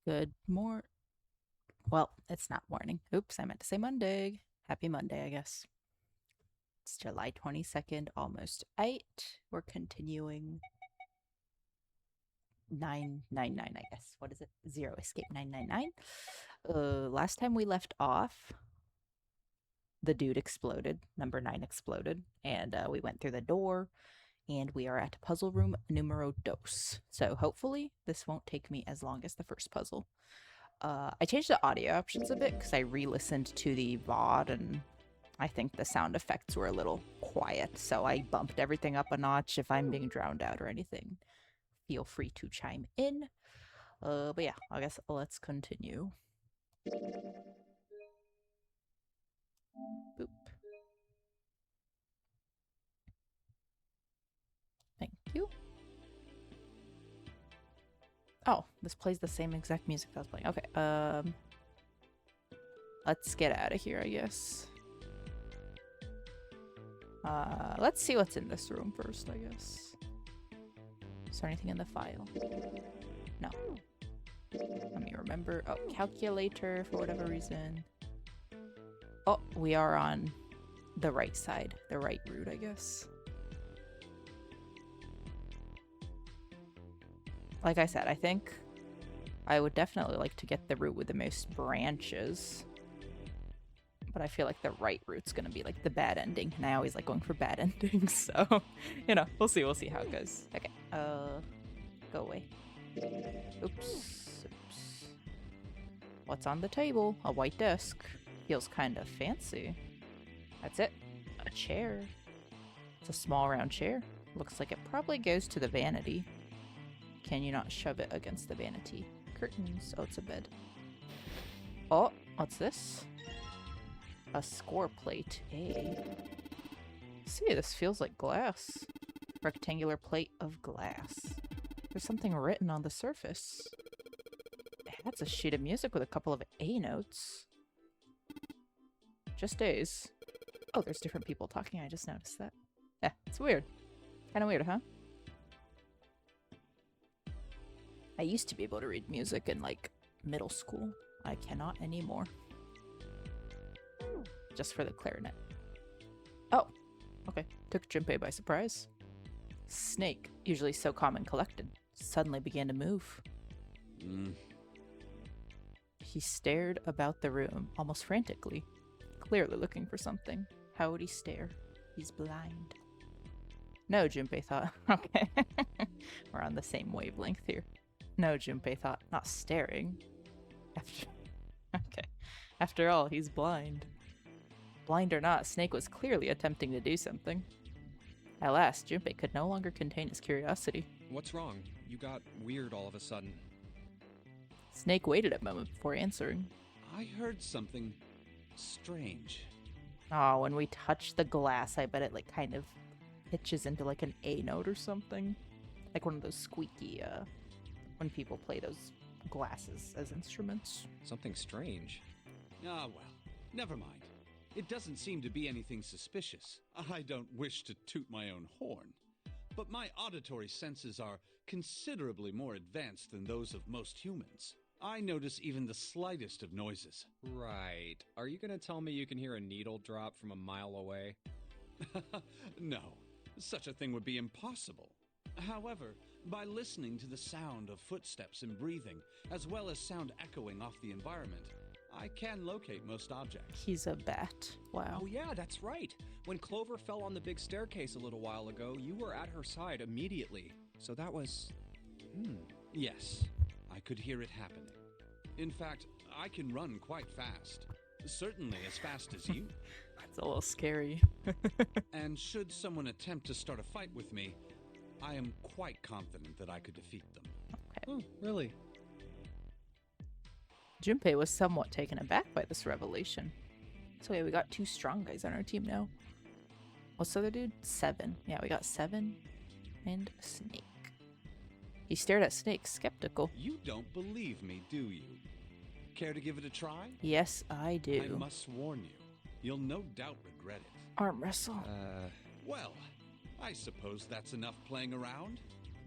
Good morning. Well, it's not morning. Oops, I meant to say Monday. Happy Monday, I guess. It's July 22nd, almost 8. We're continuing 999, I guess. What is it? Zero Escape 999. Last time we left off, the dude exploded. Number 9 exploded. And we went through the door, and we are at puzzle room numero dos. So hopefully this won't take me as long as the first puzzle. I changed the audio options a bit because I re-listened to the VOD and I think the sound effects were a little quiet, so I bumped everything up a notch. If I'm being drowned out or anything, feel free to chime in. But yeah, I guess let's continue. Boop. Thank you. Oh, this plays the same exact music I was playing. Okay, let's get out of here, I guess. Let's see what's in this room first, I guess. Is there anything in the file? No. Let me remember. Oh, calculator for whatever reason. Oh, we are on the right side. The right route, I guess. Like I said, I think I would definitely like to get the route with the most branches. But I feel like the right route's gonna be like the bad ending. And I always like going for bad endings, so you know, we'll see how it goes. Okay. Go away. Oops. What's on the table? A white desk. Feels kind of fancy. That's it. A chair. It's a small round chair. Looks like it probably goes to the vanity. Can you not shove it against the vanity? Curtains. Oh, it's a bed. Oh, what's this? A score plate. Hey. See, this feels like glass. Rectangular plate of glass. There's something written on the surface. That's a sheet of music with a couple of A notes. Just A's. Oh, there's different people talking. I just noticed that. Yeah, it's weird. Kind of weird, huh? I used to be able to read music in, like, middle school. I cannot anymore. Just for the clarinet. Oh, okay. Took Junpei by surprise. Snake, usually so calm and collected, suddenly began to move. He stared about the room, almost frantically, clearly looking for something. How would he stare? He's blind. No, Junpei thought. Okay. We're on the same wavelength here. No, Junpei thought. Not staring. Okay. After all, he's blind. Blind or not, Snake was clearly attempting to do something. At last, Junpei could no longer contain his curiosity. What's wrong? You got weird all of a sudden. Snake waited a moment before answering. I heard something strange. Oh, when we touch the glass, I bet it like kind of pitches into like an A note or something. Like one of those squeaky, when people play those glasses as instruments. Something strange. Ah, well, never mind. It doesn't seem to be anything suspicious. I don't wish to toot my own horn, but my auditory senses are considerably more advanced than those of most humans. I notice even the slightest of noises. Right. Are you gonna tell me you can hear a needle drop from a mile away? No, such a thing would be impossible. However, by listening to the sound of footsteps and breathing, as well as sound echoing off the environment, I can locate most objects. He's a bat. Wow. Oh yeah, that's right. When Clover fell on the big staircase a little while ago, you were at her side immediately. So that was... Yes, I could hear it happening. In fact, I can run quite fast. Certainly as fast as you. That's a little scary. And should someone attempt to start a fight with me, I am quite confident that I could defeat them. Okay. Oh, really? Junpei was somewhat taken aback by this revelation. So yeah, we got 2 strong guys on our team now. What's the other dude? 7. Yeah, we got 7 and Snake. He stared at Snake, skeptical. You don't believe me, do you? Care to give it a try? Yes, I do. I must warn you, you'll no doubt regret it. Arm wrestle. Well, I suppose that's enough playing around.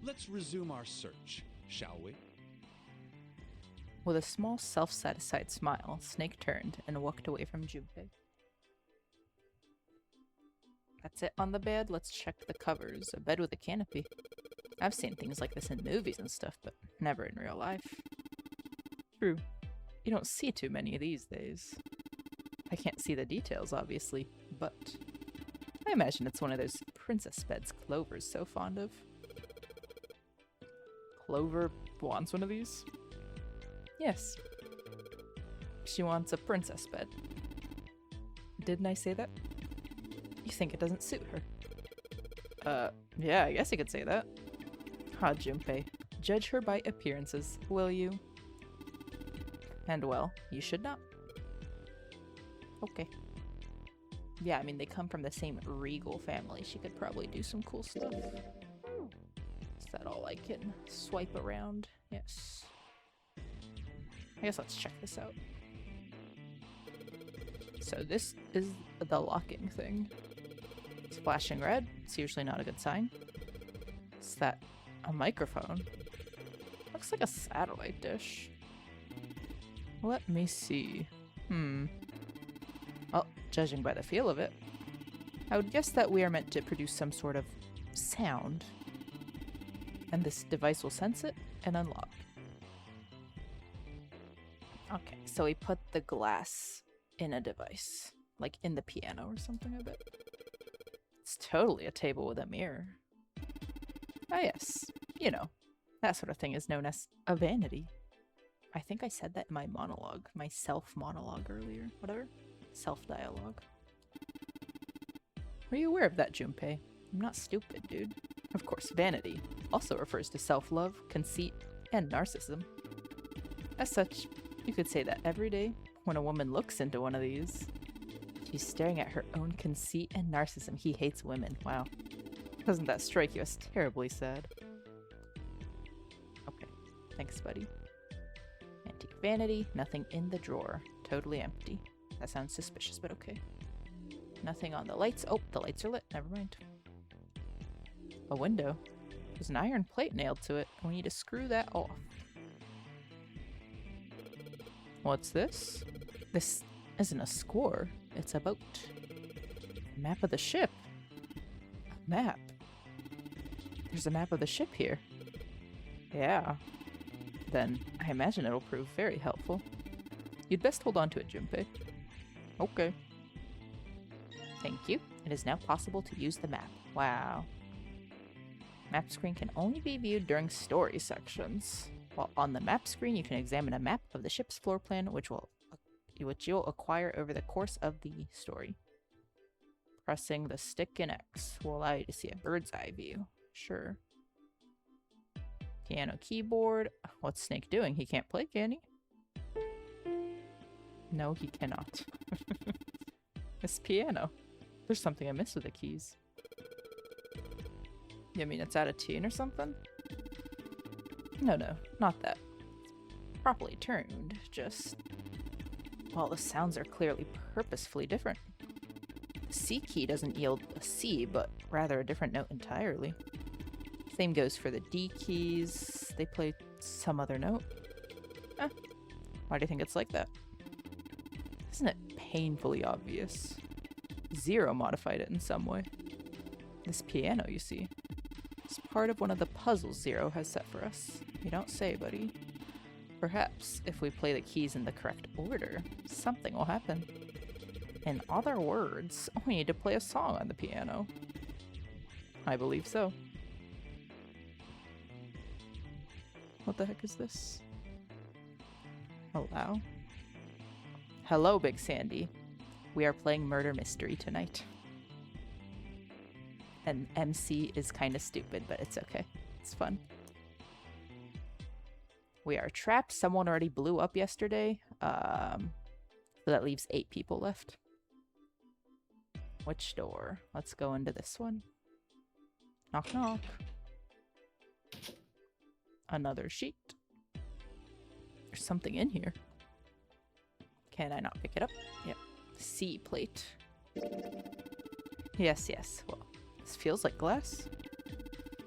Let's resume our search, shall we? With a small, self-satisfied smile, Snake turned and walked away from Junpei. That's it on the bed. Let's check the covers. A bed with a canopy. I've seen things like this in movies and stuff, but never in real life. True. You don't see too many these days. I can't see the details, obviously, but I imagine it's one of those princess beds Clover's so fond of. Clover wants one of these? Yes. She wants a princess bed. Didn't I say that? You think it doesn't suit her? Yeah, I guess you could say that. Ha, Junpei. Judge her by appearances, will you? And well, you should not. Okay. Yeah, I mean, they come from the same regal family. She could probably do some cool stuff. Is that all I can swipe around? Yes. I guess let's check this out. So this is the locking thing. It's flashing red. It's usually not a good sign. Is that a microphone? Looks like a satellite dish. Let me see. Well, judging by the feel of it, I would guess that we are meant to produce some sort of sound. And this device will sense it and unlock. Okay, so we put the glass in a device. Like in the piano or something, I bet. It's totally a table with a mirror. Ah yes, you know, that sort of thing is known as a vanity. I think I said that in my monologue, my self-monologue earlier. Whatever. Self-dialogue. Were you aware of that, Junpei? I'm not stupid, dude. Of course, vanity also refers to self-love, conceit, and narcissism. As such, you could say that every day when a woman looks into one of these, she's staring at her own conceit and narcissism. He hates women. Wow. Doesn't that strike you as terribly sad? Okay. Thanks, buddy. Antique vanity. Nothing in the drawer. Totally empty. That sounds suspicious, but okay. Nothing on the lights. Oh, the lights are lit. Never mind. A window. There's an iron plate nailed to it. We need to screw that off. What's this? This isn't a score. It's a boat. Map of the ship. A map. There's a map of the ship here. Yeah. Then I imagine it'll prove very helpful. You'd best hold on to it, Junpei. Okay. Thank you. It is now possible to use the map. Wow. Map screen can only be viewed during story sections. While on the map screen, you can examine a map of the ship's floor plan, which you'll acquire over the course of the story. Pressing the stick in X will allow you to see a bird's eye view. Sure. Piano keyboard. What's Snake doing? He can't play, can he? No, he cannot. This piano. There's something amiss with the keys. You mean it's out of tune or something? No, not that. It's properly tuned, just... Well, the sounds are clearly purposefully different. The C key doesn't yield a C, but rather a different note entirely. Same goes for the D keys. They play some other note. Why do you think it's like that? Isn't it painfully obvious? Zero modified it in some way. This piano, you see, is part of one of the puzzles Zero has set for us. You don't say, buddy. Perhaps, if we play the keys in the correct order, something will happen. In other words, we need to play a song on the piano. I believe so. What the heck is this? Allow? Hello, Big Sandy. We are playing Murder Mystery tonight. And MC is kind of stupid, but it's okay. It's fun. We are trapped. Someone already blew up yesterday. So that leaves 8 people left. Which door? Let's go into this one. Knock, knock. Another sheet. There's something in here. Can I not pick it up? Yep. C plate. Yes. Well, this feels like glass.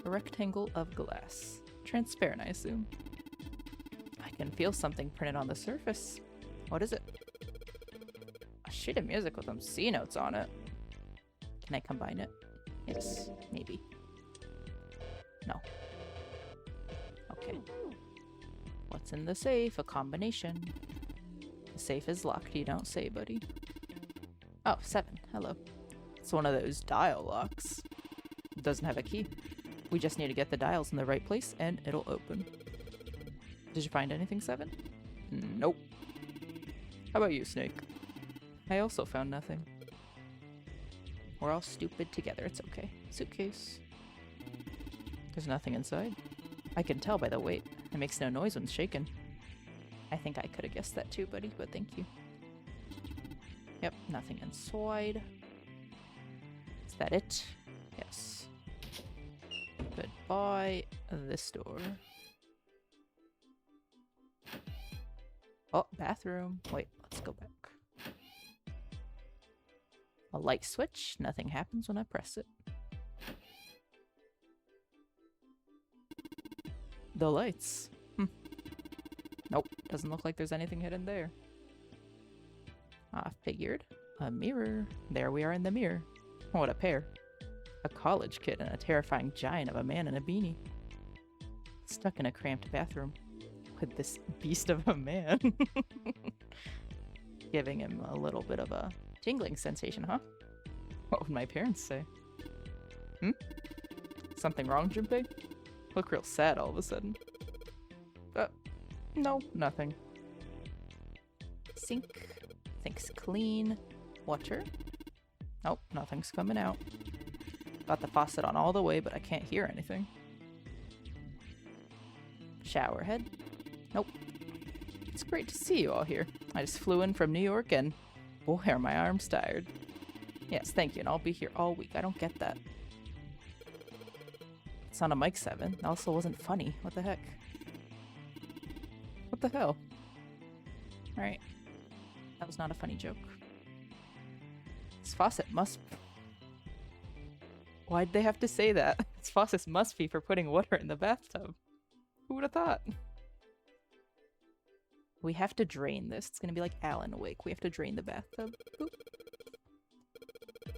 A rectangle of glass. Transparent, I assume. I can feel something printed on the surface. What is it? A sheet of music with some C notes on it. Can I combine it? Yes, maybe. No. Okay. What's in the safe? A combination. The safe is locked, you don't say, buddy. Oh, 7. Hello. It's one of those dial locks. It doesn't have a key. We just need to get the dials in the right place and it'll open. Did you find anything, 7? Nope. How about you, Snake? I also found nothing. We're all stupid together, it's okay. Suitcase. There's nothing inside. I can tell by the weight. It makes no noise when shaken. I think I could have guessed that too, buddy, but thank you. Yep, nothing inside. Is that it? Yes. Goodbye, this door. Oh, bathroom. Wait, let's go back. A light switch. Nothing happens when I press it. The lights. Nope, doesn't look like there's anything hidden there. Ah, figured. A mirror. There we are in the mirror. What a pair. A college kid and a terrifying giant of a man in a beanie. Stuck in a cramped bathroom with this beast of a man. Giving him a little bit of a tingling sensation, huh? What would my parents say? Something wrong, Junpei? Look real sad all of a sudden. No, nothing. Sink. Think's clean. Water. Nope, nothing's coming out. Got the faucet on all the way, but I can't hear anything. Shower head. Nope. It's great to see you all here. I just flew in from New York and boy, are my arms tired. Yes, thank you, and I'll be here all week. I don't get that. It's not a mic 7. It also wasn't funny. What the heck? What the hell? Alright. That was not a funny joke. This faucet must... Why'd they have to say that? This faucet must be for putting water in the bathtub. Who would have thought? We have to drain this. It's gonna be like Alan Wake. We have to drain the bathtub. Boop.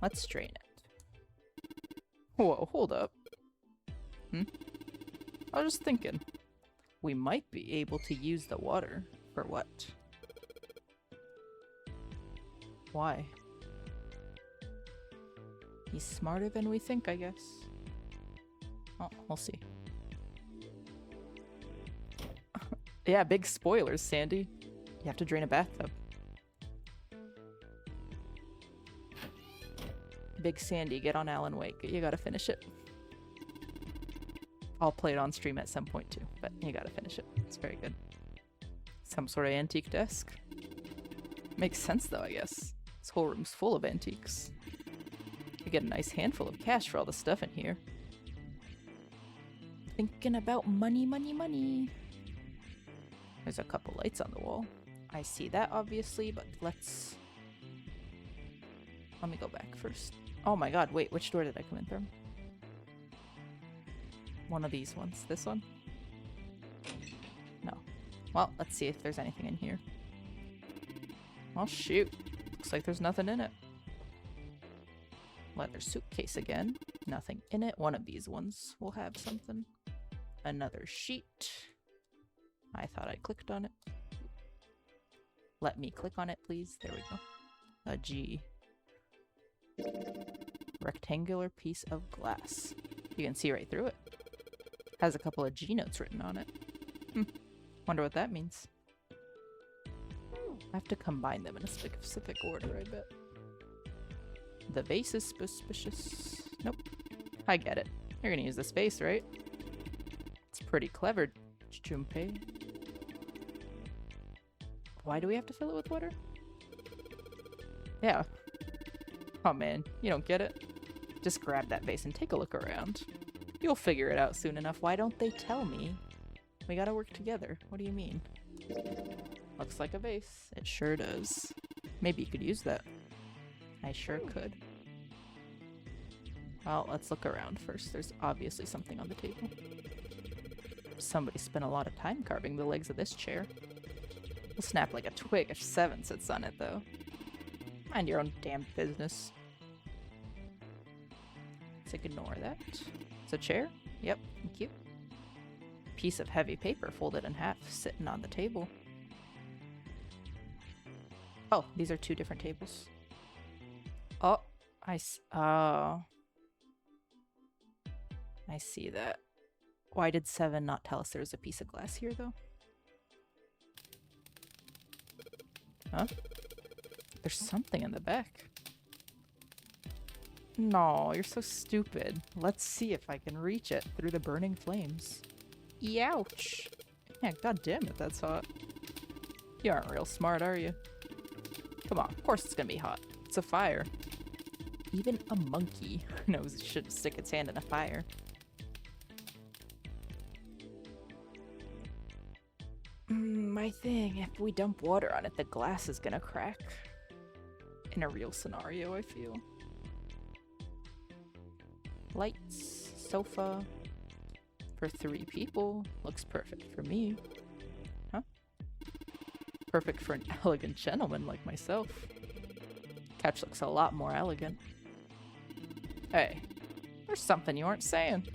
Let's drain it. Whoa, hold up. I was just thinking. We might be able to use the water. For what? Why? He's smarter than we think, I guess. Oh, we'll see. Yeah, big spoilers, Sandy. You have to drain a bathtub. Big Sandy, get on Alan Wake. You gotta finish it. I'll play it on stream at some point too, but you gotta finish it. It's very good. Some sort of antique desk. Makes sense though, I guess. This whole room's full of antiques. You get a nice handful of cash for all the stuff in here. Thinking about money, money, money. There's a couple lights on the wall. I see that obviously, but let's... Let me go back first. Oh my god, wait, which door did I come in through? One of these ones. This one? No. Well, let's see if there's anything in here. Well, shoot. Looks like there's nothing in it. Leather suitcase again. Nothing in it. One of these ones will have something. Another sheet. I thought I clicked on it. Let me click on it, please. There we go. A G. Rectangular piece of glass. You can see right through it. Has a couple of G notes written on it. Wonder what that means. I have to combine them in a specific order, I bet. The vase is suspicious. Nope. I get it. You're gonna use this vase, right? It's pretty clever, Junpei. Why do we have to fill it with water? Yeah. Oh man, you don't get it? Just grab that vase and take a look around. You'll figure it out soon enough. Why don't they tell me? We gotta work together. What do you mean? Looks like a vase. It sure does. Maybe you could use that. I sure could. Well, let's look around first. There's obviously something on the table. Somebody spent a lot of time carving the legs of this chair. We'll snap like a twig if 7 sits on it, though. Mind your own damn business. Let's ignore that. It's a chair? Yep, thank you. Piece of heavy paper folded in half, sitting on the table. Oh, these are 2 different tables. Oh, oh. I see that. Why did 7 not tell us there was a piece of glass here, though? Huh? There's something in the back. No, you're so stupid. Let's see if I can reach it through the burning flames. Youch! Yeah, goddamn it, that's hot. You aren't real smart, are you? Come on, of course it's gonna be hot. It's a fire. Even a monkey knows it shouldn't stick its hand in a fire. My thing, if we dump water on it, the glass is gonna crack. In a real scenario, I feel. Lights, sofa. For 3 people. Looks perfect for me. Huh? Perfect for an elegant gentleman like myself. Couch looks a lot more elegant. Hey, there's something you aren't saying.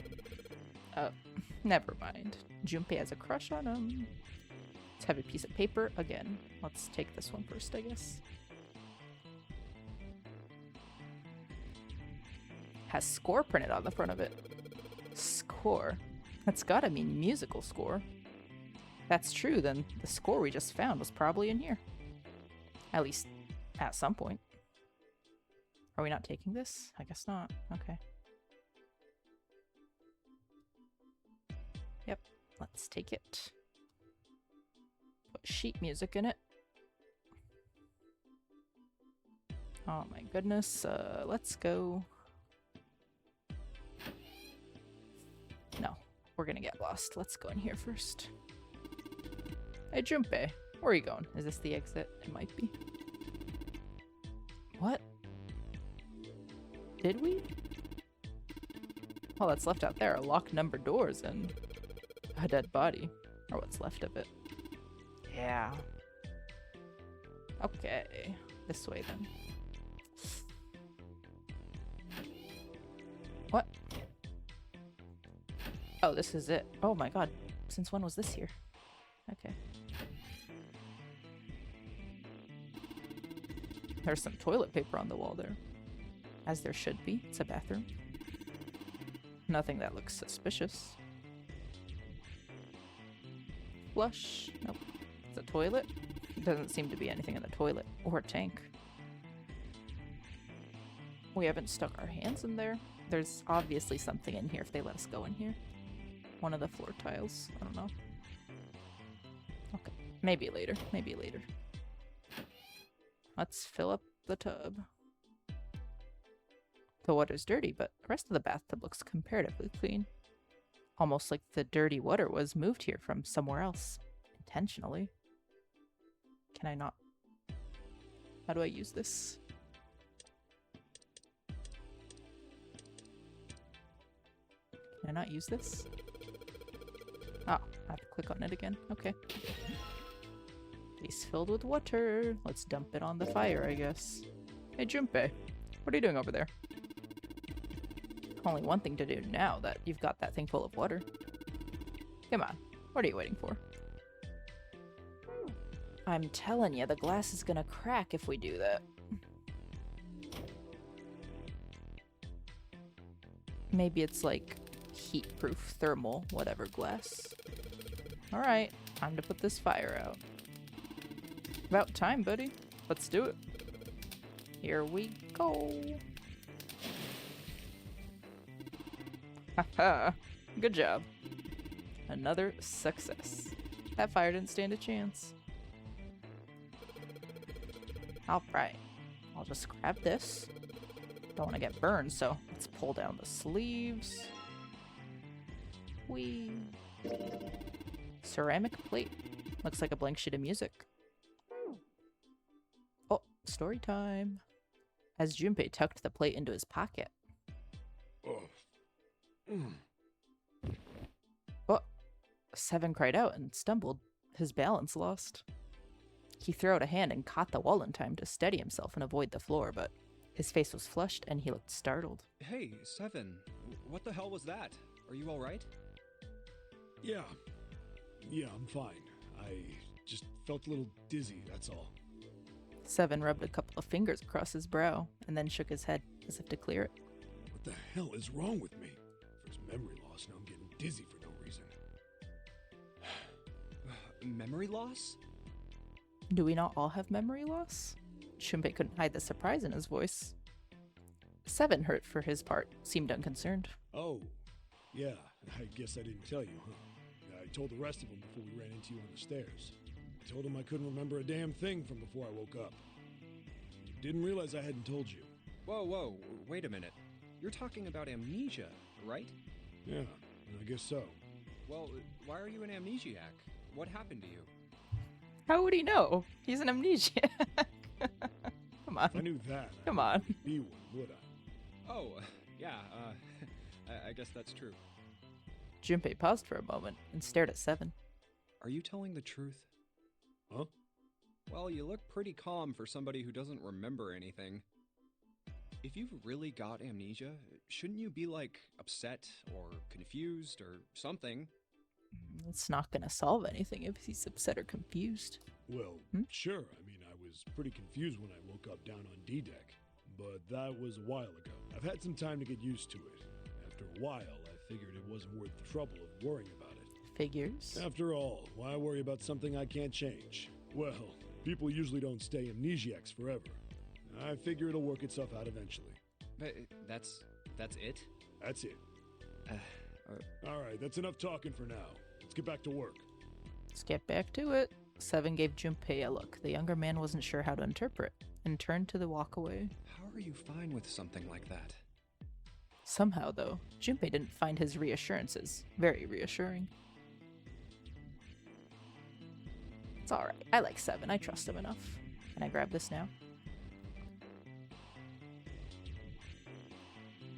Never mind. Junpei has a crush on him. Let's have a piece of paper again. Let's take this one first, I guess. Has score printed on the front of it. Score? That's gotta mean musical score. If that's true, then the score we just found was probably in here. At least, at some point. Are we not taking this? I guess not. Okay. Yep, let's take it. Put sheet music in it. Oh my goodness, let's go. No, we're gonna get lost. Let's go in here first. Hey Junpei, where are you going? Is this the exit? It might be. What? Did we? All that's left out there are locked number doors and a dead body. Or what's left of it. Yeah. Okay. This way then. What? Oh, this is it. Oh my god. Since when was this here? Okay. There's some toilet paper on the wall there. As there should be. It's a bathroom. Nothing that looks suspicious. Flush. Nope. It's a toilet. Doesn't seem to be anything in the toilet. Or a tank. We haven't stuck our hands in there. There's obviously something in here if they let us go in here. One of the floor tiles. I don't know. Okay. Maybe later. Maybe later. Let's fill up the tub. The water's dirty, but the rest of the bathtub looks comparatively clean. Almost like the dirty water was moved here from somewhere else. Intentionally. Can I not? How do I use this? Can I not use this? Oh, I have to click on it again. Okay. Base filled with water. Let's dump it on the fire, I guess. Hey, Junpei. What are you doing over there? Only one thing to do now that you've got that thing full of water. Come on. What are you waiting for? I'm telling you, the glass is gonna crack if we do that. Maybe it's like heat-proof, thermal, whatever glass. Alright, time to put this fire out. About time, buddy. Let's do it. Here we go. Haha. Good job. Another success. That fire didn't stand a chance. Alright. I'll just grab this. Don't want to get burned, so let's pull down the sleeves. Whee. Ceramic plate. Looks like a blank sheet of music. Oh, story time. As Junpei tucked the plate into his pocket. Oh. What? Seven cried out and stumbled, his balance lost. He threw out a hand and caught the wall in time to steady himself and avoid the floor, but his face was flushed and he looked startled. Hey, Seven, what the hell was that? Are you alright? Yeah. Yeah, I'm fine. I just felt a little dizzy, that's all. Seven rubbed a couple of fingers across his brow and then shook his head as if to clear it. What the hell is wrong with me? First memory loss, now I'm getting dizzy for no reason. Memory loss? Do we not all have memory loss? Junpei couldn't hide the surprise in his voice. Seven, hurt for his part, seemed unconcerned. Oh, yeah, I guess I didn't tell you, huh? I told the rest of them before we ran into you on the stairs. I told them I couldn't remember a damn thing from before I woke up. Didn't realize I hadn't told you. Whoa, wait a minute. You're talking about amnesia, right? Yeah, I guess so. Well, why are you an amnesiac? What happened to you? How would he know? He's an amnesiac. Come on. If I knew that, Come I on. wouldn't be one, would I? Oh, yeah, I guess that's true. Junpei paused for a moment and stared at Seven. Are you telling the truth? Huh? Well, you look pretty calm for somebody who doesn't remember anything. If you've really got amnesia, shouldn't you be, like, upset or confused or something? It's not gonna solve anything if he's upset or confused. Well, sure. I mean, I was pretty confused when I woke up down on D-Deck. But that was a while ago. I've had some time to get used to it. After a while, I figured it wasn't worth the trouble of worrying about it. Figures. After all, why worry about something I can't change? Well, people usually don't stay amnesiacs forever. I figure it'll work itself out eventually. But that's it? That's it. Alright, that's enough talking for now. Let's get back to work. Let's get back to it. Seven gave Junpei a look the younger man wasn't sure how to interpret, and turned to the walkaway. How are you fine with something like that? Somehow, though, Junpei didn't find his reassurances very reassuring. It's alright. I like Seven. I trust him enough. Can I grab this now?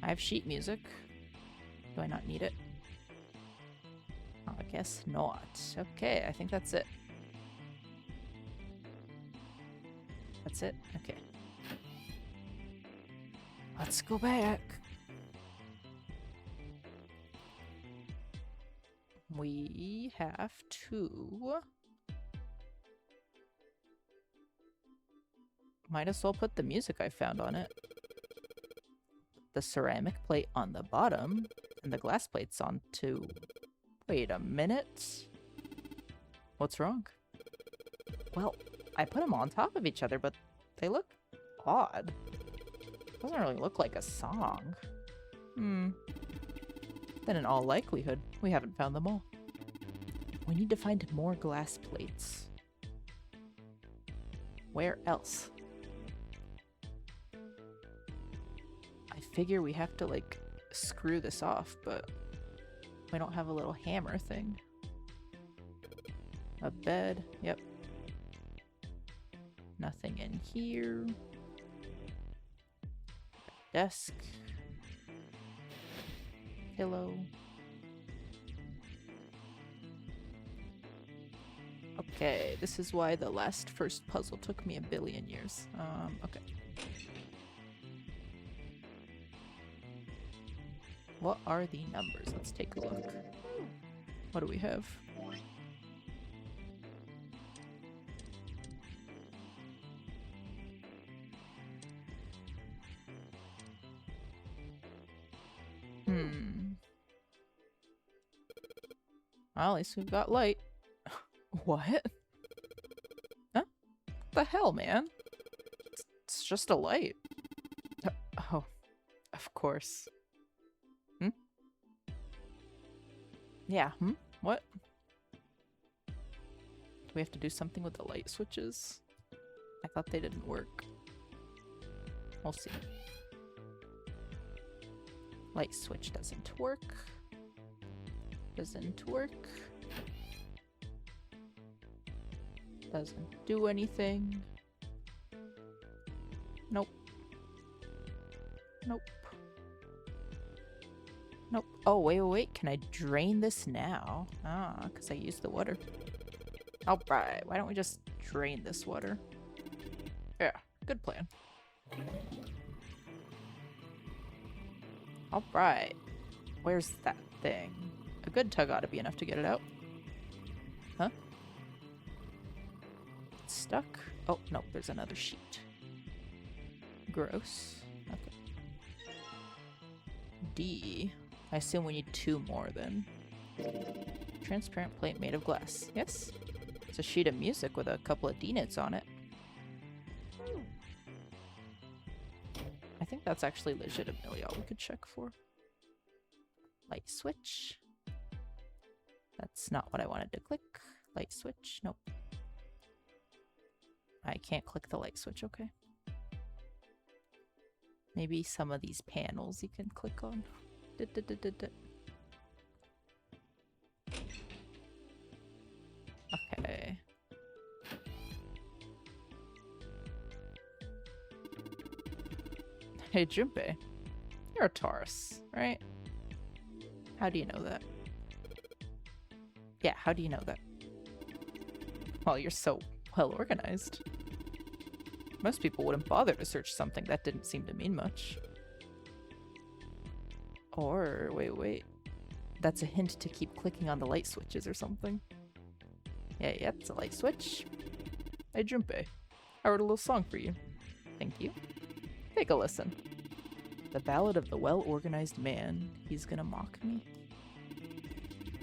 I have sheet music. Do I not need it? Oh, I guess not. Okay, I think that's it. That's it? Okay. Let's go back. We have to... Might as well put the music I found on it. The ceramic plate on the bottom, and the glass plates onto... Wait a minute. What's wrong? Well, I put them on top of each other, but they look odd. Doesn't really look like a song. Then in all likelihood, we haven't found them all. We need to find more glass plates. Where else? I figure we have to, like, screw this off, but we don't have a little hammer thing. A bed, yep. Nothing in here. Desk. Pillow. Okay, this is why the first puzzle took me a billion years. Okay. What are the numbers? Let's take a look. What do we have? Well, at least we've got light. What? Huh? What the hell, man? It's just a light. Oh, of course. Yeah, What? Do we have to do something with the light switches? I thought they didn't work. We'll see. Light switch doesn't work. Doesn't work. Doesn't do anything. Nope. Nope. Nope. Oh, wait, wait, wait. Can I drain this now? Ah, because I used the water. Alright, why don't we just drain this water? Yeah, good plan. Alright. Where's that thing? A good tug ought to be enough to get it out. Huh? It's stuck? Oh, no, there's another sheet. Gross. Okay. D. I assume we need 2 more then. Transparent plate made of glass. Yes? It's a sheet of music with a couple of D notes on it. I think that's actually legitimately all we could check for. Light switch. That's not what I wanted to click. Light switch. Nope. I can't click the light switch. Okay. Maybe some of these panels you can click on. Okay. Hey, Junpei. You're a Taurus, right? How do you know that? Yeah, how do you know that? Well, you're so well organized. Most people wouldn't bother to search something that didn't seem to mean much. Or, wait. That's a hint to keep clicking on the light switches or something. Yeah, it's a light switch. Hey, Junpei. I wrote a little song for you. Thank you. Take a listen. The Ballad of the Well-Organized Man. He's gonna mock me.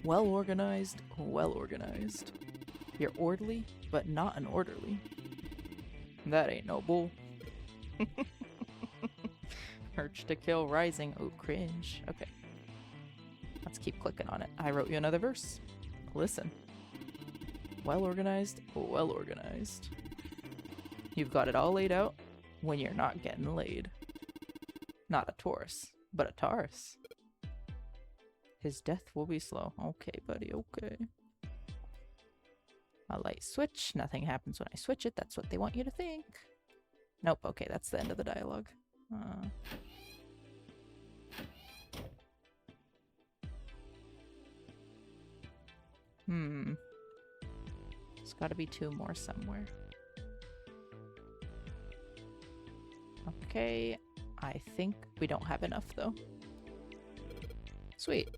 Well-organized, well-organized. You're orderly, but not an orderly. That ain't no bull. Urge to kill rising. Oh, cringe. Okay. Let's keep clicking on it. I wrote you another verse. Listen. Well-organized, well-organized. You've got it all laid out when you're not getting laid. Not a Taurus, but a Taurus. His death will be slow. Okay, buddy, okay. A light switch. Nothing happens when I switch it. That's what they want you to think. Nope, okay, that's the end of the dialogue. There's gotta be 2 more somewhere. Okay, I think we don't have enough though. Sweet.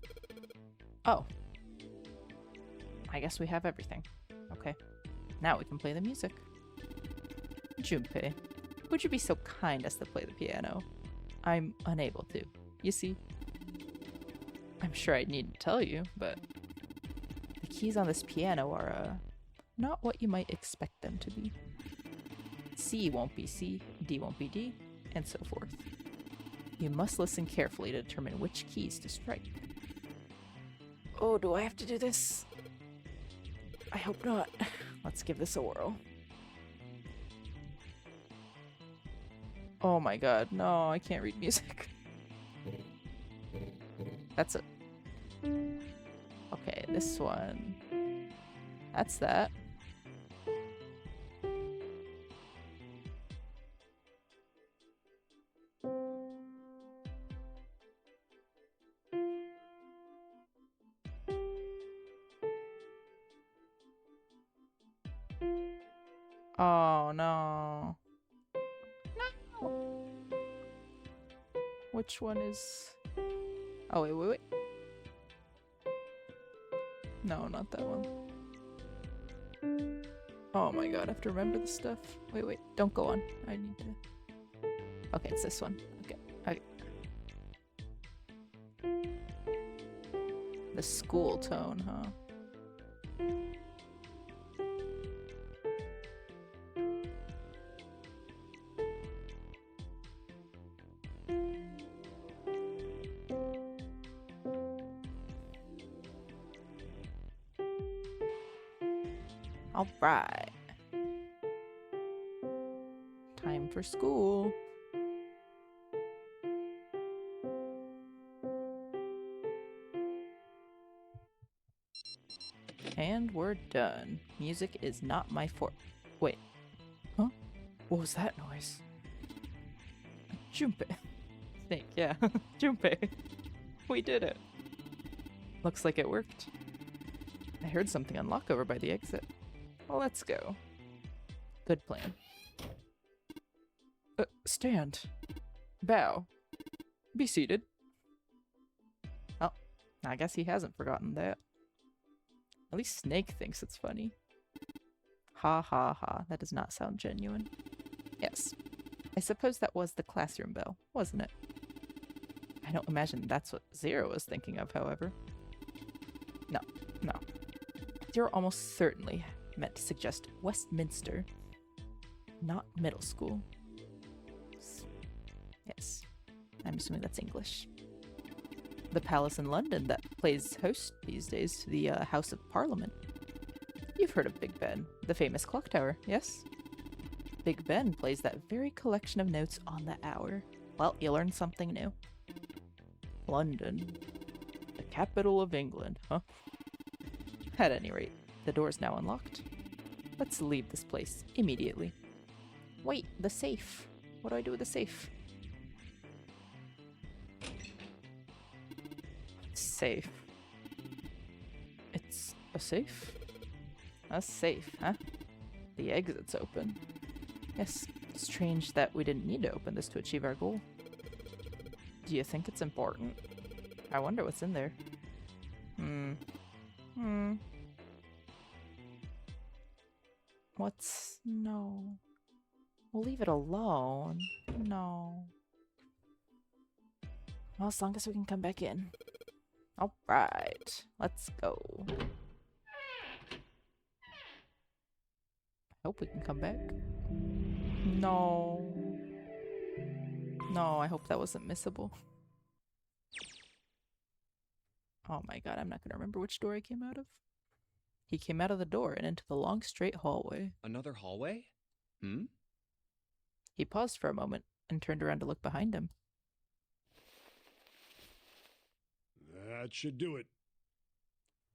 Oh. I guess we have everything. Okay. Now we can play the music. Junpei, would you be so kind as to play the piano? I'm unable to. You see? I'm sure I needn't tell you, but the keys on this piano are, not what you might expect them to be. C won't be C, D won't be D, and so forth. You must listen carefully to determine which keys to strike. Oh, do I have to do this? I hope not. Let's give this a whirl. Oh my god, no, I can't read music. That's it. Okay, this one. That's that. Oh no. No. Which one is... Oh, wait. No, not that one. Oh my god, I have to remember the stuff. Wait, don't go on. I need to... Okay, it's this one. Okay. The school tone, huh? All right. Time for school. And we're done. Music is not my forte. Wait. Huh? What was that noise? Junpei. Snake, yeah. Junpei. We did it. Looks like it worked. I heard something unlock over by the exit. Well, let's go. Good plan. Stand. Bow. Be seated. Oh, I guess he hasn't forgotten that. At least Snake thinks it's funny. Ha ha ha, that does not sound genuine. Yes. I suppose that was the classroom bell, wasn't it? I don't imagine that's what Zero was thinking of, however. No. Zero almost certainly meant to suggest Westminster, not middle school. Yes, I'm assuming that's English. The palace in London that plays host these days to the House of Parliament. You've heard of Big Ben, the famous clock tower, yes? Big Ben plays that very collection of notes on the hour. Well, you learned something new. London, the capital of England, huh? At any rate, the door is now unlocked. Let's leave this place immediately. Wait, the safe. What do I do with the safe? Safe. It's a safe? A safe, huh? The exit's open. Yes, strange that we didn't need to open this to achieve our goal. Do you think it's important? I wonder what's in there. What's... no. We'll leave it alone. No. Well, as long as we can come back in. Alright, let's go. Hope we can come back. No. No, I hope that wasn't missable. Oh my god, I'm not gonna remember which door I came out of. He came out of the door and into the long straight hallway. Another hallway? He paused for a moment and turned around to look behind him. That should do it.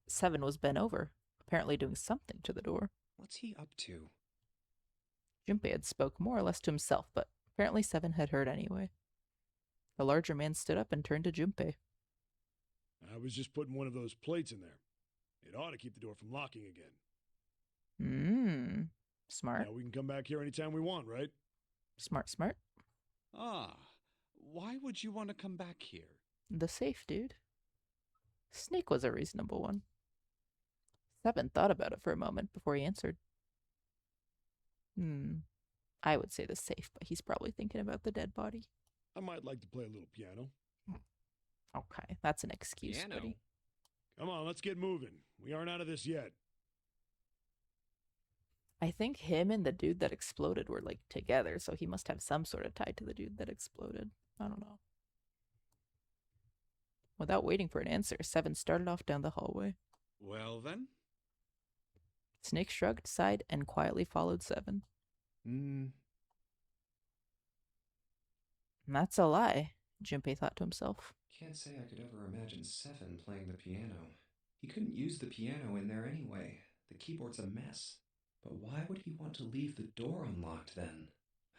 7 was bent over, apparently doing something to the door. What's he up to? Junpei had spoke more or less to himself, but apparently 7 had heard anyway. The larger man stood up and turned to Junpei. I was just putting one of those plates in there. It ought to keep the door from locking again. Smart. Now we can come back here anytime we want, right? Smart. Ah, why would you want to come back here? The safe, dude. Snake was a reasonable one. 7 thought about it for a moment before he answered. I would say the safe, but he's probably thinking about the dead body. I might like to play a little piano. Okay, that's an excuse, Piano? buddy. Come on, let's get moving. We aren't out of this yet. I think him and the dude that exploded were, like, together, so he must have some sort of tie to the dude that exploded. I don't know. Without waiting for an answer, 7 started off down the hallway. Well then? Snake shrugged, sighed, and quietly followed 7. That's a lie, Junpei thought to himself. Can't say I could ever imagine 7 playing the piano. He couldn't use the piano in there anyway. The keyboard's a mess. But why would he want to leave the door unlocked then?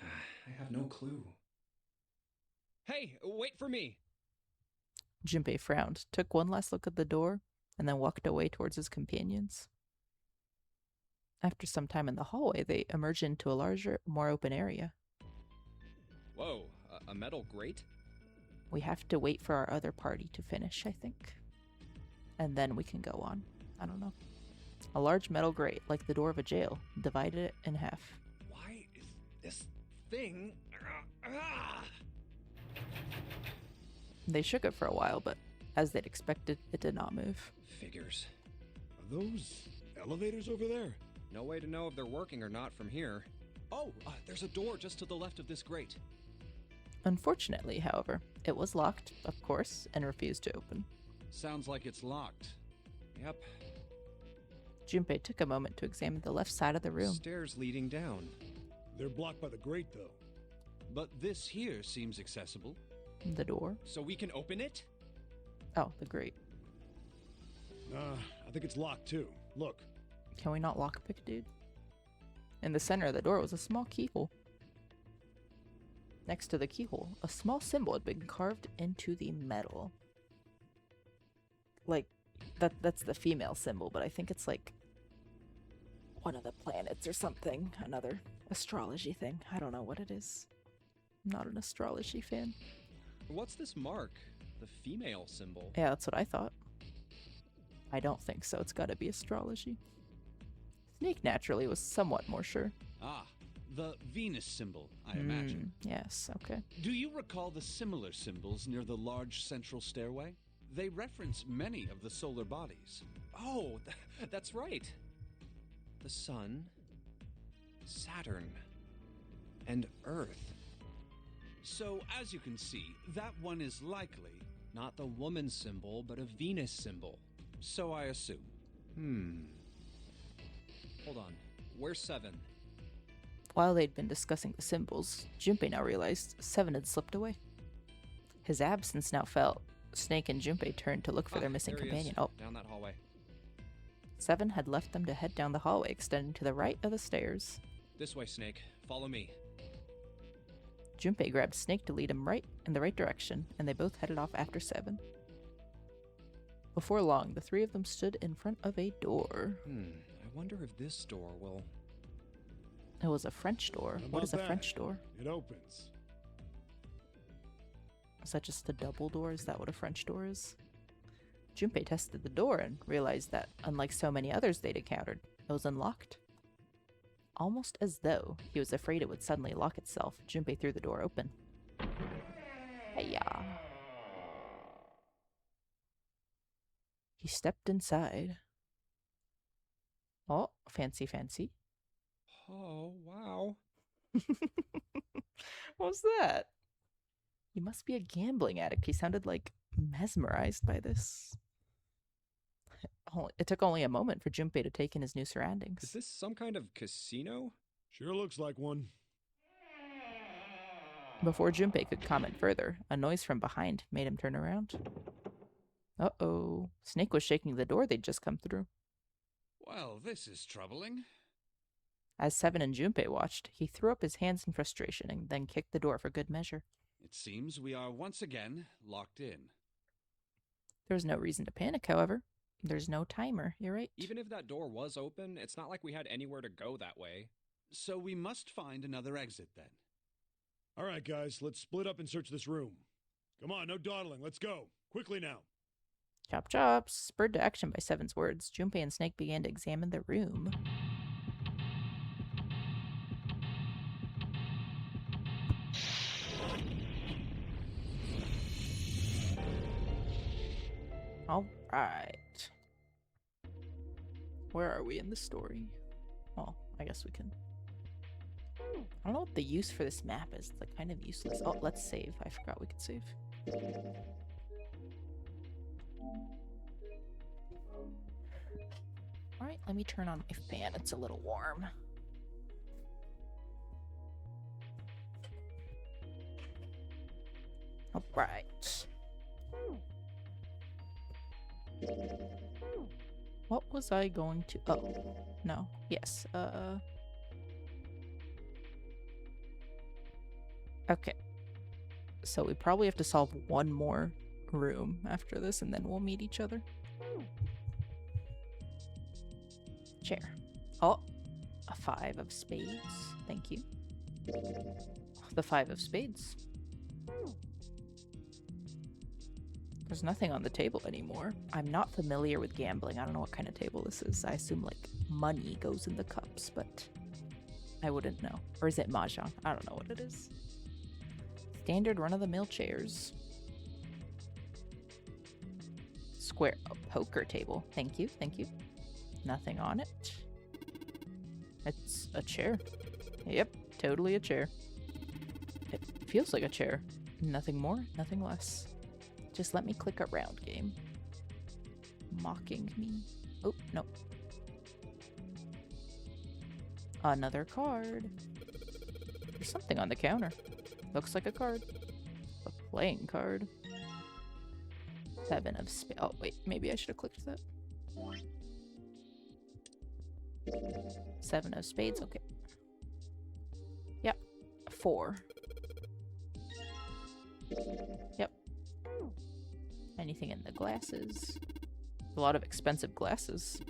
I have no clue. Hey, wait for me! Junpei frowned, took one last look at the door, and then walked away towards his companions. After some time in the hallway, they emerged into a larger, more open area. Whoa, a metal grate? We have to wait for our other party to finish, I think. And then we can go on. I don't know. A large metal grate, like the door of a jail, divided it in half. Why is this thing... Ah! They shook it for a while, but as they'd expected, it did not move. Figures. Are those elevators over there? No way to know if they're working or not from here. Oh, there's a door just to the left of this grate. Unfortunately, however, it was locked, of course, and refused to open. Sounds like it's locked. Yep. Junpei took a moment to examine the left side of the room. Stairs leading down. They're blocked by the grate, though. But this here seems accessible. The door? So we can open it? Oh, the grate. I think it's locked, too. Look. Can we not lockpick, dude? In the center of the door was a small keyhole. Next to the keyhole, a small symbol had been carved into the metal. Like, that's the female symbol, but I think it's like one of the planets or something. Another astrology thing. I don't know what it is. I'm not an astrology fan. What's this mark? The female symbol. Yeah, that's what I thought. I don't think so. It's gotta be astrology. Snake naturally was somewhat more sure. Ah, the Venus symbol, I imagine. Yes, okay. Do you recall the similar symbols near the large central stairway? They reference many of the solar bodies. Oh, that's right. The Sun, Saturn, and Earth. So, as you can see, that one is likely, Not the woman symbol, but a Venus symbol. so I assume. Hold on. Where's 7? While they'd been discussing the symbols, Junpei now realized 7 had slipped away. His absence now felt. Snake and Junpei turned to look for their missing there he companion. is, Oh, down that hallway. 7 had left them to head down the hallway extending to the right of the stairs. This way, Snake. Follow me. Junpei grabbed Snake to lead him right in the right direction, and they both headed off after 7. Before long, the three of them stood in front of a door. I wonder if this door will... It was a French door. How What is a about French that? door? It opens. Is that just a double door? Is that what a French door is? Junpei tested the door and realized that, unlike so many others they'd encountered, it was unlocked. Almost as though he was afraid it would suddenly lock itself, Junpei threw the door open. Hey-ya. He stepped inside. Oh, fancy, fancy. Oh, wow. What was that? He must be a gambling addict. He sounded like mesmerized by this. It took only a moment for Junpei to take in his new surroundings. Is this some kind of casino? Sure looks like one. Before Junpei could comment further, a noise from behind made him turn around. Uh-oh. Snake was shaking the door they'd just come through. Well, this is troubling. As 7 and Junpei watched, he threw up his hands in frustration and then kicked the door for good measure. It seems we are once again locked in. There was no reason to panic, however. There's no timer, you're right. Even if that door was open, it's not like we had anywhere to go that way. So we must find another exit then. All right, guys, let's split up and search this room. Come on, no dawdling. Let's go. Quickly now. Chop chop! Spurred to action by 7's words, Junpei and Snake began to examine the room. Alright. Where are we in the story? Well, I guess we can... I don't know what the use for this map is. It's like kind of useless. Oh, let's save. I forgot we could save. Alright, let me turn on my fan. It's a little warm. Alright. What was I going to... Oh, no. Yes, Okay. So we probably have to solve one more room after this, and then we'll meet each other. Chair. Oh, a 5 of spades. Thank you. The 5 of spades. There's nothing on the table anymore. I'm not familiar with gambling. I don't know what kind of table this is. I assume like money goes in the cups, but I wouldn't know. Or is it mahjong? I don't know what it is. Standard run-of-the-mill chairs. Square poker table. Thank you, thank you. Nothing on it. It's a chair. Yep, totally a chair. It feels like a chair. Nothing more, nothing less. Just let me click around, game. Mocking me. Oh, no. Another card. There's something on the counter. Looks like a card. A playing card. 7 of spades. Oh, wait. Maybe I should have clicked that. 7 of spades. Okay. Yep. 4. Yep. Anything in the glasses? A lot of expensive glasses.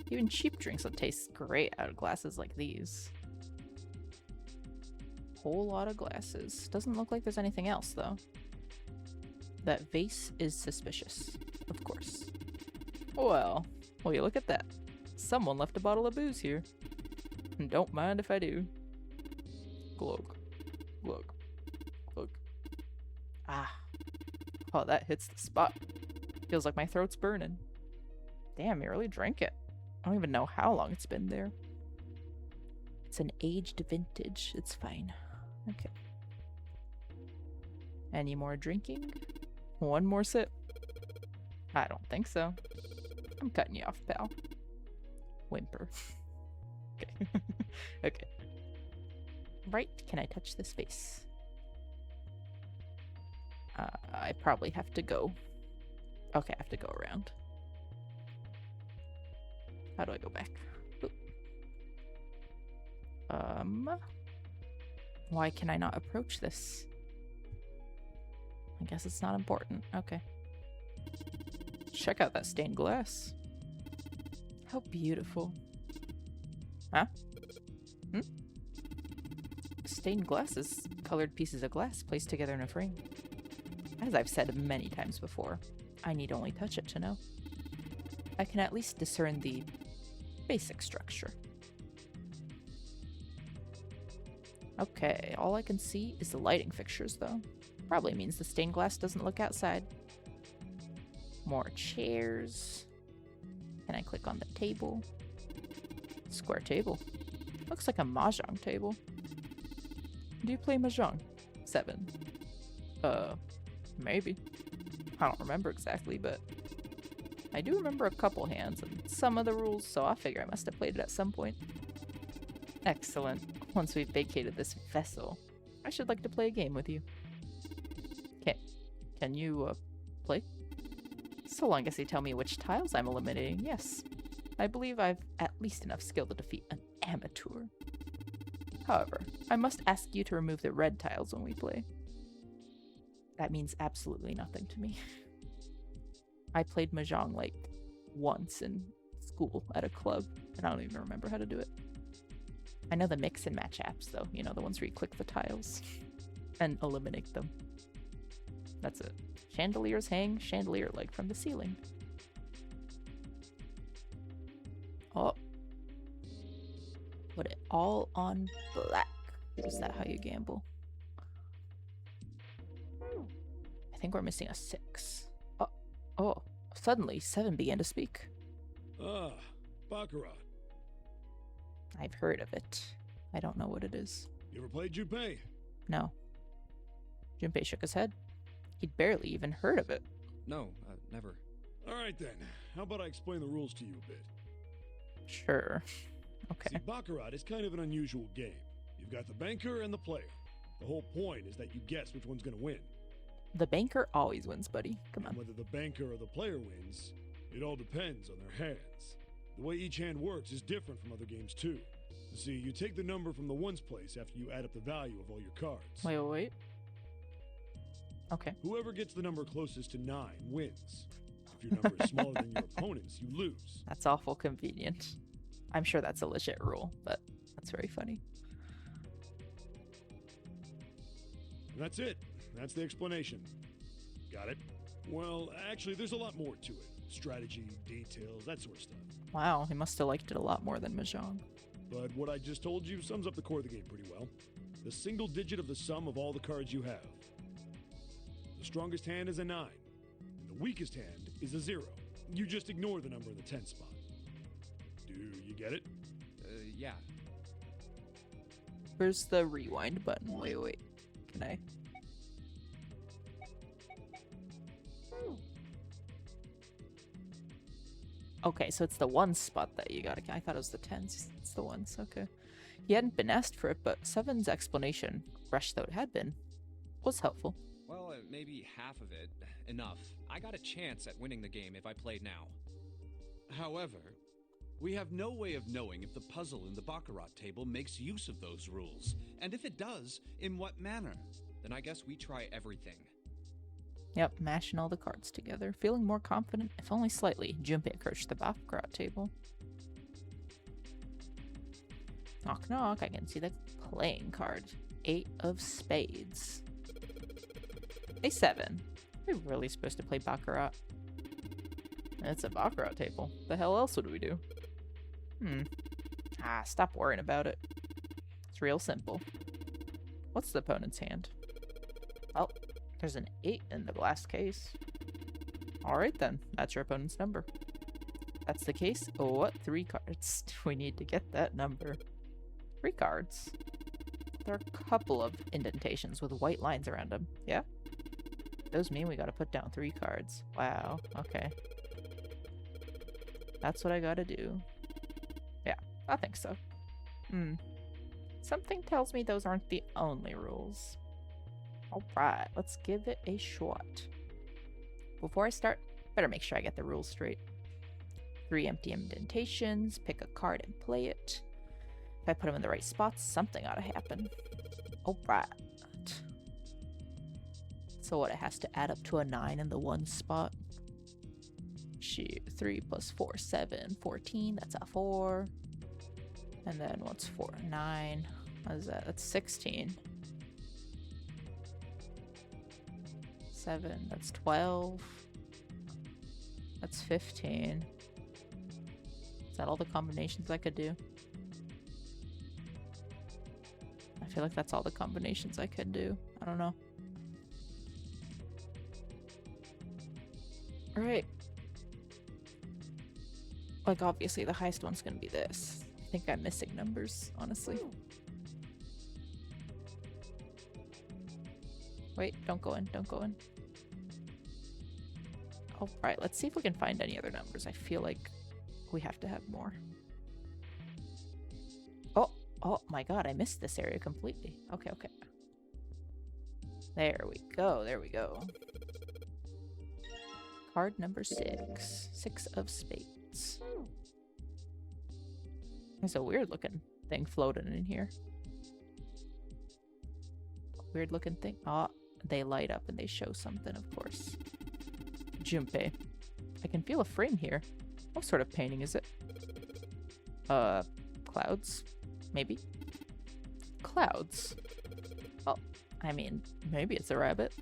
Even cheap drinks will taste great out of glasses like these. Whole lot of glasses. Doesn't look like there's anything else, though. That vase is suspicious, of course. Well, will you look at that? Someone left a bottle of booze here. Don't mind if I do. Glug. Glug. Glug. Ah. Oh, that hits the spot. Feels like my throat's burning. Damn, you really drank it. I don't even know how long it's been there. It's an aged vintage. It's fine. Okay. Any more drinking? One more sip? I don't think so. I'm cutting you off, pal. Whimper. Okay. Okay. Right, can I touch this face? I probably have to go. Okay, I have to go around. How do I go back? Oop. Why can I not approach this? I guess it's not important. Okay. Check out that stained glass. How beautiful. Huh? Hmm? Stained glass is colored pieces of glass placed together in a frame. As I've said many times before, I need only touch it to know. I can at least discern the basic structure. Okay, all I can see is the lighting fixtures, though. Probably means the stained glass doesn't look outside. More chairs. Can I click on the table? Square table. Looks like a mahjong table. Do you play mahjong? 7. Maybe. I don't remember exactly, but I do remember a couple hands and some of the rules, so I figure I must have played it at some point. Excellent. Once we've vacated this vessel, I should like to play a game with you. Okay. Can you, play? So long as you tell me which tiles I'm eliminating, yes. I believe I've at least enough skill to defeat an amateur. However, I must ask you to remove the red tiles when we play. That means absolutely nothing to me. I played mahjong like once in school at a club, and I don't even remember how to do it. I know the mix and match apps though, you know, the ones where you click the tiles and eliminate them. That's it. Chandeliers hang chandelier like from the ceiling. Oh. Put it all on black. Is that how you gamble? I think we're missing a 6. Oh, suddenly 7 began to speak. Ah, Baccarat. I've heard of it. I don't know what it is. You ever played Junpei? No. Junpei shook his head. He'd barely even heard of it. No, never. Alright then, how about I explain the rules to you a bit? Sure. Okay. See, Baccarat is kind of an unusual game. You've got the banker and the player. The whole point is that you guess which one's gonna win. The banker always wins, buddy. Come on. And whether the banker or the player wins, it all depends on their hands. The way each hand works is different from other games too. You see, you take the number from the ones place after you add up the value of all your cards. Wait. Okay. Whoever gets the number closest to 9 wins. If your number is smaller than your opponent's, you lose. That's awful convenient. I'm sure that's a legit rule, but that's very funny. And that's it. That's the explanation. Got it? Well, actually, there's a lot more to it. Strategy, details, that sort of stuff. Wow, he must have liked it a lot more than mahjong. But what I just told you sums up the core of the game pretty well. The single digit of the sum of all the cards you have. The strongest hand is a 9, and the weakest hand is a 0. You just ignore the number in the 10 spot. Do you get it? Yeah. Where's the rewind button? Wait. Can I? Okay, so it's the 1 spot that you gotta. I thought it was the 10s. It's the 1s. Okay. He hadn't been asked for it, but 7's explanation, rushed though it had been, was helpful. Well, maybe half of it. Enough. I got a chance at winning the game if I played now. However, we have no way of knowing if the puzzle in the Baccarat table makes use of those rules, and if it does, in what manner. Then I guess we try everything. Yep, mashing all the cards together. Feeling more confident, if only slightly. Junpei approached the baccarat table. Knock knock, I can see the playing card. 8 of spades. A7. Are we really supposed to play baccarat? It's a baccarat table. The hell else would we do? Stop worrying about it. It's real simple. What's the opponent's hand? Oh, there's an 8 in the glass case. Alright then, that's your opponent's number. That's the case. What 3 cards do we need to get that number? 3 cards. There are a couple of indentations with white lines around them. Yeah? Those mean we gotta put down 3 cards. Wow, okay. That's what I gotta do. Yeah, I think so. Something tells me those aren't the only rules. Alright, let's give it a shot. Before I start, better make sure I get the rules straight. 3 empty indentations, pick a card and play it. If I put them in the right spots, something ought to happen. Alright. So what, it has to add up to a 9 in the 1 spot? Shoot, 3 plus 4, 7, 14, that's a 4. And then what's 4? 9. What is that? That's 16. 7, that's 12. That's 15. Is that all the combinations I could do? I feel like that's all the combinations I could do. I don't know. Alright. Like, obviously the highest one's gonna be this. I think I'm missing numbers, honestly. Wait, don't go in, don't go in. Alright, let's see if we can find any other numbers. I feel like we have to have more. Oh my god, I missed this area completely. Okay, okay. There we go, there we go. Card number 6. 6 of spades. There's a weird looking thing floating in here. Weird looking thing. Oh, they light up and they show something, of course. Junpei. I can feel a frame here. What sort of painting is it? Clouds? Maybe? Clouds? Oh, I mean, maybe it's a rabbit.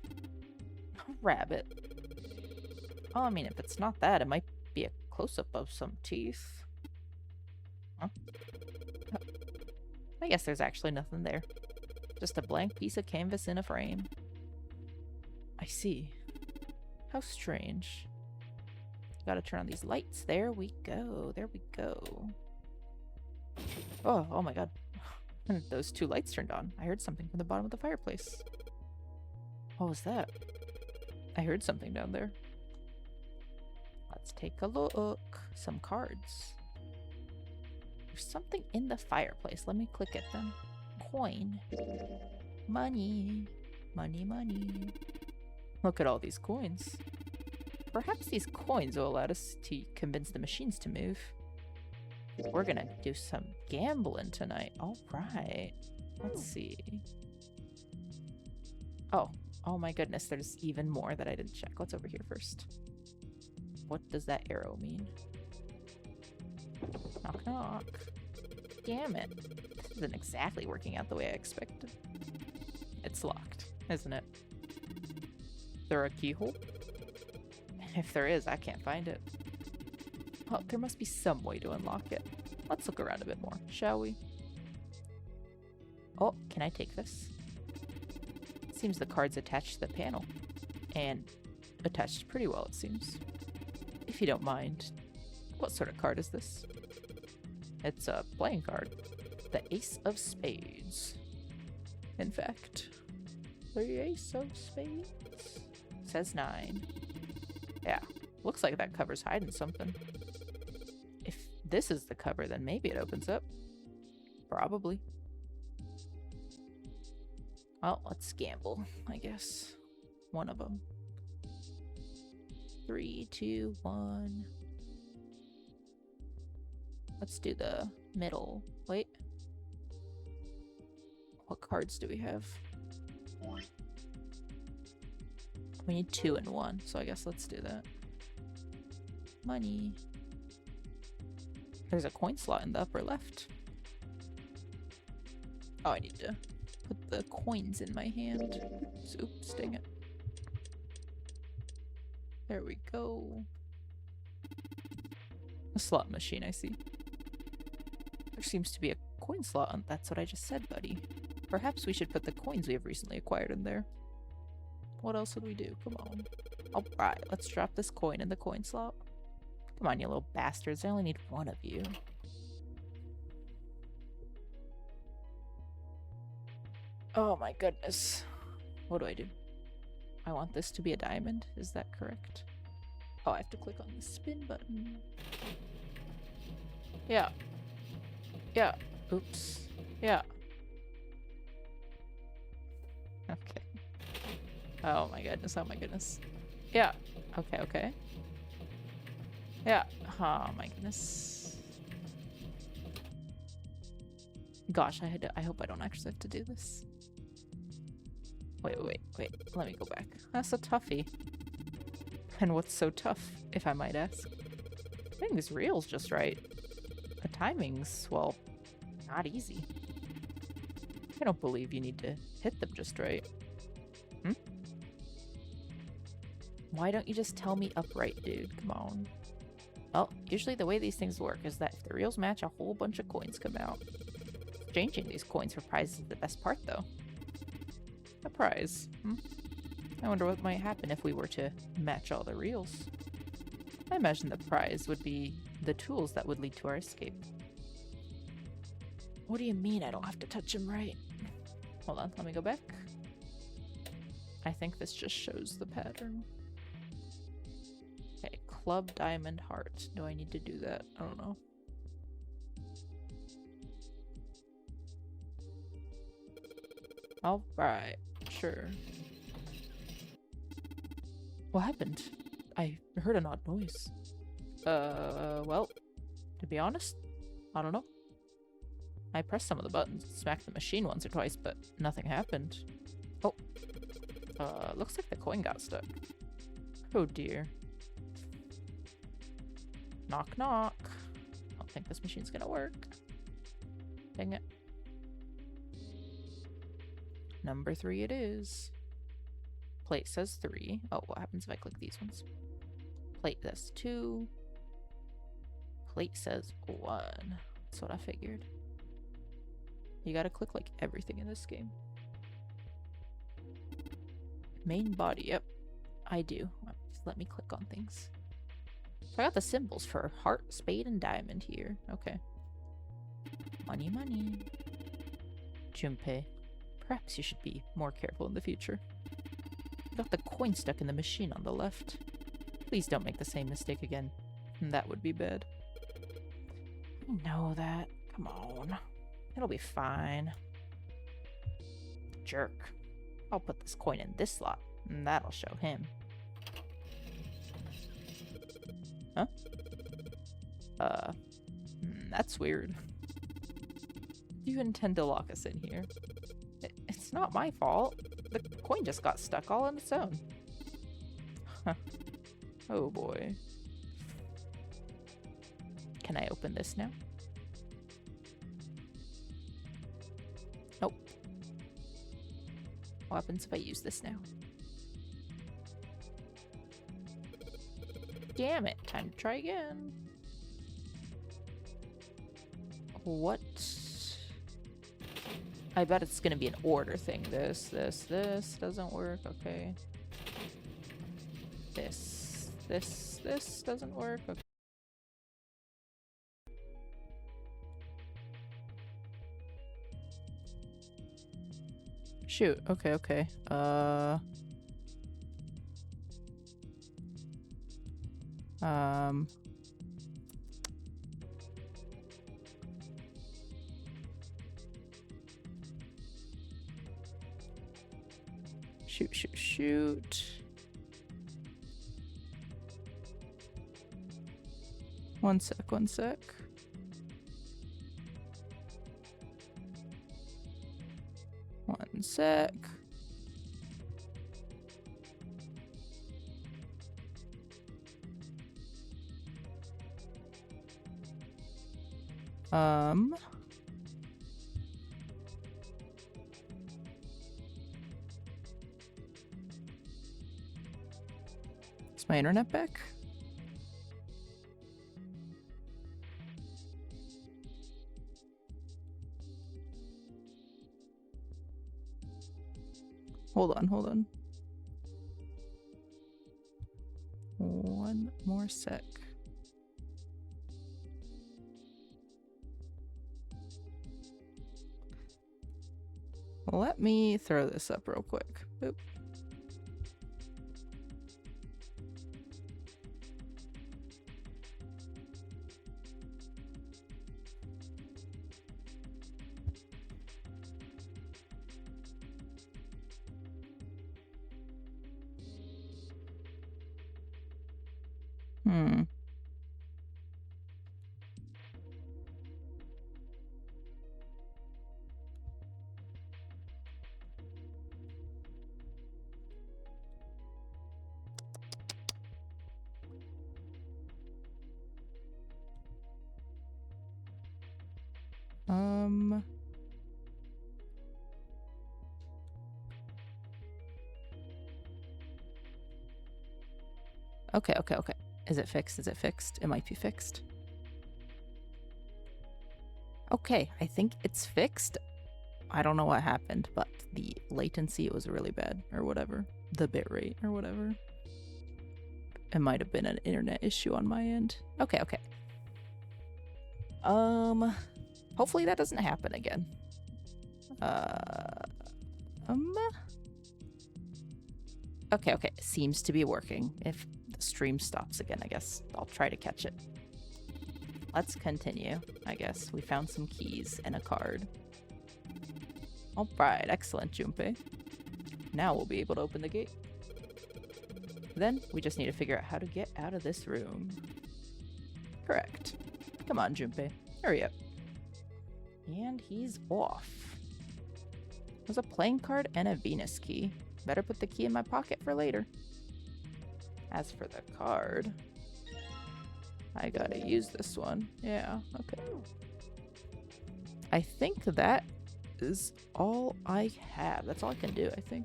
A rabbit. Oh, I mean, if it's not that, it might be a close-up of some teeth. Huh? I guess there's actually nothing there. Just a blank piece of canvas in a frame. I see. How strange. Gotta turn on these lights. There we go. There we go. Oh my god. Those 2 lights turned on. I heard something from the bottom of the fireplace. What was that? I heard something down there. Let's take a look. Some cards. There's something in the fireplace. Let me click at them. Coin. Money. Money, money. Look at all these coins. Perhaps these coins will allow us to convince the machines to move. We're gonna do some gambling tonight. Alright. Let's see. Oh my goodness, there's even more that I didn't check. What's over here first? What does that arrow mean? Knock knock. Damn it. This isn't exactly working out the way I expected. It's locked, isn't it? Is there a keyhole? If there is, I can't find it. Well, there must be some way to unlock it. Let's look around a bit more, shall we? Oh, can I take this? Seems the card's attached to the panel. And attached pretty well, it seems. If you don't mind, what sort of card is this? It's a playing card. The Ace of Spades. In fact, the Ace of Spades says 9. Yeah, looks like that cover's hiding something. If this is the cover, then maybe it opens up. Probably. Well, let's gamble, I guess. One of them. 3, 2, 1. Let's do the middle. Wait. What cards do we have? We need 2 and 1, so I guess let's do that. Money. There's a coin slot in the upper left. Oh, I need to put the coins in my hand. Oops, dang it. There we go. A slot machine, I see. There seems to be a coin slot on— that's what I just said, buddy. Perhaps we should put the coins we have recently acquired in there. What else would we do? Come on. Alright, let's drop this coin in the coin slot. Come on, you little bastards. I only need 1 of you. Oh my goodness. What do I do? I want this to be a diamond. Is that correct? Oh, I have to click on the spin button. Yeah. Yeah. Oops. Yeah. Okay. Oh my goodness. Oh my goodness. Yeah. Okay, okay. Yeah. Oh my goodness. Gosh, I hope I don't actually have to do this. Wait. Let me go back. That's a toughie. And what's so tough, if I might ask? Getting these reels just right. The timing's, well, not easy. I don't believe you need to hit them just right. Hmm? Why don't you just tell me upright, dude? Come on. Well, usually the way these things work is that if the reels match, a whole bunch of coins come out. Exchanging these coins for prizes is the best part, though. A prize. Hmm? I wonder what might happen if we were to match all the reels. I imagine the prize would be the tools that would lead to our escape. What do you mean I don't have to touch him right? Hold on, let me go back. I think this just shows the pattern. Okay, club, diamond, heart. Do I need to do that? I don't know. Alright, sure. What happened? I heard an odd noise. Well, to be honest, I don't know. I pressed some of the buttons, smacked the machine once or twice, but nothing happened. Oh. Looks like the coin got stuck. Oh dear. Knock knock. I don't think this machine's gonna work. Dang it. Number 3 it is. Plate says 3. Oh, what happens if I click these ones? Plate says 2. Plate says 1. That's what I figured. You gotta click like everything in this game. Main body, yep. I do. Just let me click on things. So I got the symbols for heart, spade, and diamond here. Okay. Money, money. Junpei. Perhaps you should be more careful in the future. Got the coin stuck in the machine on the left. Please don't make the same mistake again. That would be bad. I know that. Come on. It'll be fine. Jerk. I'll put this coin in this slot, and that'll show him. Huh? That's weird. Do you intend to lock us in here? It's not my fault. The coin just got stuck all on its own. Oh boy. Can I open this now? Nope. What happens if I use this now? Damn it. Time to try again. What? I bet it's gonna be an order thing. This doesn't work. Okay. This doesn't work. Okay. Shoot. Okay. Shoot. One sec. One sec. Um. Is my internet back? Hold on, hold on. One more sec. Let me throw this up real quick. Boop. Hmm. Okay, okay, okay. Is it fixed? Is it fixed? It might be fixed. Okay, I think it's fixed. I don't know what happened, but the latency was really bad, or whatever. The bitrate, or whatever. It might have been an internet issue on my end. Okay, okay. Hopefully that doesn't happen again. Okay, okay. Seems to be working. If the stream stops again, I guess I'll try to catch it. Let's continue, I guess. We found some keys and a card. Alright, excellent, Junpei. Now we'll be able to open the gate. Then, we just need to figure out how to get out of this room. Correct. Come on, Junpei. Hurry up. And he's off. There's a playing card and a Venus key. Better put the key in my pocket for later. As for the card, I gotta use this one. Yeah, okay. I think that is all I have. That's all I can do, I think.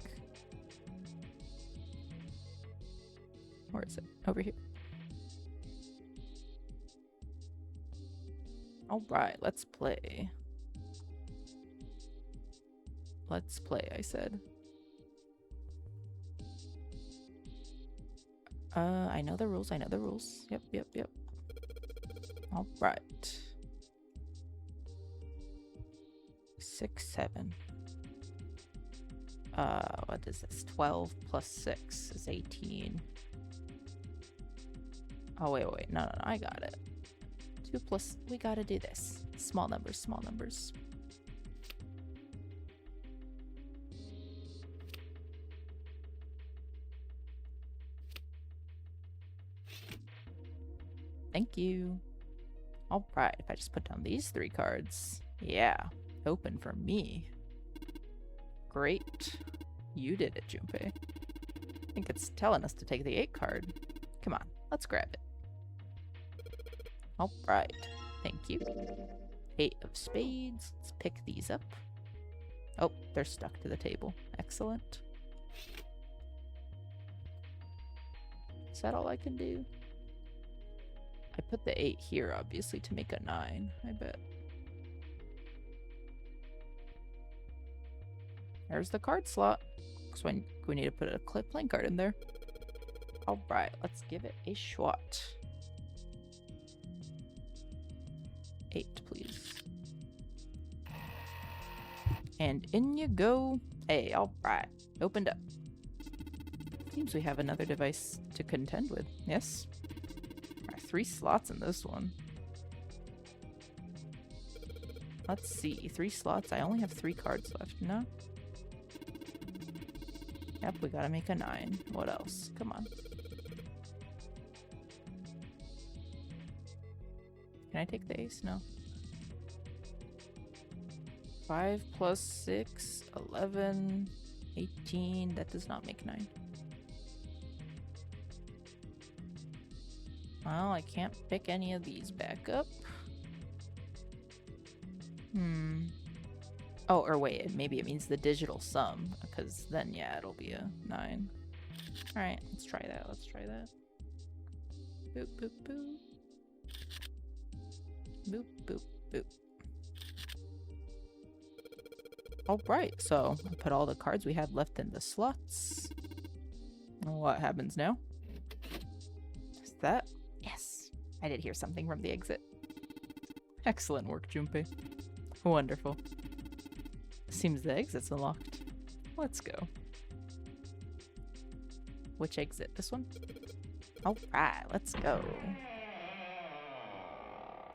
Where is it? Over here. Alright, let's play. Let's play, I said. I know the rules, I know the rules. Yep, yep, yep. Alright. 6, 7. What is this? 12 plus 6 is 18. Oh, wait, no, I got it. 2 plus, we gotta do this. Small numbers, small numbers. Thank you. Alright, if I just put down these 3 cards. Yeah, open for me. Great. You did it, Junpei. I think it's telling us to take the 8 card. Come on, let's grab it. Alright, thank you. 8 of spades. Let's pick these up. Oh, they're stuck to the table. Excellent. Is that all I can do? I put the 8 here, obviously, to make a 9, I bet. There's the card slot. So we need to put a playing card in there. Alright, let's give it a shot. 8, please. And in you go. Hey, alright. Opened up. Seems we have another device to contend with. Yes? There are 3 slots in this one. Let's see. 3 slots. I only have 3 cards left. No? Yep, we gotta make a 9. What else? Come on. Can I take the ace? No. 5 plus 6, 11, 18. That does not make 9. Well, I can't pick any of these back up. Hmm. Oh, or wait, maybe it means the digital sum, because then, yeah, it'll be a 9. Alright, let's try that. Let's try that. Boop, boop, boop. Boop, boop, boop. Alright, so I put all the cards we had left in the slots. What happens now? Is that? Yes! I did hear something from the exit. Excellent work, Junpei. Wonderful. Seems the exit's unlocked. Let's go. Which exit? This one? Alright, let's go.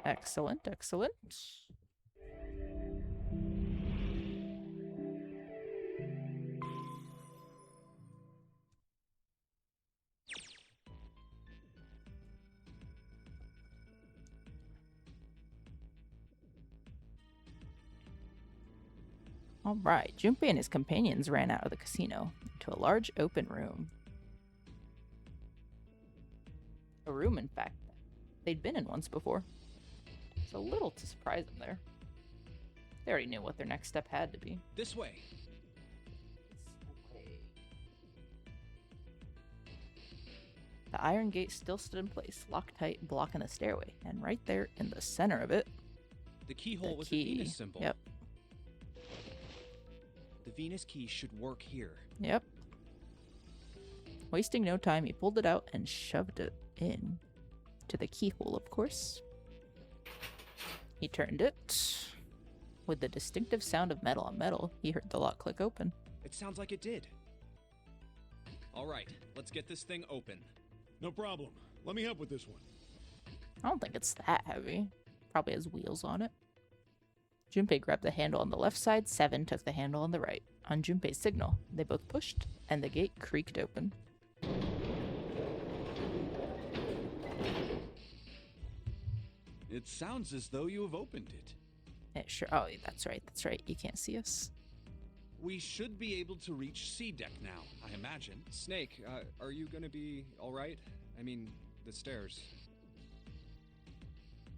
Excellent, excellent. Alright, Junpei and his companions ran out of the casino into a large open room. A room, in fact, they'd been in once before. It's a little to surprise them there. They already knew what their next step had to be. This way. The iron gate still stood in place, locked tight, blocking the stairway, and right there in the center of it, The keyhole the was key. the Venus symbol. Yep, The Venus key should work here. yep. Wasting no time, he pulled it out and shoved it in. To the keyhole, of course. He turned it. With the distinctive sound of metal on metal, he heard the lock click open. It sounds like it did. All right, let's get this thing open. No problem. Let me help with this one. I don't think it's that heavy. Probably has wheels on it. Junpei grabbed the handle on the left side, Seven took the handle on the right. On Junpei's signal, they both pushed, and the gate creaked open. It sounds as though you have opened it. It sure. Oh, that's right. That's right. You can't see us. We should be able to reach C deck now, I imagine. Snake, are you gonna be all right? I mean, the stairs.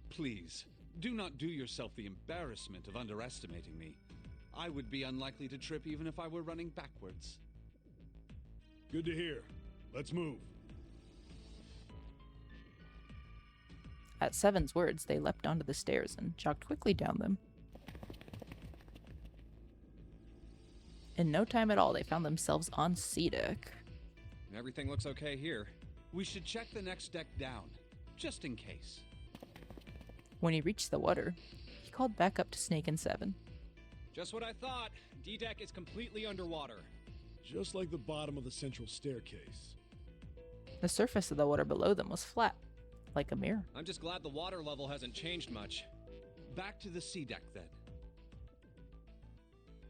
Please, do not do yourself the embarrassment of underestimating me. I would be unlikely to trip even if I were running backwards. Good to hear. Let's move. At Seven's words, they leapt onto the stairs and jogged quickly down them. In no time at all, they found themselves on C deck. Everything looks okay here. We should check the next deck down, just in case. When he reached the water, he called back up to Snake and Seven. Just what I thought. D-Deck is completely underwater. Just like the bottom of the central staircase. The surface of the water below them was flat, like a mirror. I'm just glad the water level hasn't changed much. Back to the C deck then.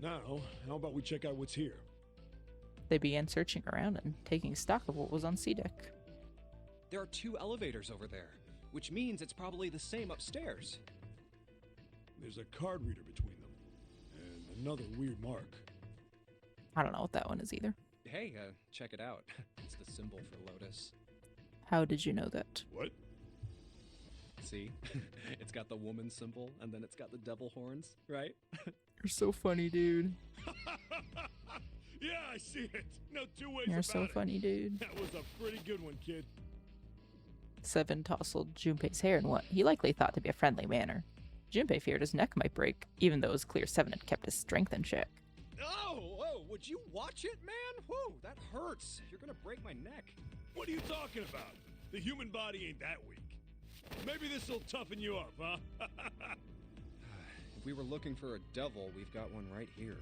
Now, how about we check out what's here? They began searching around and taking stock of what was on C deck. There are 2 elevators over there, which means it's probably the same upstairs. There's a card reader between them. And another weird mark. I don't know what that one is either. Hey, check it out. It's the symbol for Lotus. How did you know that? What? See? It's got the woman symbol, and then it's got the devil horns, right? You're so funny, dude. Yeah, I see it. No two ways You're about so it. funny, dude. That was a pretty good one, kid. Seven tousled Junpei's hair in what he likely thought to be a friendly manner. Junpei feared his neck might break, even though it was clear Seven had kept his strength in check. Oh, would you watch it, man? Whoa, that hurts. You're gonna break my neck. What are you talking about? The human body ain't that weak. Maybe this'll toughen you up, huh? If we were looking for a devil, we've got one right here.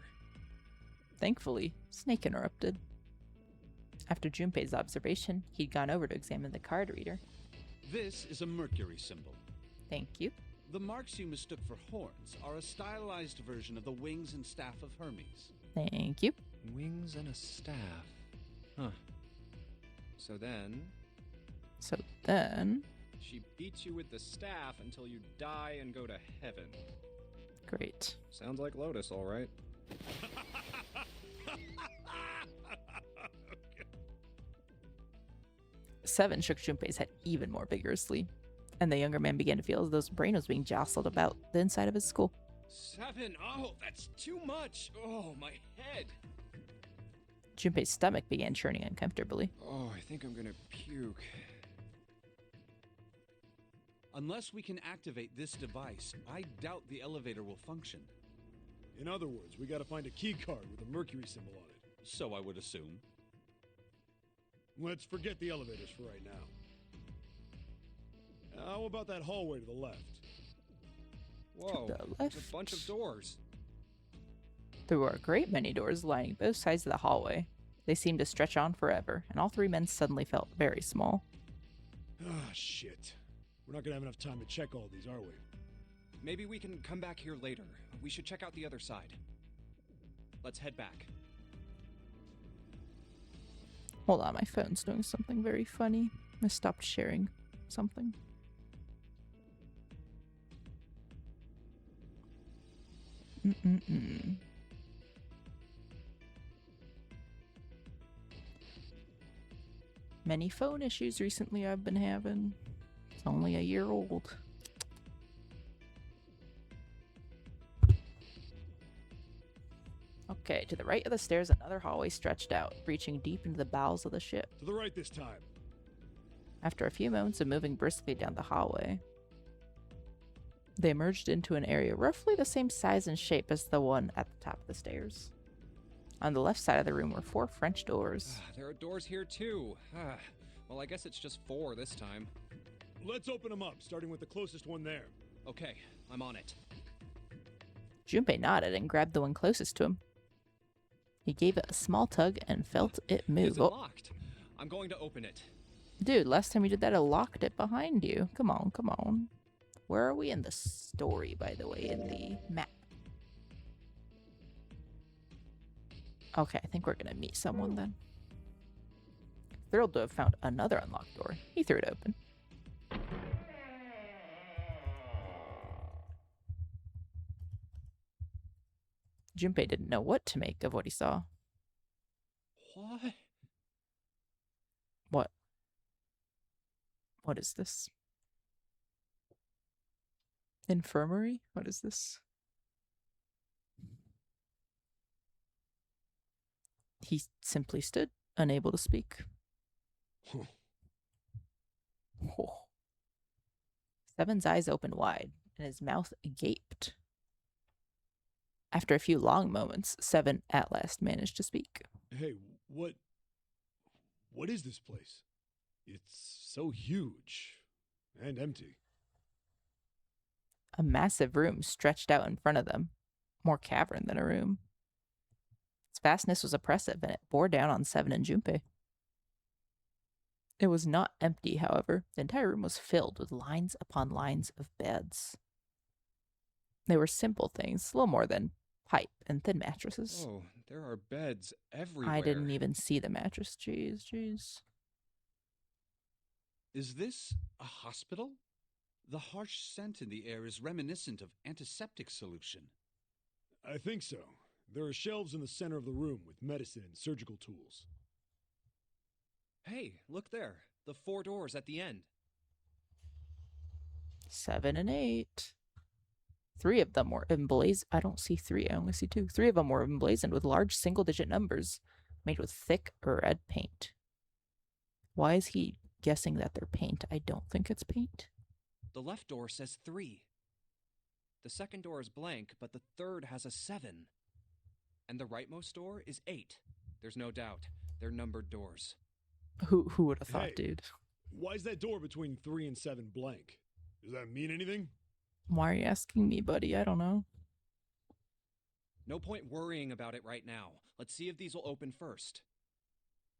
Thankfully, Snake interrupted. After Junpei's observation, he'd gone over to examine the card reader. This is a Mercury symbol. Thank you. The marks you mistook for horns are a stylized version of the wings and staff of Hermes. Thank you. Wings and a staff. Huh. So then, she beats you with the staff until you die and go to heaven. Great. Sounds like Lotus, all right. Seven shook Junpei's head even more vigorously, and the younger man began to feel as though his brain was being jostled about the inside of his skull. 7. Oh, that's too much. Oh, my head. Junpei's stomach began churning uncomfortably. Oh, I think I'm gonna puke. Unless we can activate this device, I doubt the elevator will function. In other words, we gotta find a key card with a Mercury symbol on it. So I would assume. Let's forget the elevators for right now. How about that hallway to the left? Whoa, the there's left. a bunch of doors. There were a great many doors lining both sides of the hallway. They seemed to stretch on forever, and all three men suddenly felt very small. Ah, shit. We're not gonna have enough time to check all these, are we? Maybe we can come back here later. We should check out the other side. Let's head back. Hold on, my phone's doing something very funny. I stopped sharing something. Mm-mm-mm. Many phone issues recently I've been having. It's only a year old. Okay, to the right of the stairs, another hallway stretched out, reaching deep into the bowels of the ship. To the right this time. After a few moments of moving briskly down the hallway, they emerged into an area roughly the same size and shape as the one at the top of the stairs. On the left side of the room were 4 French doors. There are doors here too. Well, I guess it's just 4 this time. Let's open them up, starting with the closest one there. Okay, I'm on it. Junpei nodded and grabbed the one closest to him. He gave it a small tug and felt it Is move. it Oh, locked? I'm going to open it. dude, last time you did that, I locked it behind you. Come on, come on. Where are we in the story, by the way, in the map? Okay, I think we're gonna meet someone then. Thrilled to have found another unlocked door, he threw it open. Junpei didn't know what to make of what he saw. What? What? What is this? Infirmary? What is this? He simply stood, unable to speak. Huh. Oh. Seven's eyes opened wide, and his mouth gaped. After a few long moments, Seven at last managed to speak. Hey, what is this place? It's so huge and empty. A massive room stretched out in front of them, more cavern than a room. Its vastness was oppressive, and it bore down on Seven and Junpei. It was not empty, however. The entire room was filled with lines upon lines of beds. They were simple things, little more than pipe and thin mattresses. Oh, there are beds everywhere. I didn't even see the mattress. Jeez, jeez. Is this a hospital? The harsh scent in the air is reminiscent of antiseptic solution. I think so. There are shelves in the center of the room with medicine and surgical tools. Hey, look there. The 4 doors at the end. 7 and 8. 3 of them were emblazoned. I don't see 3. I only see 2. 3 of them were emblazoned with large single-digit numbers made with thick red paint. Why is he guessing that they're paint? I don't think it's paint. The left door says 3. The second door is blank, but the third has a 7. And the rightmost door is 8. There's no doubt. They're numbered doors. Who would have thought, Hey. dude? Why is that door between 3 and 7 blank? Does that mean anything? Why are you asking me, buddy? I don't know. No point worrying about it right now. Let's see if these will open first.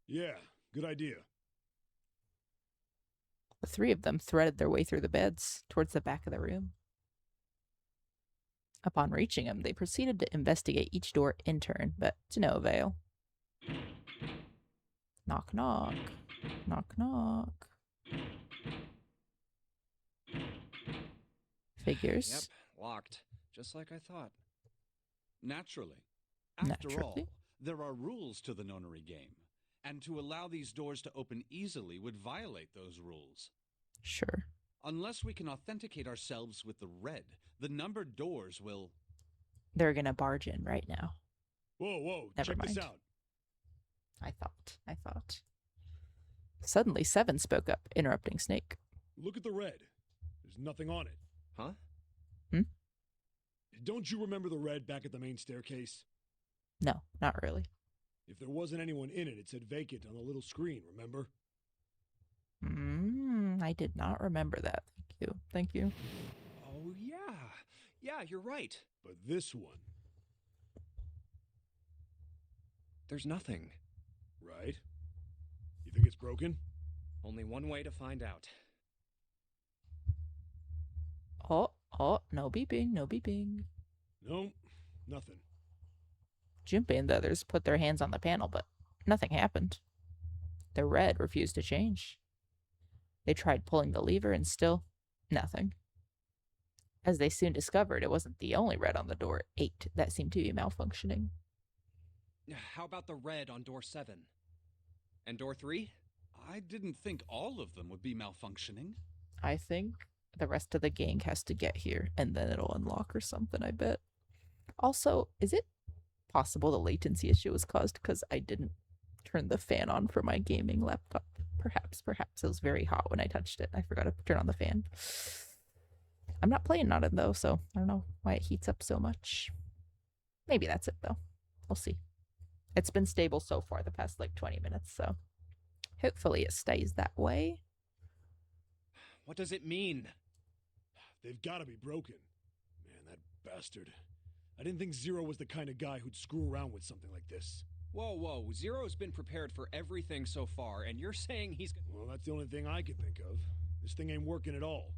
Yeah, good idea. The 3 of them threaded their way through the beds towards the back of the room. Upon reaching them, they proceeded to investigate each door in turn, but to no avail. Knock, knock. Knock, knock. Figures. Yep, locked. Just like I thought. Naturally. After all, Naturally. there are rules to the nonary game, and to allow these doors to open easily would violate those rules. Sure. Unless we can authenticate ourselves with the red, the numbered doors will They're gonna barge in right now. Whoa, Never check this mind. out. I thought. Suddenly, Seven spoke up, interrupting Snake. Look at the red. There's nothing on it. Huh? Don't you remember the red back at the main staircase? No, not really. If there wasn't anyone in it, it said vacant on the little screen, remember? I did not remember that. Thank you. Oh, yeah. Yeah, you're right. But this one, There's nothing. right? You think it's broken? Only one way to find out. Oh, no beeping, no beeping. No, nothing. Junpei and the others put their hands on the panel, but nothing happened. The red refused to change. They tried pulling the lever and still nothing. As they soon discovered, it wasn't the only red on the door 8 that seemed to be malfunctioning. How about the red on door 7? And door 3? I didn't think all of them would be malfunctioning. I think the rest of the gang has to get here, and then it'll unlock or something, I bet. Also, is it possible the latency issue was caused because I didn't turn the fan on for my gaming laptop? Perhaps. It was very hot when I touched it. I forgot to turn on the fan. I'm not playing on it, though, so I don't know why it heats up so much. Maybe that's it, though. We'll see. It's been stable so far the past, 20 minutes, so hopefully it stays that way. What does it mean? They've got to be broken. Man, that bastard. I didn't think Zero was the kind of guy who'd screw around with something like this. Whoa. Zero's been prepared for everything so far, and you're saying he's... Well, that's the only thing I can think of. This thing ain't working at all.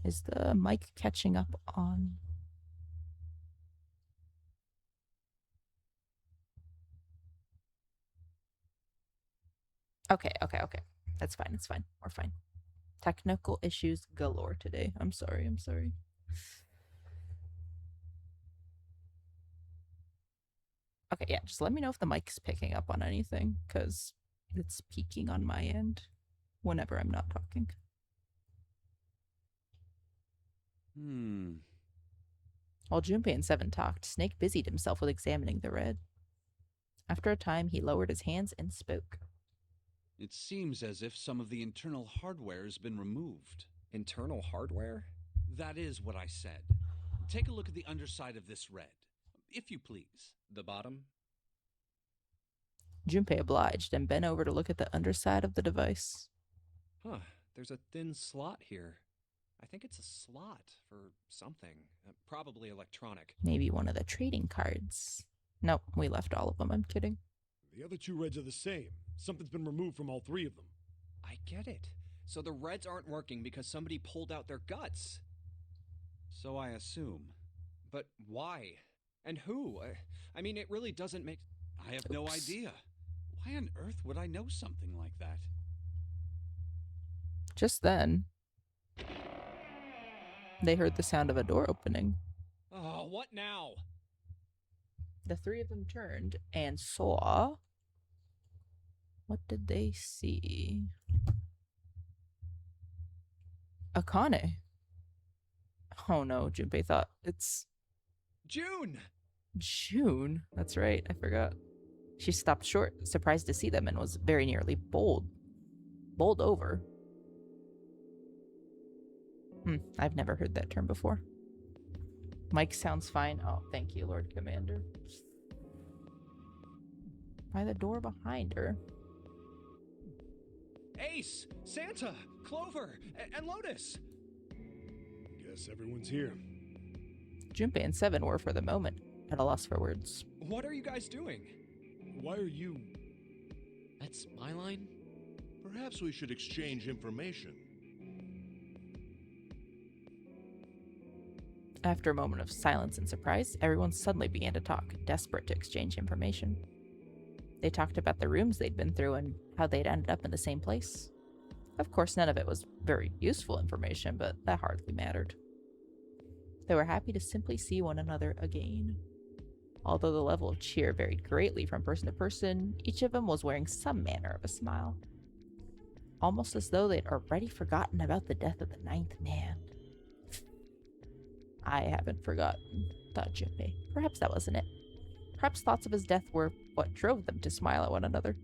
Is the mic catching up on... Okay. That's fine. It's fine. We're fine. Technical issues galore today. I'm sorry. Okay, yeah, just let me know if the mic's picking up on anything, because it's peaking on my end whenever I'm not talking. While Junpei and Seven talked, Snake busied himself with examining the red. After a time, he lowered his hands and spoke. It seems as if some of the internal hardware has been removed. Internal hardware? That is what I said. Take a look at the underside of this red, if you please. The bottom? Junpei obliged and bent over to look at the underside of the device. Huh, there's a thin slot here. I think it's a slot for something. Probably electronic. Maybe one of the trading cards. Nope, we left all of them. I'm kidding. The other two reds are the same. Something's been removed from all 3 of them. I get it. So the reds aren't working because somebody pulled out their guts. So I assume. But why? And who? I mean, it really doesn't make... I have no idea. Why on earth would I know something like that? Just then, they heard the sound of a door opening. Oh, what now? The 3 of them turned and saw... What did they see? Akane. Oh no, Junpei thought it's... June! June? That's right, I forgot. She stopped short, surprised to see them, and was very nearly bowled over. I've never heard that term before. Mike sounds fine. Oh, thank you, Lord Commander. By the door behind her. Ace! Santa! Clover! And Lotus! Guess everyone's here. Junpei and Seven were, for the moment, at a loss for words. What are you guys doing? Why are you... That's my line? Perhaps we should exchange information. After a moment of silence and surprise, everyone suddenly began to talk, desperate to exchange information. They talked about the rooms they'd been through and how they'd ended up in the same place. Of course, none of it was very useful information, but that hardly mattered. They were happy to simply see one another again. Although the level of cheer varied greatly from person to person, each of them was wearing some manner of a smile. Almost as though they'd already forgotten about the death of the 9th man. I haven't forgotten, thought Junpei. Perhaps that wasn't it. Perhaps thoughts of his death were what drove them to smile at one another.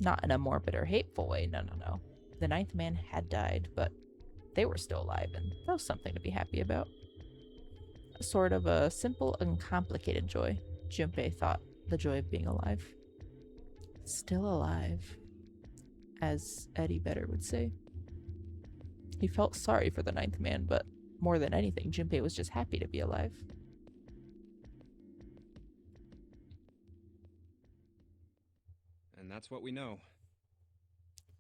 Not in a morbid or hateful way, no. The ninth man had died, but they were still alive, and that was something to be happy about. A sort of a simple, uncomplicated joy. Junpei thought, the joy of being alive. Still alive, as Eddie Vedder would say. He felt sorry for the ninth man, but more than anything, Junpei was just happy to be alive. And that's what we know.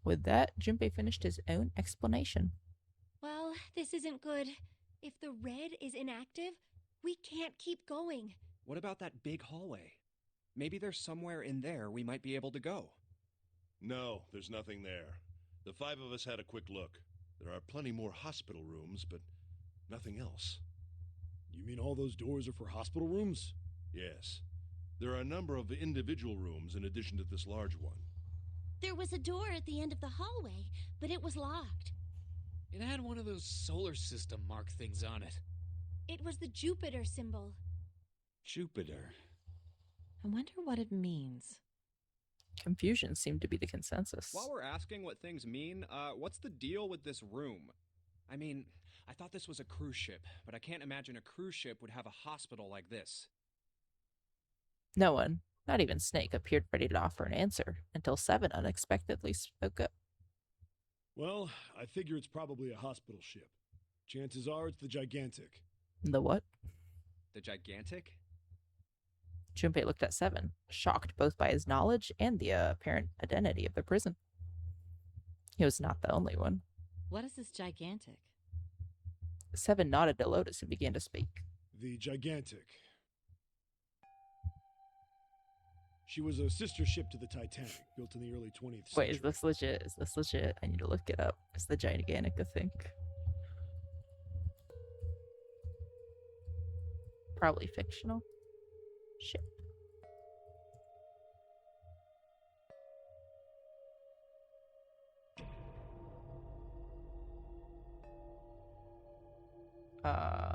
With that, Junpei finished his own explanation. Well, this isn't good. If the red is inactive, we can't keep going. What about that big hallway? Maybe there's somewhere in there we might be able to go. No, there's nothing there. The 5 of us had a quick look. There are plenty more hospital rooms, but nothing else. You mean all those doors are for hospital rooms? Yes. There are a number of individual rooms in addition to this large one. There was a door at the end of the hallway, but it was locked. It had one of those solar system mark things on it. It was the Jupiter symbol. Jupiter. I wonder what it means. Confusion seemed to be the consensus. While we're asking what things mean, what's the deal with this room? I mean, I thought this was a cruise ship, but I can't imagine a cruise ship would have a hospital like this. No one, not even Snake, appeared ready to offer an answer until Seven unexpectedly spoke up. Well, I figure it's probably a hospital ship. Chances are it's the Gigantic. The what? The Gigantic? Junpei looked at Seven, shocked both by his knowledge and the apparent identity of the prison. He was not the only one. What is this gigantic? Seven nodded to Lotus and began to speak. The Gigantic. She was a sister ship to the Titanic, built in the early 20th century. Wait, is this legit? Is this legit? I need to look it up. It's the Gigantic, I think. Probably fictional. Ship.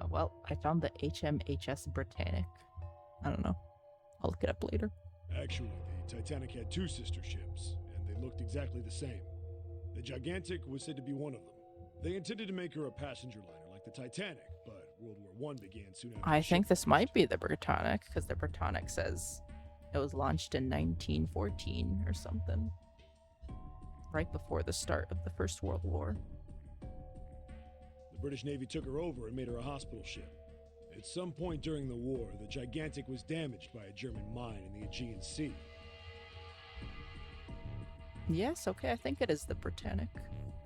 Well, I found the HMHS Britannic. I don't know. I'll look it up later. Actually, the Titanic had 2 sister ships, and they looked exactly the same. The Gigantic was said to be one of them. They intended to make her a passenger liner like the Titanic, but World War I began soon after. I the think ship this might launched. be the Britannic, because the Britannic says it was launched in 1914 or something. Right before the start of the First World War. The British Navy took her over and made her a hospital ship. At some point during the war, the Gigantic was damaged by a German mine in the Aegean Sea. Yes, okay, I think it is the Britannic.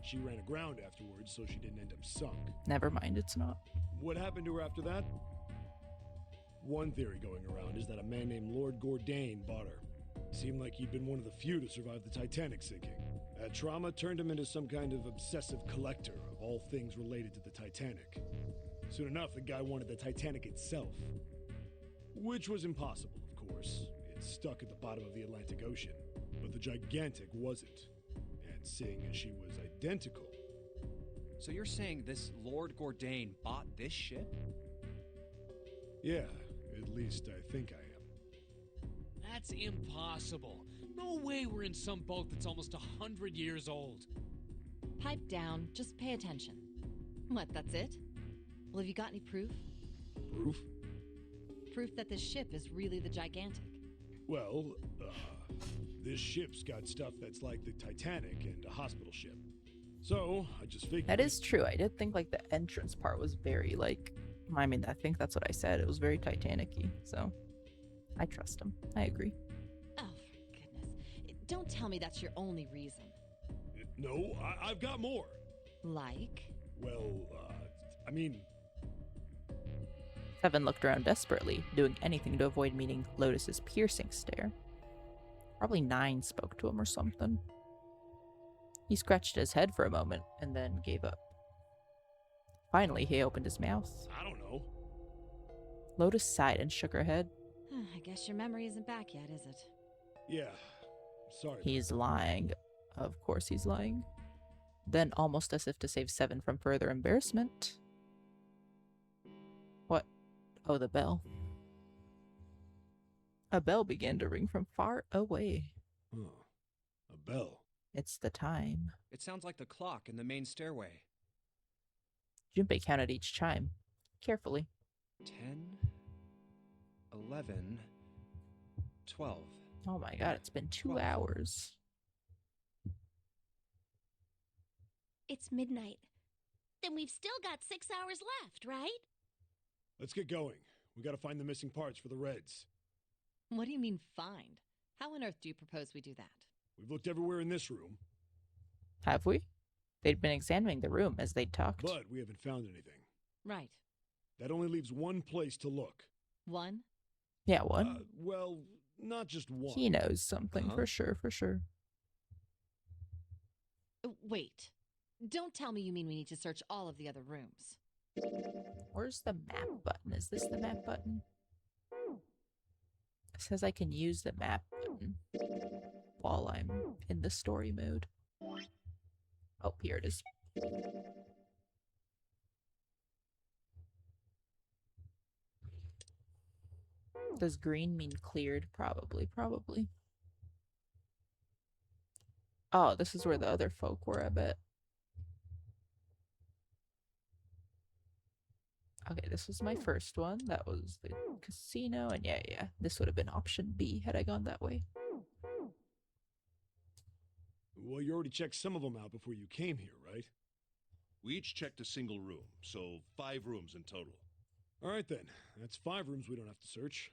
She ran aground afterwards, so she didn't end up sunk. Never mind, it's not. What happened to her after that? One theory going around is that a man named Lord Gordain bought her. Seemed like he'd been one of the few to survive the Titanic sinking. That trauma turned him into some kind of obsessive collector of all things related to the Titanic. Soon enough, the guy wanted the Titanic itself. Which was impossible, of course. It's stuck at the bottom of the Atlantic Ocean. But the Gigantic wasn't. And seeing as she was identical... So you're saying this Lord Gordain bought this ship? Yeah, at least I think I am. That's impossible. No way we're in some boat that's almost 100 years old. Pipe down, just pay attention. What, that's it? Well, have you got any proof? Proof? Proof that this ship is really the Gigantic. Well, this ship's got stuff that's like the Titanic and a hospital ship. So, I just figured... That is true. I did think like the entrance part was very like, I mean, I think that's what I said. It was very Titanic-y, so I trust him. I agree. Oh, for goodness. Don't tell me that's your only reason. No, I've got more. Like? Well, I mean... Seven looked around desperately, doing anything to avoid meeting Lotus's piercing stare. Probably 9 spoke to him or something. He scratched his head for a moment and then gave up. Finally, he opened his mouth. I don't know. Lotus sighed and shook her head. I guess your memory isn't back yet, is it? Yeah, sorry. He's lying. Of course he's lying. Then, almost as if to save Seven from further embarrassment, Oh, the bell. A bell began to ring from far away. Huh. A bell. It's the time. It sounds like the clock in the main stairway. Junpei counted each chime carefully. 10, 11, 12. Oh my god, it's been 2 12. hours. It's midnight. Then we've still got 6 hours left, right? Let's get going. We gotta find the missing parts for the Reds. What do you mean, find? How on earth do you propose we do that? We've looked everywhere in this room, Have we? They'd been examining the room as they'd talked. but we haven't found anything. Right. That only leaves one place to look. One? Yeah, one. Well, not just one. He knows something Huh? for sure, for sure. Wait. Don't tell me you mean we need to search all of the other rooms. Where's the map button? Is this the map button? It says I can use the map button while I'm in the story mode. Oh, here it is. Does green mean cleared? Probably. Oh, this is where the other folk were, I bet. Okay, this was my first one. That was the casino, and yeah. This would have been option B had I gone that way. Well, you already checked some of them out before you came here, right? We each checked a single room, so 5 rooms in total. All right, then. That's 5 rooms we don't have to search.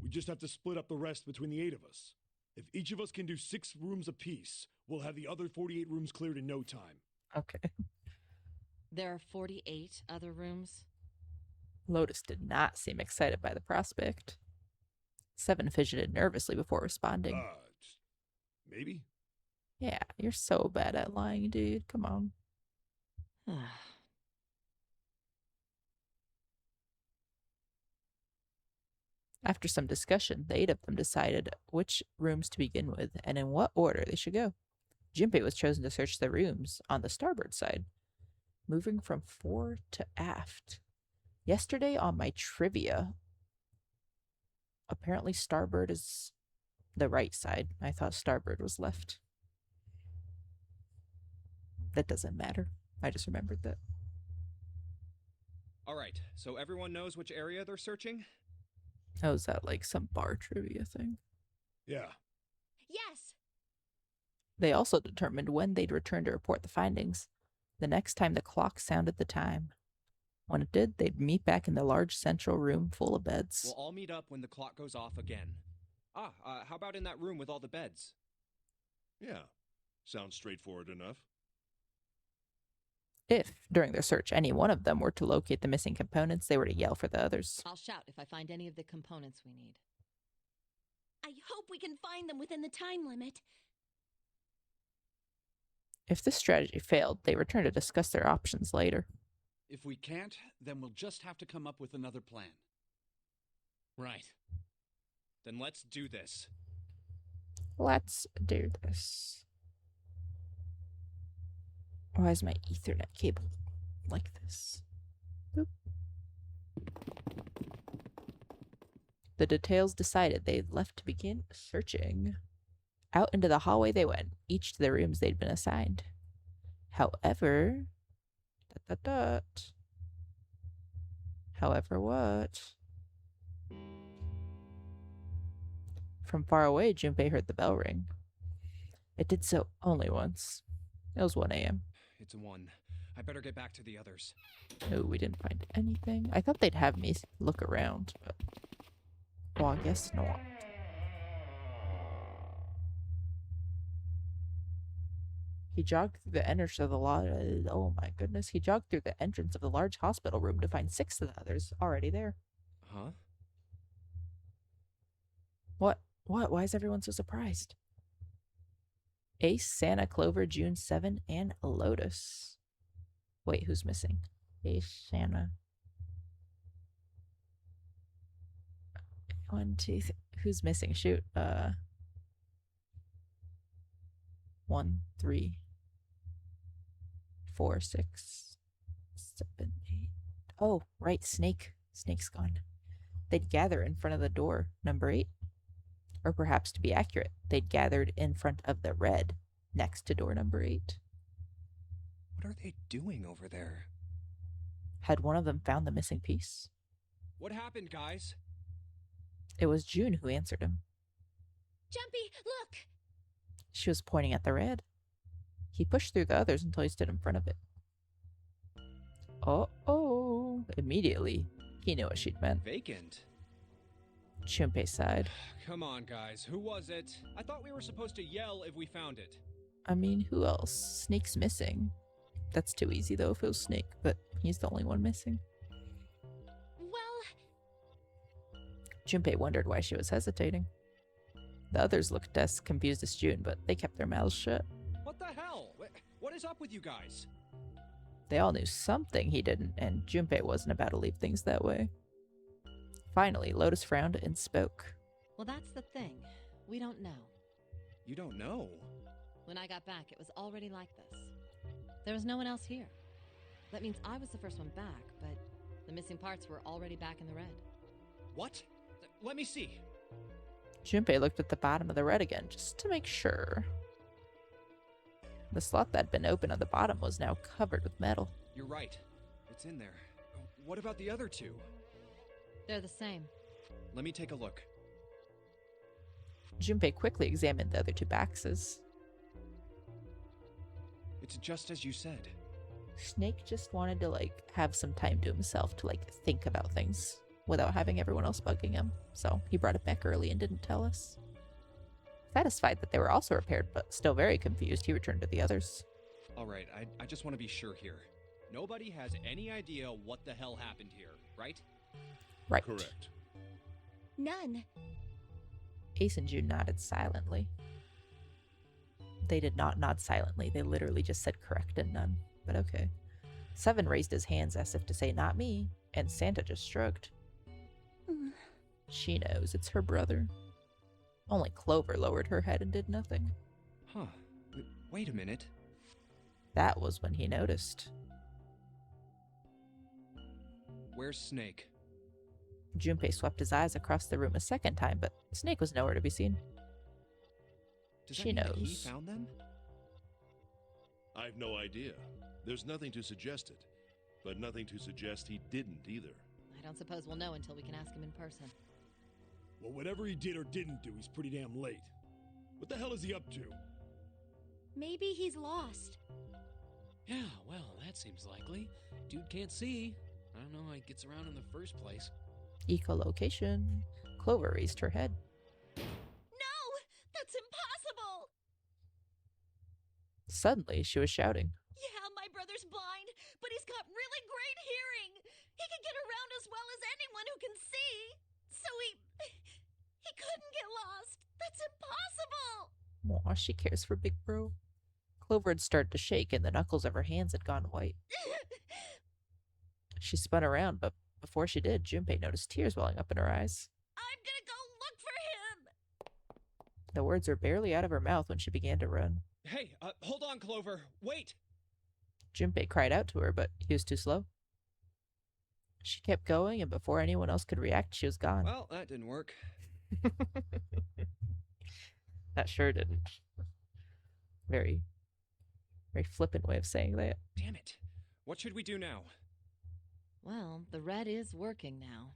We just have to split up the rest between the 8 of us. If each of us can do 6 rooms apiece, we'll have the other 48 rooms cleared in no time. Okay. There are 48 other rooms? Lotus did not seem excited by the prospect. Seven fidgeted nervously before responding. Maybe? Yeah, you're so bad at lying, dude. Come on. After some discussion, the 8 of them decided which rooms to begin with and in what order they should go. Junpei was chosen to search the rooms on the starboard side, moving from fore to aft. Yesterday on my trivia, apparently starboard is the right side. I thought starboard was left. That doesn't matter. I just remembered that. All right, so everyone knows which area they're searching? Oh, is that like some bar trivia thing? Yeah. Yes! They also determined when they'd return to report the findings. The next time the clock sounded the time. When it did, they'd meet back in the large central room full of beds. We'll all meet up when the clock goes off again. How about in that room with all the beds? Yeah, sounds straightforward enough. If, during their search, any one of them were to locate the missing components, they were to yell for the others. I'll shout if I find any of the components we need. I hope we can find them within the time limit. If this strategy failed, they returned to discuss their options later. If we can't, then we'll just have to come up with another plan. Right. Then let's do this. Let's do this. Why is my Ethernet cable like this? Boop. The details decided they left to begin searching. Out into the hallway they went, each to the rooms they'd been assigned. However, However what? From far away, Junpei heard the bell ring. It did so only once. It was 1 a.m. It's 1. I better get back to the others. No, we didn't find anything. I thought they'd have me look around, but... well, I guess not. He jogged through the entrance of the oh my goodness. He jogged through the entrance of the large hospital room to find 6 of the others already there. Huh? What? Why is everyone so surprised? Ace, Santa, Clover, June, 7, and Lotus. Wait, who's missing? Ace, Santa. 1, 2, who's missing? Shoot. 1, 3, 4, 6, 7, 8. Oh, right, Snake. Snake's gone. They'd gather in front of the door, number 8. Or perhaps to be accurate, they'd gathered in front of the red, next to door number 8. What are they doing over there? Had one of them found the missing piece? What happened, guys? It was June who answered him. Jumpy, look! She was pointing at the red. He pushed through the others until he stood in front of it. Uh-oh. Immediately, he knew what she'd meant. Vacant. Junpei sighed. Come on, guys. Who was it? I thought we were supposed to yell if we found it. I mean, who else? Snake's missing. That's too easy, though, if it was Snake, but he's the only one missing. Well... Junpei wondered why she was hesitating. The others looked as confused as June, but they kept their mouths shut. What the hell? What is up with you guys? They all knew something he didn't, and Junpei wasn't about to leave things that way. Finally, Lotus frowned and spoke. Well, that's the thing. We don't know. You don't know? When I got back, it was already like this. There was no one else here. That means I was the first one back, but the missing parts were already back in the red. What? Let me see. Junpei looked at the bottom of the red again, just to make sure. The slot that had been open at the bottom was now covered with metal. You're right. It's in there. What about the other two? They're the same. Let me take a look. Junpei quickly examined the other two boxes. It's just as you said. Snake just wanted to, have some time to himself to, think about things without having everyone else bugging him. So he brought it back early and didn't tell us. Satisfied that they were also repaired, but still very confused, he returned to the others. All right, I just want to be sure here. Nobody has any idea what the hell happened here, right? Right. Correct. None. Ace and June nodded silently. They did not nod silently. They literally just said correct and none. But okay. Seven raised his hands as if to say, not me, and Santa just shrugged. She knows it's her brother. Only Clover lowered her head and did nothing. Huh. Wait a minute. That was when he noticed. Where's Snake? Junpei swept his eyes across the room a second time, but Snake was nowhere to be seen. Does She that mean that he knows. found them? I've no idea. There's nothing to suggest it, but nothing to suggest he didn't either. I don't suppose we'll know until we can ask him in person. Well, whatever he did or didn't do, he's pretty damn late. What the hell is he up to? Maybe he's lost. Yeah, well, that seems likely. Dude can't see. I don't know how he gets around in the first place. Echolocation. Clover raised her head. No! That's impossible! Suddenly, she was shouting. Yeah, my brother's blind, but he's got really great hearing. He can get around as well as anyone who can see. So he couldn't get lost. That's impossible. Aw, she cares for Big Bro. Clover had started to shake, and the knuckles of her hands had gone white. She spun around, but before she did, Junpei noticed tears welling up in her eyes. I'm gonna go look for him. The words were barely out of her mouth when she began to run. Hey, hold on, Clover. Wait! Junpei cried out to her, but he was too slow. She kept going, and before anyone else could react, she was gone. Well, that didn't work. That sure didn't. Very flippant way of saying that. Damn it. What should we do now? Well, the red is working now.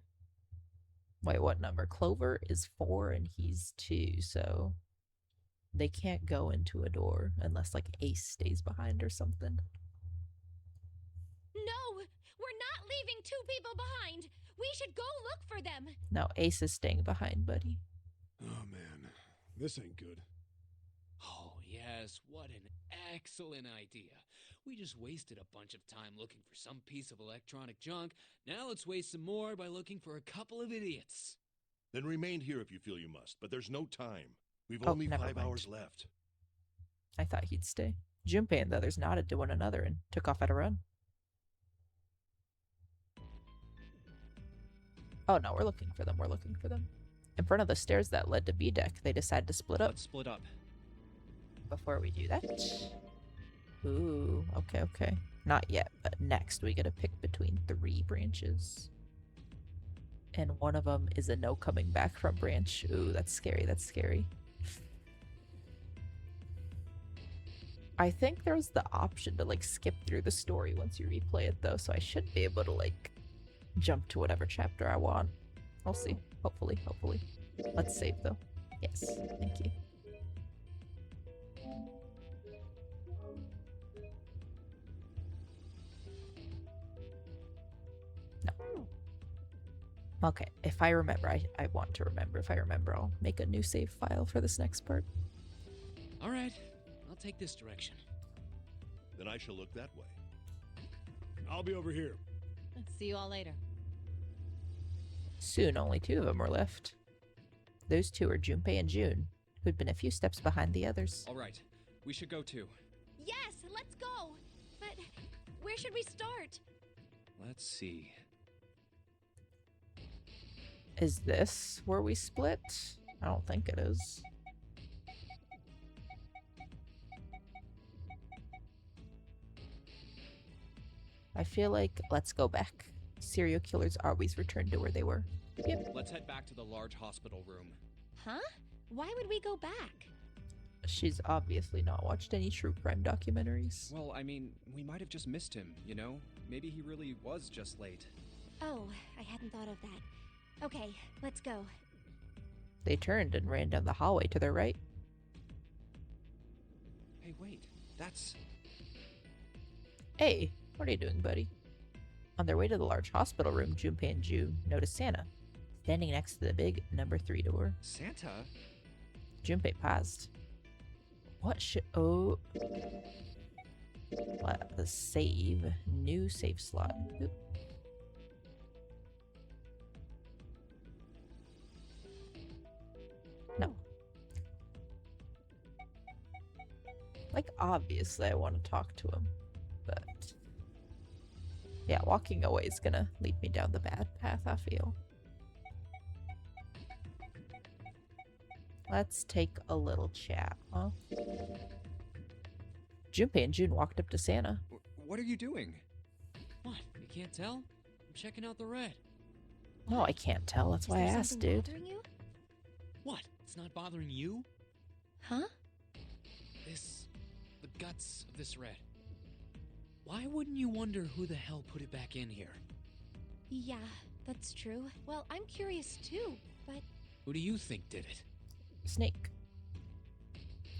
Wait, what number? Clover is 4 and he's 2, so they can't go into a door unless Ace stays behind or something. No, we're not leaving two people behind. We should go look for them. No, Ace is staying behind, buddy. Oh man, this ain't good. Oh, yes, what an excellent idea. We just wasted a bunch of time looking for some piece of electronic junk. Now let's waste some more by looking for a couple of idiots. Then remain here if you feel you must, but there's no time. We've Oh, only never 5 mind. hours left. I thought he'd stay. Junpei and the others nodded to one another and took off at a run. Oh no, we're looking for them. We're looking for them. In front of the stairs that led to B deck, they decided to split up. Let's split up. Before we do that. Ooh, okay. Not yet, but next we get to pick between 3 branches. and one of them is a no coming back from branch. Ooh, that's scary. That's scary. I think there's the option to like skip through the story once you replay it though, so I should be able to like jump to whatever chapter I want. I'll see. Hopefully, hopefully. Let's save though. Yes, thank you. No. Okay, if I remember, I want to remember. If I remember, I'll make a new save file for this next part. All right, I'll take this direction. Then I shall look that way. I'll be over here. See you all later. Soon, only 2 of them were left. Those 2 are Junpei and June, who'd been a few steps behind the others. All right, we should go too. Yes, let's go. But where should we start? Let's see. Is this where we split? I don't think it is. I feel like let's go back. Serial killers always return to where they were. Yep. Let's head back to the large hospital room. Huh? Why would we go back? She's obviously not watched any true crime documentaries. Well, I mean, we might have just missed him, you know? Maybe he really was just late. Oh, I hadn't thought of that. Okay, let's go. They turned and ran down the hallway to their right. Hey, wait. That's... Hey, what are you doing, buddy? On their way to the large hospital room, Junpei and June noticed Santa, standing next to the big number 3 door. Santa? Junpei paused. What should... Oh... What? The save. New save slot. Oop. No. Like, obviously I want to talk to him, but... Yeah, walking away is gonna lead me down the bad path, I feel. Let's take a little chat, huh? Junpei and June walked up to Santa. What are you doing? What? You can't tell? I'm checking out the red. No, I can't tell. That's Is why I there asked, something dude. bothering you? What? It's not bothering you? Huh? The guts of this red. Why wouldn't you wonder who the hell put it back in here? Yeah, that's true. Well, I'm curious too, but Who do you think did it? Snake.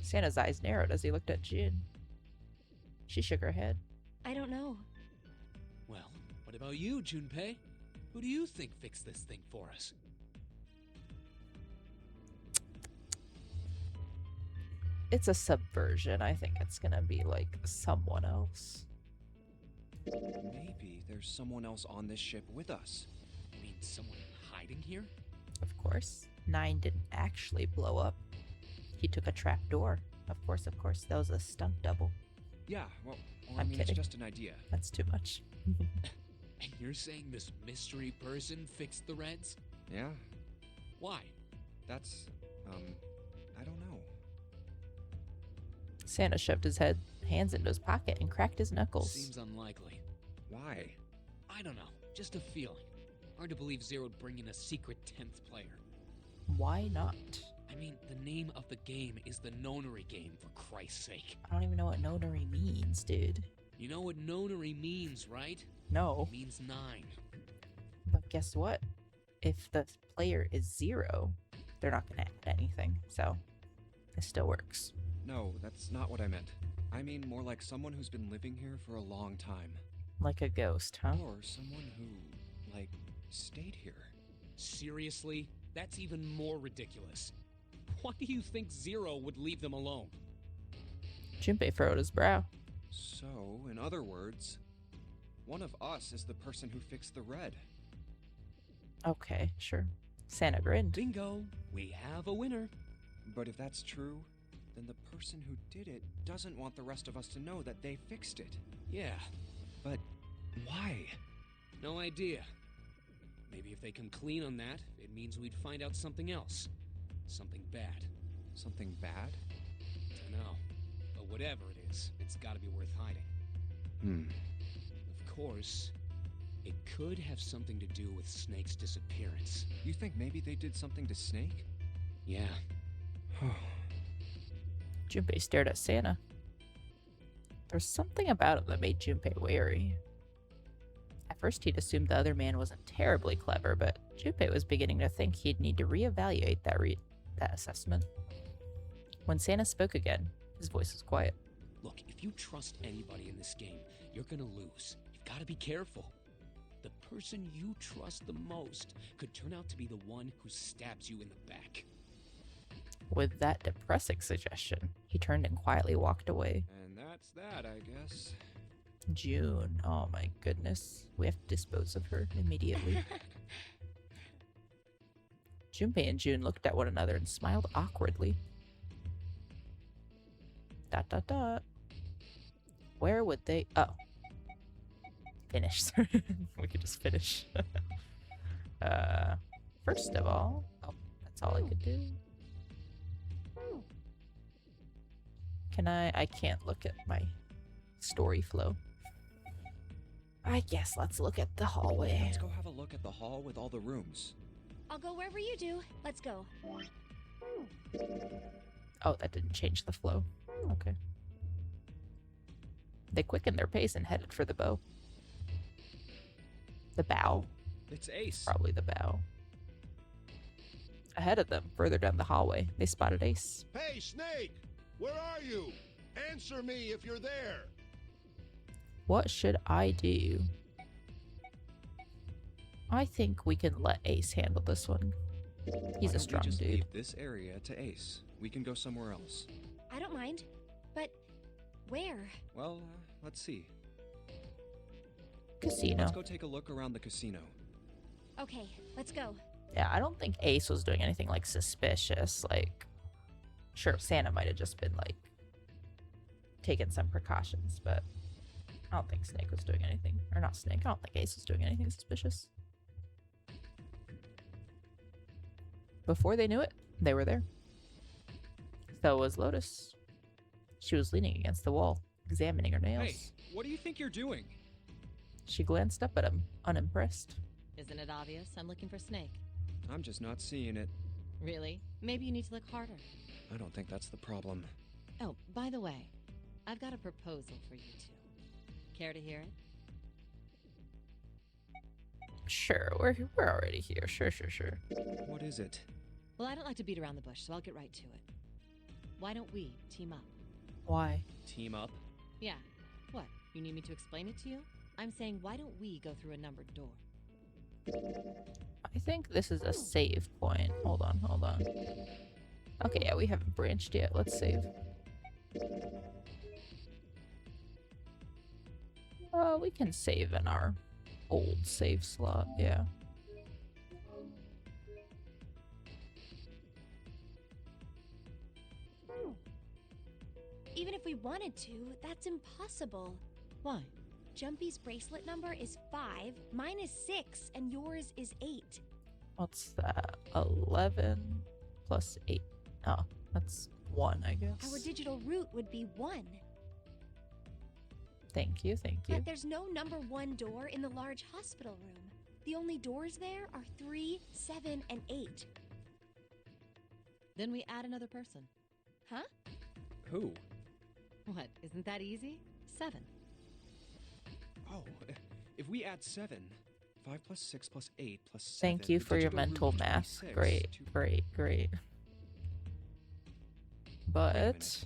Santa's eyes narrowed as he looked at June. She shook her head. I don't know. Well, what about you, Junpei? Who do you think fixed this thing for us? It's a subversion. I think it's gonna be like someone else. Maybe there's someone else on this ship with us. You mean someone hiding here? Of course. 9 didn't actually blow up. He took a trap door. Of course, that was a stunt double. Yeah, well I I'm mean, kidding. it's just an idea. That's too much. And you're saying this mystery person fixed the Reds? Yeah, Why? that's, I don't know. Santa shoved his hands into his pocket and cracked his knuckles. Seems unlikely. Why? I don't know. Just a feeling. Hard to believe Zero'd bring in a secret 10th player. Why not? I mean, the name of the game is the Nonary game, for Christ's sake. I don't even know what nonary means, dude. You know what Nonary means, right? No. It means 9. But guess what? If the player is 0, they're not gonna add anything. So, it still works. No, that's not what I meant. I mean more like someone who's been living here for a long time. Like a ghost, huh? Or someone who, like, stayed here. Seriously? That's even more ridiculous. Why do you think Zero would leave them alone? Junpei furrowed his brow. So, in other words, one of us is the person who fixed the red. Okay, sure. Santa grinned. Bingo! We have a winner. But if that's true, then the person who did it doesn't want the rest of us to know that they fixed it. Yeah, But why? no idea. Maybe if they come clean on that, it means we'd find out something else. Something bad. Something bad? Dunno. But whatever it is, it's gotta be worth hiding. Hmm. Of course, It could have something to do with Snake's disappearance. You think maybe they did something to Snake? Yeah. Junpei stared at Santa. There's something about him that made Junpei wary. At first, he'd assumed the other man wasn't terribly clever, but Junpei was beginning to think he'd need to reevaluate that assessment. When Santa spoke again, his voice was quiet. Look, if you trust anybody in this game, you're gonna lose. You've gotta be careful. The person you trust the most could turn out to be the one who stabs you in the back. With that depressing suggestion, he turned and quietly walked away. And that's that, I guess. June, oh my goodness. We have to dispose of her immediately. Junpei and June looked at one another and smiled awkwardly. ... Where would they... Oh. Finish. We could just finish. First of all... Oh, that's all I could do. Can I can't look at my story flow. I guess let's look at the hallway. Let's go have a look at the hall with all the rooms. I'll go wherever you do. Let's go. Oh, that didn't change the flow. Okay. They quickened their pace and headed for the bow. The bow. It's Ace. Probably the bow. Ahead of them, further down the hallway, they spotted Ace. Hey, Snake! Where are you? Answer me if you're there! What should I do? I think we can let Ace handle this one. He's Why a don't strong we just dude. leave this area to Ace. We can go somewhere else. I don't mind. But where? Well, let's see. Casino. Let's go take a look around the casino. Okay, let's go. Yeah, I don't think Ace was doing anything like suspicious. Like, sure, Santa might have just been like taking some precautions, but I don't think Snake was doing anything. Or not Snake. I don't think Ace was doing anything suspicious. Before they knew it, they were there. So was Lotus. She was leaning against the wall, examining her nails. Hey, what do you think you're doing? She glanced up at him, unimpressed. Isn't it obvious? I'm looking for Snake. I'm just not seeing it. Really? Maybe you need to look harder. I don't think that's the problem. Oh, by the way, I've got a proposal for you two. Care to hear it? Sure, we're already here. Sure. What is it? Well, I don't like to beat around the bush, so I'll get right to it. Why don't we team up? Why? Team up? Yeah. What? You need me to explain it to you? I'm saying, why don't we go through a numbered door? I think this is a save point. Hold on. Okay, yeah, we haven't branched yet. Let's save. We can save in our old save slot, yeah. Even if we wanted to, that's impossible. Why? Jumpy's bracelet number is 5, mine is 6, and yours is 8. What's that? 11 plus 8. Oh, that's 1, I guess. Our digital root would be 1. Thank you. But there's no number 1 door in the large hospital room. The only doors there are 3, 7, and 8. Then we add another person. Huh? Who? What? Isn't that easy? 7. Oh, if we add 7, 5 plus 6 plus 8 plus 7. Thank you the for your digital root mental is math. 26, Great. Wait a But minute.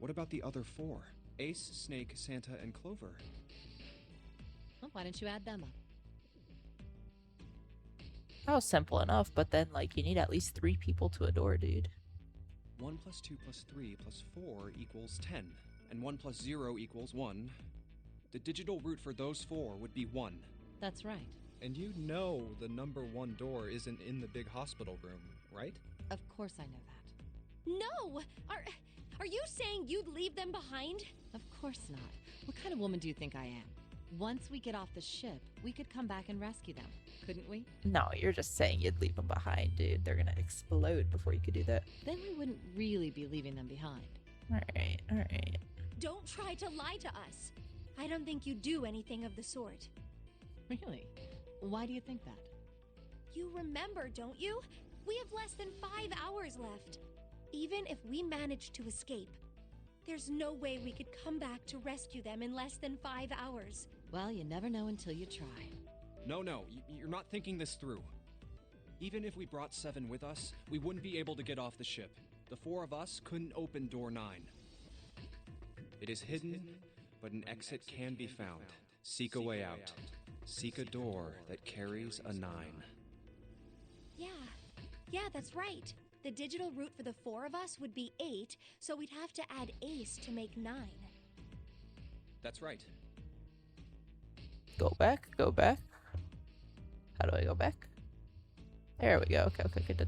What about the other 4? Ace, Snake, Santa, and Clover. Well, why don't you add them up? that was simple enough, but then like you need at least 3 people to adore, dude. 1 plus 2 plus 3 plus 4 equals 10. And 1 plus 0 equals 1. The digital root for those 4 would be 1. That's right. And you know the number 1 door isn't in the big hospital room, right? Of course I know that. No! Are you saying you'd leave them behind? Of course not. What kind of woman do you think I am? Once we get off the ship, we could come back and rescue them, couldn't we? No, you're just saying you'd leave them behind, dude. They're gonna explode before you could do that. Then we wouldn't really be leaving them behind. Alright. Don't try to lie to us. I don't think you do anything of the sort. Really? Why do you think that? You remember, don't you? We have less than 5 hours left. Even if we manage to escape, there's no way we could come back to rescue them in less than 5 hours. Well, you never know until you try. No, you're not thinking this through. Even if we brought Seven with us, we wouldn't be able to get off the ship. The 4 of us couldn't open door 9. It is hidden, but an exit can be found. Seek a way out. Seek a door that carries a 9. Yeah, that's right. The digital route for the 4 of us would be 8, so we'd have to add Ace to make 9. That's right. Go back. How do I go back? There we go. Okay. Da.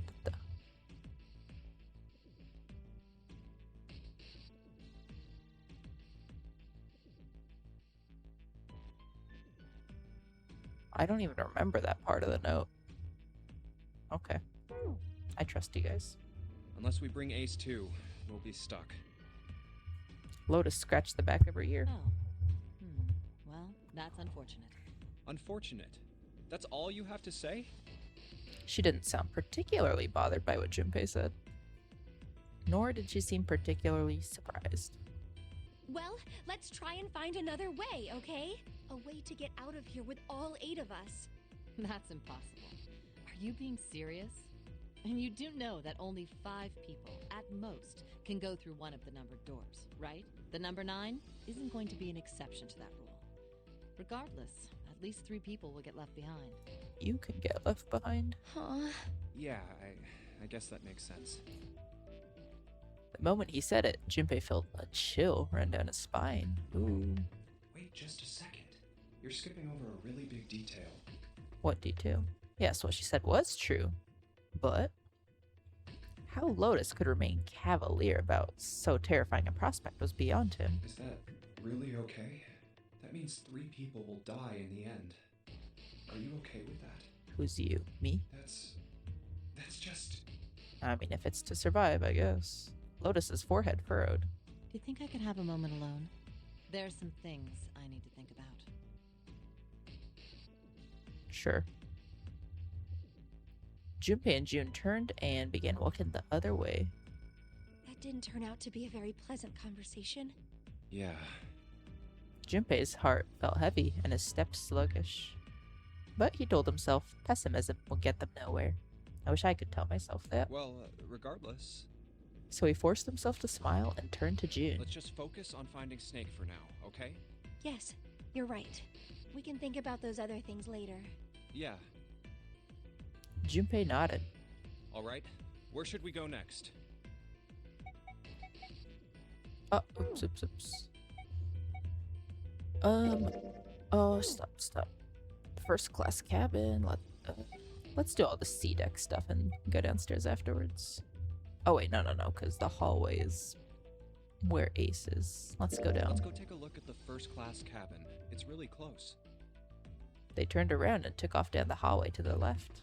I don't even remember that part of the note. Okay. I trust you guys. Unless we bring Ace too, we'll be stuck. Lotus scratched the back of her ear. Oh. Well, that's unfortunate. Unfortunate. That's all you have to say? She didn't sound particularly bothered by what Junpei said. Nor did she seem particularly surprised. Well, let's try and find another way, okay? A way to get out of here with all 8 of us. That's impossible. Are you being serious? And you do know that only 5 people, at most, can go through one of the numbered doors, right? The number 9 isn't going to be an exception to that rule. Regardless, at least 3 people will get left behind. You can get left behind. Huh. Yeah, I guess that makes sense. The moment he said it, Junpei felt a chill run down his spine. Ooh. Wait just a second. You're skipping over a really big detail. What detail? Yes, what she said was true. But how Lotus could remain cavalier about so terrifying a prospect was beyond him. Is that really okay? That means 3 people will die in the end. Are you okay with that? Who's you? Me? That's just... I mean, if it's to survive, I guess. Lotus's forehead furrowed. Do you think I could have a moment alone? There are some things I need to think about. Sure. Junpei and June turned and began walking the other way. That didn't turn out to be a very pleasant conversation. Yeah. Junpei's heart felt heavy and his steps sluggish. But he told himself pessimism will get them nowhere. I wish I could tell myself that. Well, regardless, So he forced himself to smile and turned to June. let's just focus on finding Snake for now, okay? Yes, you're right. We can think about those other things later. Yeah. Junpei nodded. All right. Where should we go next? Oh, oops. Oh, stop. First class cabin. Let's do all the C deck stuff and go downstairs afterwards. Oh wait, no, because the hallway is where Ace is. Let's go down. Let's go take a look at the first class cabin. It's really close. They turned around and took off down the hallway to the left.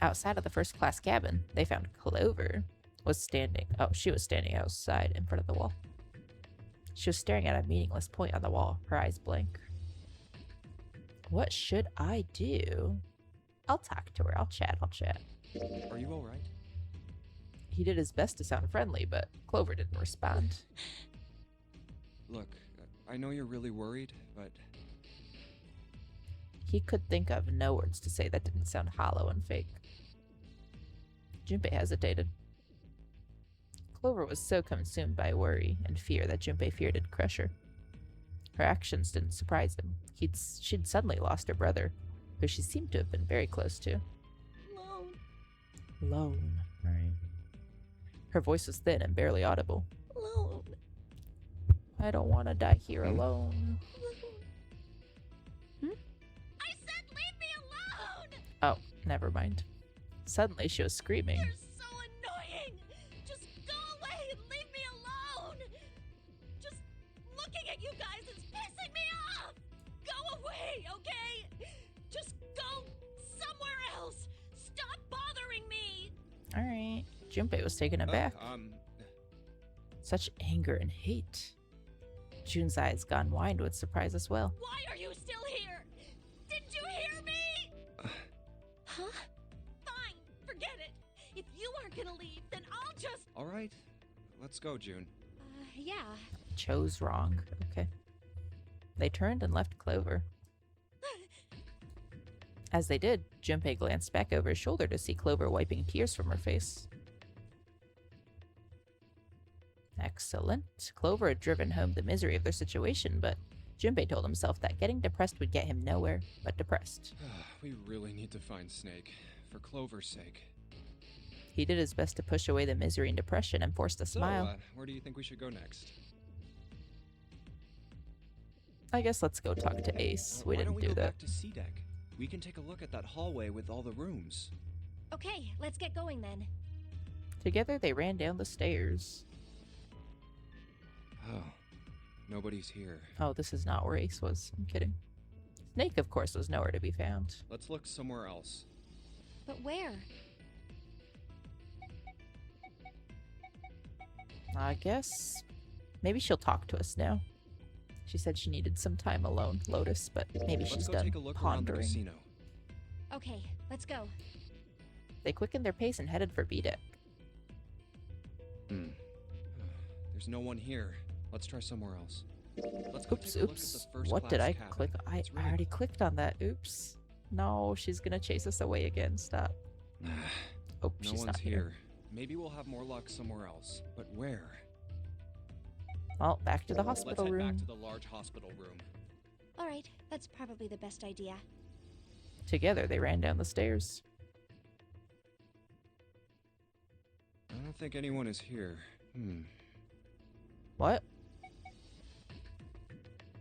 Outside of the first class cabin, they found Clover she was standing outside in front of the wall. She was staring at a meaningless point on the wall, her eyes blank. What should I do? I'll talk to her. I'll chat. Are you all right? He did his best to sound friendly, but Clover didn't respond. Look, I know you're really worried, but He could think of no words to say that didn't sound hollow and fake. Junpei hesitated. Clover was so consumed by worry and fear that Junpei feared it'd crush her. Her actions didn't surprise him. She'd suddenly lost her brother, who she seemed to have been very close to. Lone. Right. Her voice was thin and barely audible. Alone. I don't want to die here alone. I said leave me alone! Oh, never mind. Suddenly she was screaming. You're so annoying! Just go away and leave me alone! Just looking at you guys is pissing me off! Go away, okay? Just go somewhere else! Stop bothering me! Alright. Junpei was taken aback. Such anger and hate. June's eyes gone wide would surprise us well. Why are you still here? Didn't you hear me? Huh? Fine, forget it. If you aren't gonna leave, then I'll just... All right, let's go, June. Yeah. Chose wrong. Okay. They turned and left Clover. As they did, Junpei glanced back over his shoulder to see Clover wiping tears from her face. Excellent. Clover had driven home the misery of their situation, but Junpei told himself that getting depressed would get him nowhere but depressed. We really need to find Snake, for Clover's sake. He did his best to push away the misery and depression and forced a smile. So, where do you think we should go next? I guess let's go talk to Ace. We Why don't didn't we do go that. back to C deck? We can take a look at that hallway with all the rooms. Okay, let's get going then. Together, they ran down the stairs. Oh, nobody's here. Oh, this is not where Ace was. I'm kidding. Snake, of course, was nowhere to be found. Let's look somewhere else. But where? I guess maybe she'll talk to us now. She said she needed some time alone, Lotus, but maybe Let's she's go done take a look around the pondering. casino. Okay, let's go. They quickened their pace and headed for B deck. There's no one here. Let's try somewhere else. Let's go Oops, take a look at oops. the first What did class I cabin. click? I It's really already clicked on that. Oops. No, she's gonna chase us away again. Stop. Oh, No she's one's not here. Maybe we'll have more luck somewhere else. But where? Well, back to the Let's hospital head room. back to the large hospital room. All right, that's probably the best idea. Together, they ran down the stairs. I don't think anyone is here. What?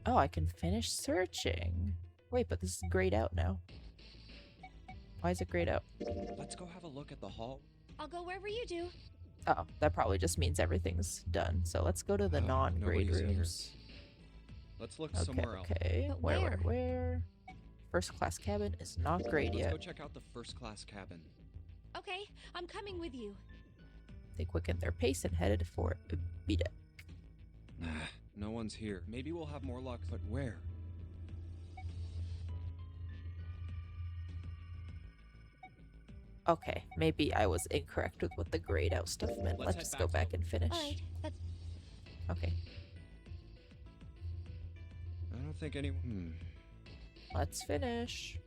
Oh, I can finish searching. Wait, but this is grayed out now. Why is it grayed out? Let's go have a look at the hall. I'll go wherever you do. Oh, that probably just means everything's done. So let's go to the Oh, non-grade nobody's here. rooms. Let's look Okay, somewhere else. okay. But Where? First class cabin is not grade Let's yet. go check out the first class cabin. Okay, I'm coming with you. They quickened their pace and headed for B deck. No one's here. Maybe we'll have more luck, but where? Okay, maybe I was incorrect with what the grayed out stuff meant. Let's Let's head just back go to back the- and finish. All right, that's... Okay, I don't think anyone. let's finish.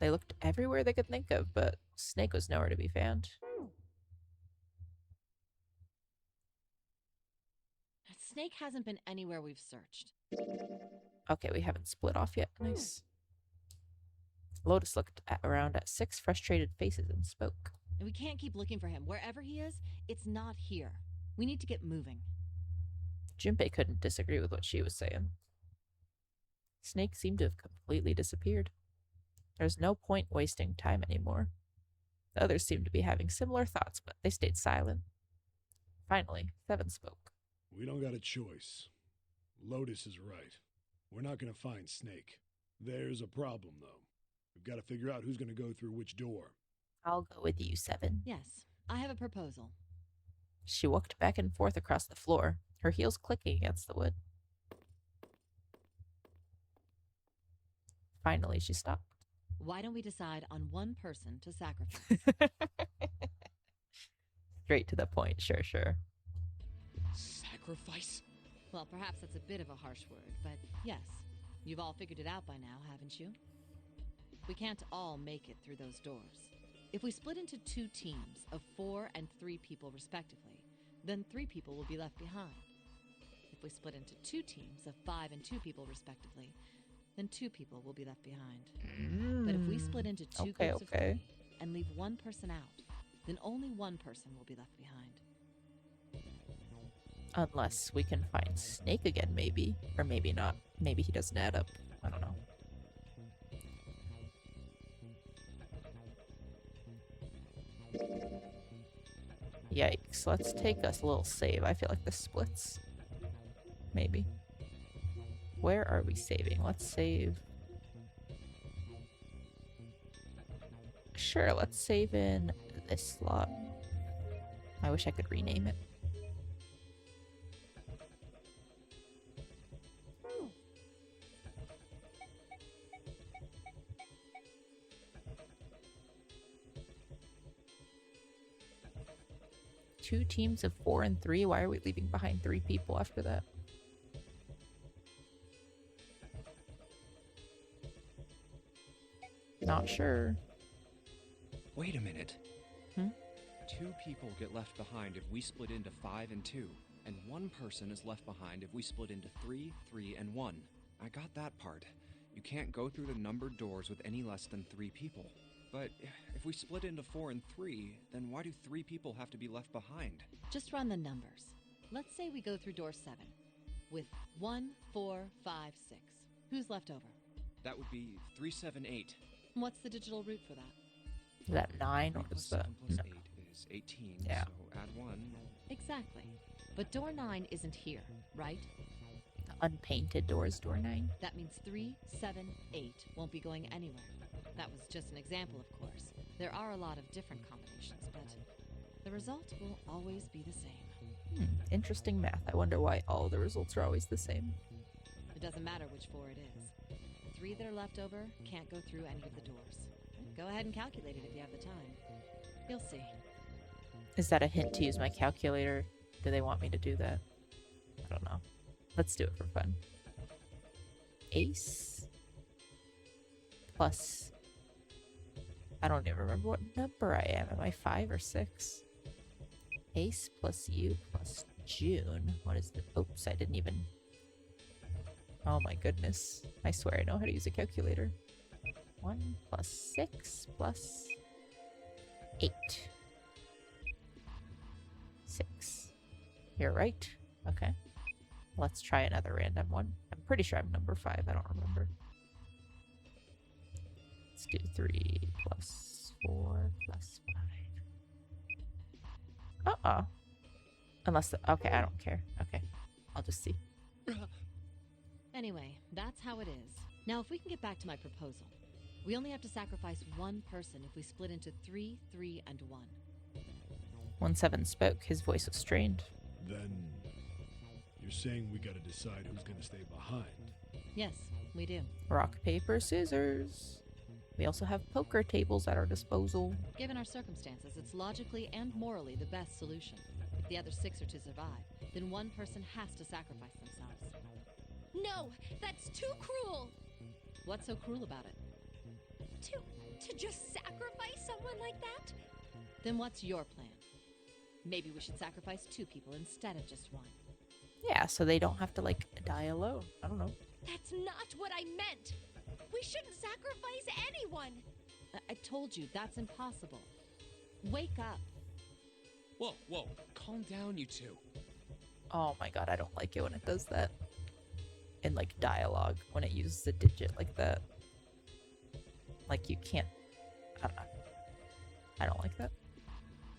They looked everywhere they could think of, but Snake was nowhere to be found. Snake hasn't been anywhere we've searched. Okay, we haven't split off yet. Nice. Lotus looked around at 6 frustrated faces and spoke. And we can't keep looking for him. Wherever he is, it's not here. We need to get moving. Junpei couldn't disagree with what she was saying. Snake seemed to have completely disappeared. There's no point wasting time anymore. The others seemed to be having similar thoughts, but they stayed silent. Finally, Seven spoke. We don't got a choice. Lotus is right. We're not gonna find Snake. There's a problem, though. We've got to figure out who's gonna go through which door. I'll go with you, Seven. Yes, I have a proposal. She walked back and forth across the floor, her heels clicking against the wood. Finally, she stopped. Why don't we decide on one person to sacrifice? Straight to the point, sure. Sacrifice? Well, perhaps that's a bit of a harsh word, but yes, you've all figured it out by now, haven't you? We can't all make it through those doors. If we split into 2 teams of 4 and 3 people respectively, then 3 people will be left behind. If we split into 2 teams of 5 and 2 people respectively, then 2 people will be left behind. But if we split into 2 groups of 3 and leave one person out, then only one person will be left behind. Unless we can find Snake again, maybe. Or maybe not. Maybe he doesn't add up. I don't know. Yikes. Let's take us a little save. I feel like this splits. Maybe. Where are we saving? Let's save. Sure, let's save in this slot. I wish I could rename it. 2 teams of 4 and 3. Why are we leaving behind 3 people after that? Not sure. Wait a minute. Hmm? 2 people get left behind if we split into 5 and 2, and 1 person is left behind if we split into 3, 3, and 1. I got that part. You can't go through the numbered doors with any less than 3 people. But if we split into 4 and 3, then why do 3 people have to be left behind? Just run the numbers. Let's say we go through door 7 with 1, 4, 5, 6. Who's left over? That would be 3, 7, 8. What's the digital root for that? Is that 9 or 3 plus is that? 7 plus No. 8 is 18, Yeah. so add 1. Exactly. But door 9 isn't here, right? The unpainted door is door 9. That means 3, 7, 8 won't be going anywhere. That was just an example, of course. There are a lot of different combinations, but the result will always be the same. Interesting math. I wonder why all the results are always the same. It doesn't matter which 4 it is. The 3 that are left over can't go through any of the doors. Go ahead and calculate it if you have the time. You'll see. Is that a hint to use my calculator? Do they want me to do that? I don't know. Let's do it for fun. Ace plus... I don't even remember what number I am. Am I 5 or 6? Ace plus U plus June. What is the... Oops, I didn't even... Oh my goodness. I swear I know how to use a calculator. 1 plus 6 plus 8. 6. You're right. Okay. Let's try another random one. I'm pretty sure I'm number 5. I don't remember. Let's do 3 plus 4 plus 5. Uh-oh. Unless the... Okay, I don't care. Okay. I'll just see. Anyway, that's how it is. Now, if we can get back to my proposal, we only have to sacrifice 1 person if we split into 3, 3, and 1. When Seven spoke, his voice was strained. Then you're saying we gotta decide who's gonna stay behind. Yes, we do. Rock, paper, scissors. We also have poker tables at our disposal. Given our circumstances, it's logically and morally the best solution. If the other 6 are to survive, then 1 person has to sacrifice themselves. No, that's too cruel. What's so cruel about it? To just sacrifice someone like that? Then what's your plan? Maybe we should sacrifice 2 people instead of just 1. Yeah, so they don't have to, like, die alone. I don't know. That's not what I meant. We shouldn't sacrifice anyone. I told you, that's impossible. Wake up. Whoa, whoa, calm down, you 2. Oh my god, I don't like it when it does that. In, like, dialogue, when it uses a digit like that. Like, you can't... I don't know. I don't like that.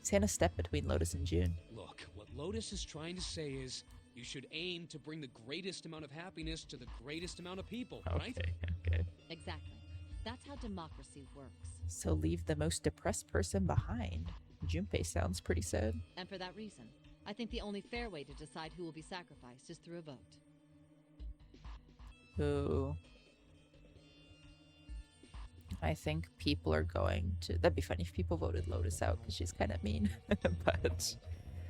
Stand a step between Lotus and June. Look, what Lotus is trying to say is you should aim to bring the greatest amount of happiness to the greatest amount of people, right? Okay. Exactly. That's how democracy works. So leave the most depressed person behind. Junpei sounds pretty sad. And for that reason, I think the only fair way to decide who will be sacrificed is through a vote. Who... I think people are going to... That'd be funny if people voted Lotus out, because she's kind of mean. But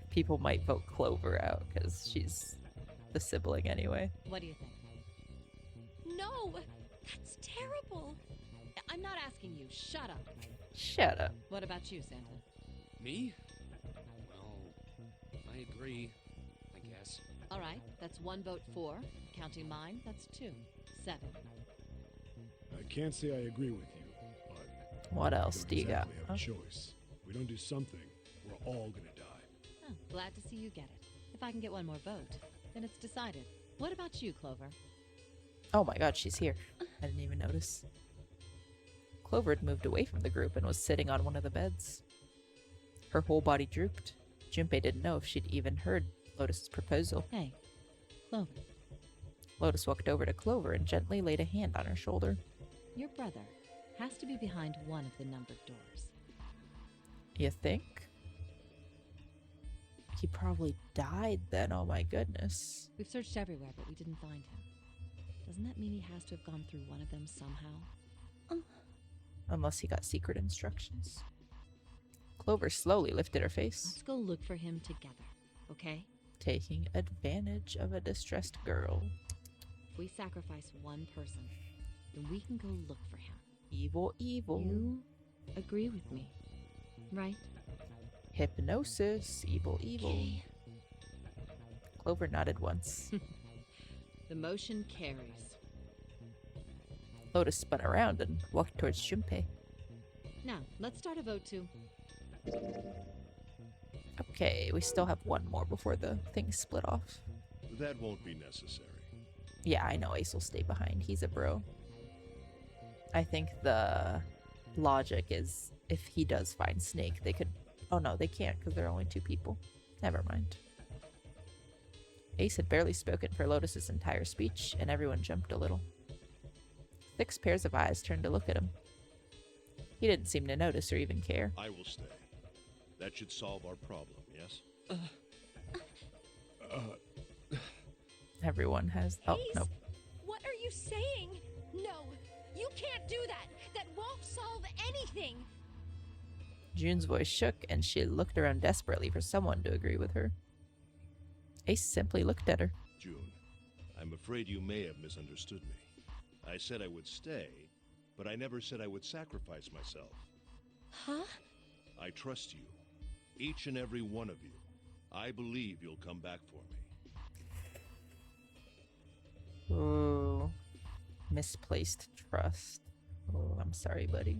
people might vote Clover out, because she's the sibling anyway. What do you think? No, that's terrible. I'm not asking you. Shut up. Shut up. What about you, Santa? Me? Well, I agree, I guess. All right, that's 1 vote for. Counting mine, that's 2. 7. I can't say I agree with you, but What else don't do you got? exactly have Huh? a choice. If we don't do something, we're all gonna die. Oh, glad to see you get it. If I can get 1 more vote, then it's decided. What about you, Clover? Oh my god, she's here. I didn't even notice. Clover had moved away from the group and was sitting on one of the beds. Her whole body drooped. Junpei didn't know if she'd even heard Lotus's proposal. Hey, Clover, Lotus walked over to Clover and gently laid a hand on her shoulder. your brother has to be behind one of the numbered doors. You think? He probably died then, oh my goodness. We've searched everywhere, but we didn't find him. Doesn't that mean he has to have gone through one of them somehow? Unless he got secret instructions. Clover slowly lifted her face, Let's go look for him together, okay? taking advantage of a distressed girl. If we sacrifice one person, then we can go look for him. Evil, evil. You agree with me, right? Hypnosis, evil, evil. Okay. Clover nodded once. The motion carries. Lotus spun around and walked towards Junpei. Now, let's start a vote too. Okay, we still have one more before the thing split off. That won't be necessary. Yeah, I know Ace will stay behind. He's a bro. I think the logic is if he does find Snake, they could... Oh no, they can't because there are only 2 people. Never mind. Ace had barely spoken for Lotus's entire speech, and everyone jumped a little. 6 pairs of eyes turned to look at him. He didn't seem to notice or even care. I will stay. That should solve our problem, yes? Everyone has... Oh, Ace, no. what are you saying? No, you can't do that. That won't solve anything. June's voice shook, and she looked around desperately for someone to agree with her. Ace simply looked at her. June, I'm afraid you may have misunderstood me. I said I would stay, but I never said I would sacrifice myself. Huh? I trust you. Each and every one of you. I believe you'll come back for me. Ooh. Misplaced trust. Oh, I'm sorry, buddy.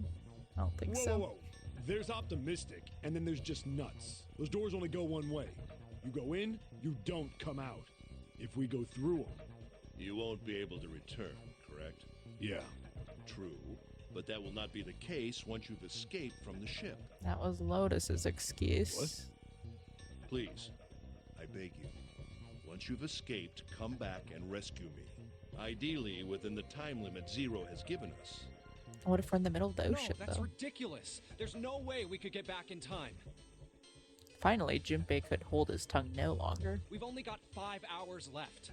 I don't think Whoa, so. whoa, whoa. There's optimistic, and then there's just nuts. Those doors only go one way. You go in, you don't come out. If we go through them. You won't be able to return, correct? Yeah. True, but that will not be the case once you've escaped from the ship. That was Lotus's excuse. What? Please, I beg you. Once you've escaped, come back and rescue me. Ideally, within the time limit Zero has given us. What if we're in the middle of the No, ocean, that's though? ridiculous. There's no way we could get back in time. Finally, Junpei could hold his tongue no longer. We've only got 5 hours left.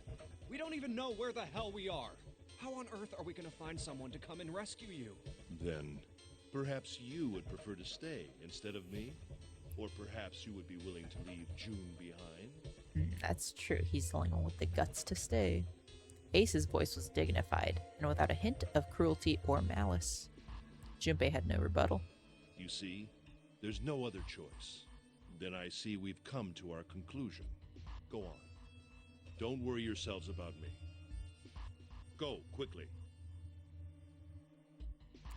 We don't even know where the hell we are. How on earth are we going to find someone to come and rescue you? Then, perhaps you would prefer to stay instead of me? Or perhaps you would be willing to leave June behind? That's true. He's the only one with the guts to stay. Ace's voice was dignified, and without a hint of cruelty or malice. Junpei had no rebuttal. You see, there's no other choice. Then I see we've come to our conclusion. Go on. Don't worry yourselves about me. Go, quickly.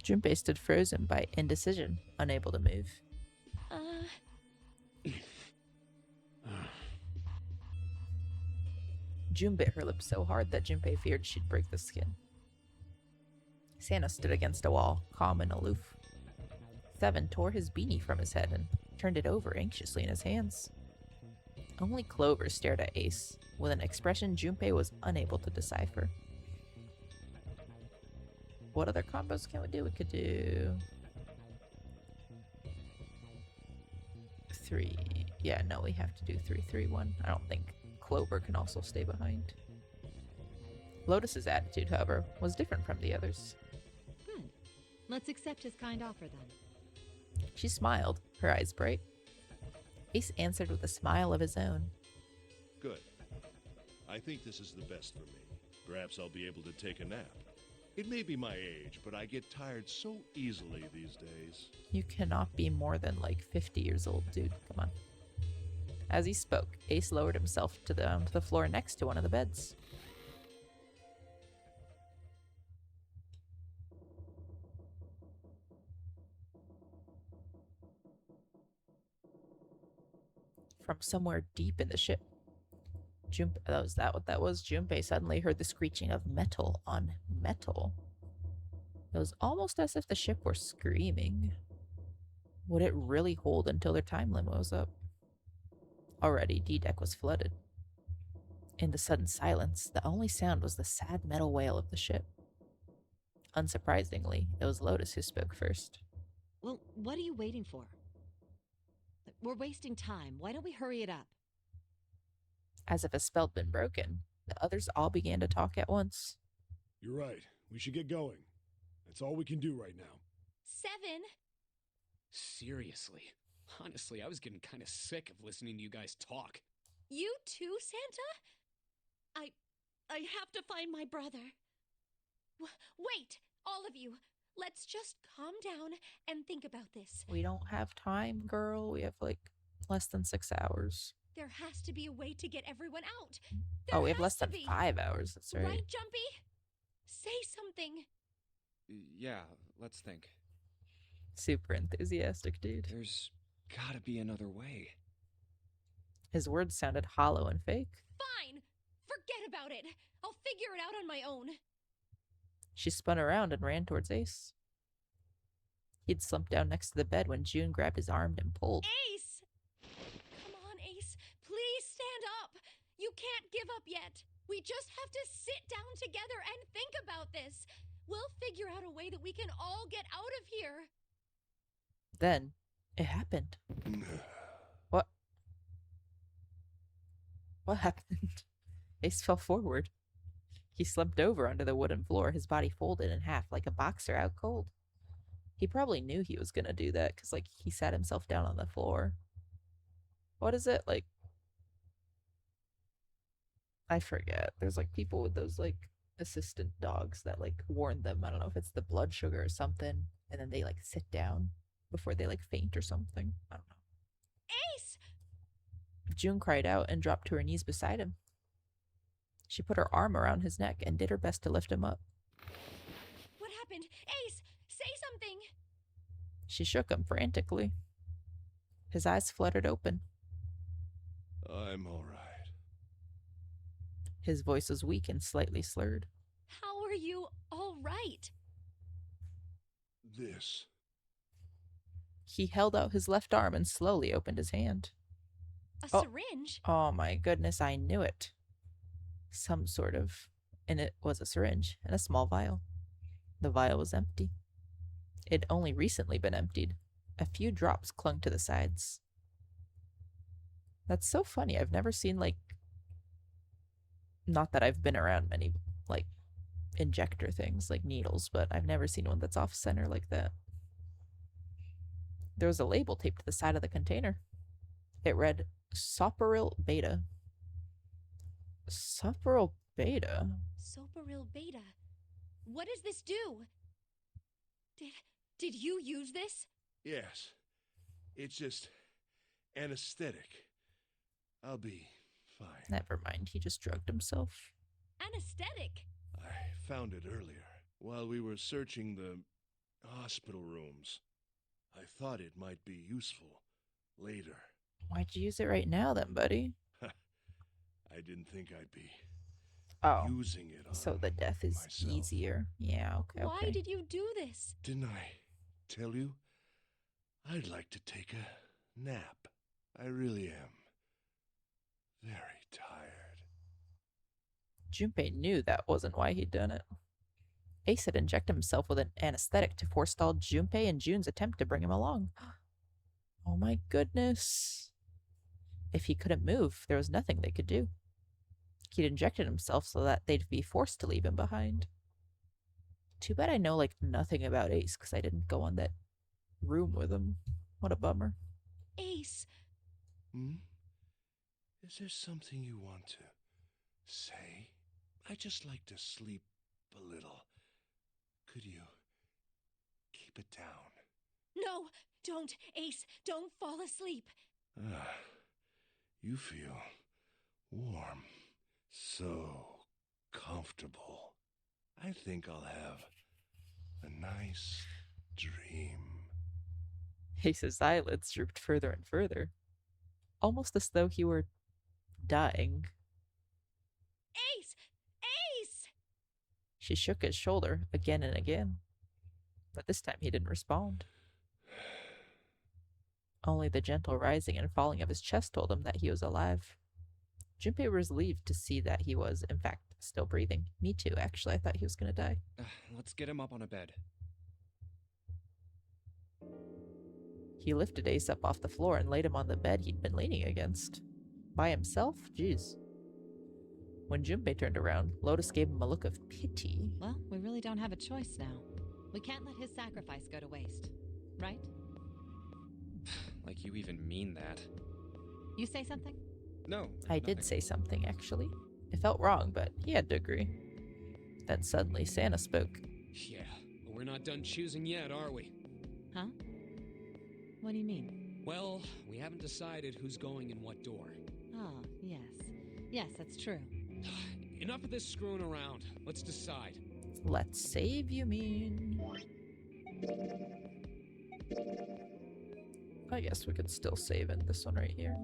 Junpei stood frozen by indecision, unable to move. June bit her lip so hard that Junpei feared she'd break the skin. Santa stood against a wall, calm and aloof. Seven tore his beanie from his head and turned it over anxiously in his hands. Only Clover stared at Ace, with an expression Junpei was unable to decipher. What other combos can we do? We could do... 3. Yeah, no, we have to do 3-3-1. I don't think Clover can also stay behind. Lotus's attitude, however, was different from the others. Good. Let's accept his kind offer then. She smiled, her eyes bright. Ace answered with a smile of his own. Good. I think this is the best for me. Perhaps I'll be able to take a nap. It may be my age, but I get tired so easily these days. You cannot be more than like 50 years old, dude. Come on. As he spoke, Ace lowered himself to the floor next to one of the beds. From somewhere deep in the ship, Junpei suddenly heard the screeching of metal on metal. It was almost as if the ship were screaming. Would it really hold until their time limit was up? Already, D-Deck was flooded. In the sudden silence, the only sound was the sad metal wail of the ship. Unsurprisingly, it was Lotus who spoke first. Well, what are you waiting for? We're wasting time. Why don't we hurry it up? As if a spell had been broken, the others all began to talk at once. You're right. We should get going. That's all we can do right now. 7. Seriously. Honestly, I was getting kind of sick of listening to you guys talk. You too, Santa? I have to find my brother. Wait, all of you. Let's just calm down and think about this. We don't have time, girl. We have like less than 6 hours. There has to be a way to get everyone out. Oh, we have has less to than be. 5 hours. That's right. Right, Jumpy? Say something. Yeah, let's think. Super enthusiastic, dude. There's gotta be another way. His words sounded hollow and fake. Fine. Forget about it. I'll figure it out on my own. She spun around and ran towards Ace. He'd slumped down next to the bed when June grabbed his arm and pulled. Ace! Come on, Ace. Please stand up. You can't give up yet. We just have to sit down together and think about this. We'll figure out a way that we can all get out of here. Then, it happened. What? What happened? Ace fell forward. He slumped over onto the wooden floor, his body folded in half like a boxer out cold. He probably knew he was gonna do that, because, like, he sat himself down on the floor. What is it? Like, I forget. There's, like, people with those, like, assistant dogs that, like, warn them. I don't know if it's the blood sugar or something, and then they, like, sit down before they, like, faint or something. I don't know. Ace! June cried out and dropped to her knees beside him. She put her arm around his neck and did her best to lift him up. What happened? Ace, say something! She shook him frantically. His eyes fluttered open. I'm all right. His voice was weak and slightly slurred. How are you all right? This. He held out his left arm and slowly opened his hand. A Oh. syringe? Oh my goodness, I knew it. Some sort of... And it was a syringe and a small vial. The vial was empty. It had only recently been emptied. A few drops clung to the sides. That's so funny. I've never seen, like... Not that I've been around many, like, injector things, like needles, but I've never seen one that's off-center like that. There was a label taped to the side of the container. It read, Soparil Beta. Soparil Beta? Soparil Beta. What does this do? Did you use this? Yes. It's just anesthetic. I'll be fine. Never mind, he just drugged himself. Anesthetic. I found it earlier while we were searching the hospital rooms. I thought it might be useful later. Why'd you use it right now then, buddy? I didn't think I'd be using it on So the death is myself. easier. Yeah, okay. Why did you do this? Didn't I tell you? I'd like to take a nap. I really am. Very tired. Junpei knew that wasn't why he'd done it. Ace had injected himself with an anesthetic to forestall Junpei and June's attempt to bring him along. Oh my goodness. If he couldn't move, there was nothing they could do. He'd injected himself so that they'd be forced to leave him behind. Too bad I know, like, nothing about Ace, because I didn't go on that room with him. What a bummer. Ace. Is there something you want to say? I just like to sleep a little. Could you keep it down? No, don't, Ace. Don't fall asleep. You feel warm. So comfortable. I think I'll have a nice dream. Ace's eyelids drooped further and further, almost as though he were dying. Ace! Ace! She shook his shoulder again and again, but this time he didn't respond. Only the gentle rising and falling of his chest told him that he was alive. Junpei was relieved to see that he was, in fact, still breathing. Me too, actually. I thought he was going to die. Let's get him up on a bed. He lifted Ace up off the floor and laid him on the bed he'd been leaning against. By himself? Jeez. When Junpei turned around, Lotus gave him a look of pity. Well, we really don't have a choice now. We can't let his sacrifice go to waste, right? Like you even mean that. You say something? No. I did nothing. say something, actually. It felt wrong, but he had to agree. Then suddenly Santa spoke. Yeah, but we're not done choosing yet, are we? Huh? What do you mean? Well, we haven't decided who's going in what door. Oh, yes. Yes, that's true. Enough of this screwing around. Let's decide. Let's save, you mean? I guess we could still save in this one right here.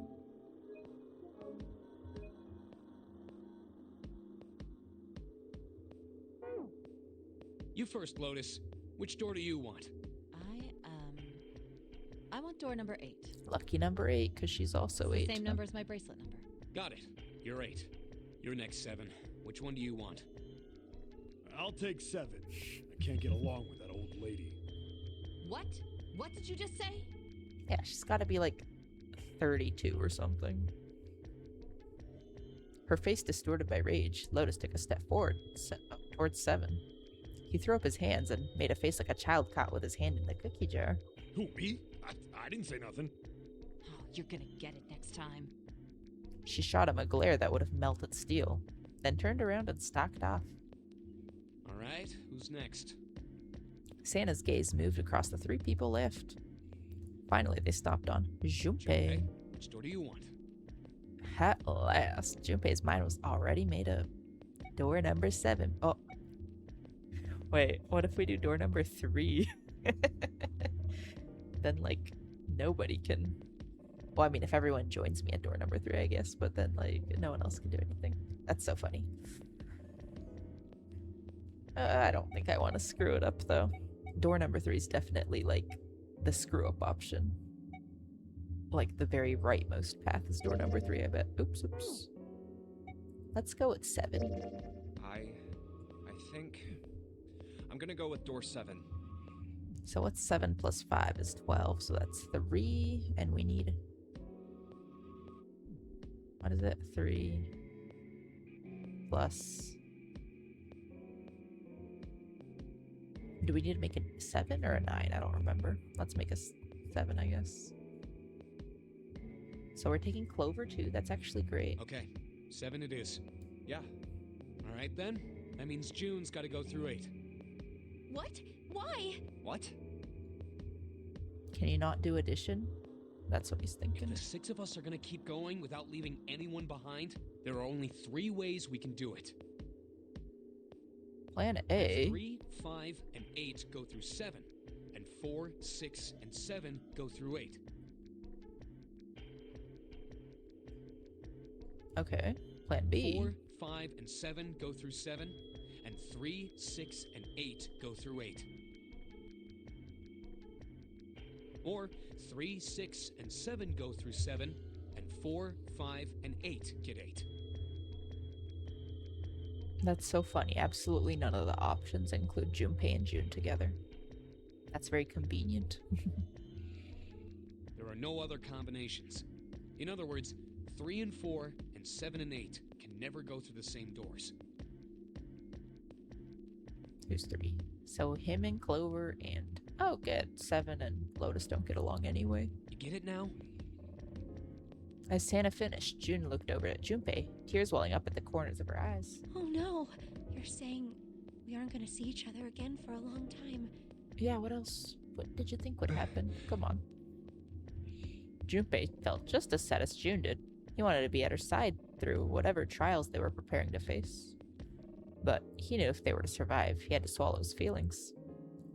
You first, Lotus. Which door do you want? I want door number 8. Lucky number 8, because she's also It's 8. the same number as my bracelet number. Got it. You're 8. You're next, 7. Which one do you want? I'll take 7. I can't get along with that old lady. What? What did you just say? Yeah, she's got to be like 32 or something. Her face distorted by rage, Lotus took a step forward, towards 7. He threw up his hands and made a face like a child caught with his hand in the cookie jar. Who, me? I didn't say nothing. Oh, you're gonna get it next time. She shot him a glare that would have melted steel, then turned around and stalked off. All right, who's next? Santa's gaze moved across the 3 people left. Finally, they stopped on Junpei. Which door do you want? At last, Junpei's mind was already made up. Door number 7. Oh. Wait, what if we do door number 3? Then, like, nobody can... Well, I mean, if everyone joins me at door number 3, I guess, but then, like, no one else can do anything. That's so funny. I don't think I want to screw it up, though. Door number 3 is definitely, like, the screw-up option. Like, the very rightmost path is door number 3, I bet. Oops. Let's go with 7. I think I'm gonna go with door 7. So what's 7 plus 5 is 12, so that's 3, and we need... What is it? 3 plus... Do we need to make a 7 or a 9? I don't remember. Let's make a 7, I guess. So we're taking Clover too. That's actually great. Okay, 7 it is. Yeah. All right then. That means June's got to go through 8. What? Why? What? Can you not do addition? That's what he's If thinking. the 6 of us are gonna keep going without leaving anyone behind, there are only 3 ways we can do it. Plan A. 3, 5, and 8 go through 7, and 4, 6, and 7 go through 8. Okay. Plan B. 4, 5, and 7 go through 7, and 3, 6, and 8 go through 8. Or 3, 6, and 7 go through 7, and 4, 5, and 8 get 8. That's so funny. Absolutely none of the options include Junpei and June together. That's very convenient. There are no other combinations. In other words, 3 and 4 and 7 and 8 can never go through the same doors. Who's 3? So him and Clover and... Oh, good. 7 and Lotus don't get along anyway. You get it now? As Santa finished, June looked over at Junpei, tears welling up at the corners of her eyes. Oh no. You're saying we aren't gonna see each other again for a long time. Yeah, what else? What did you think would happen? Come on. Junpei felt just as sad as June did. He wanted to be at her side through whatever trials they were preparing to face. But he knew if they were to survive, he had to swallow his feelings.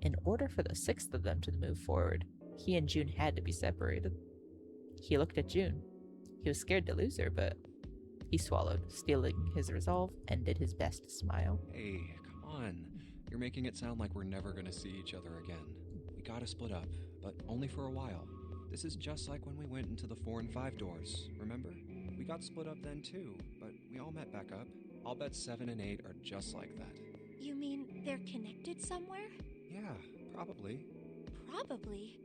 In order for the 6th of them to move forward, he and June had to be separated. He looked at June. He was scared to lose her, but he swallowed, steeling his resolve, and did his best to smile. Hey, come on. You're making it sound like we're never gonna see each other again. We gotta split up, but only for a while. This is just like when we went into the 4 and 5 doors, remember? We got split up then too, but we all met back up. I'll bet 7 and 8 are just like that. You mean they're connected somewhere? Yeah, probably. Probably.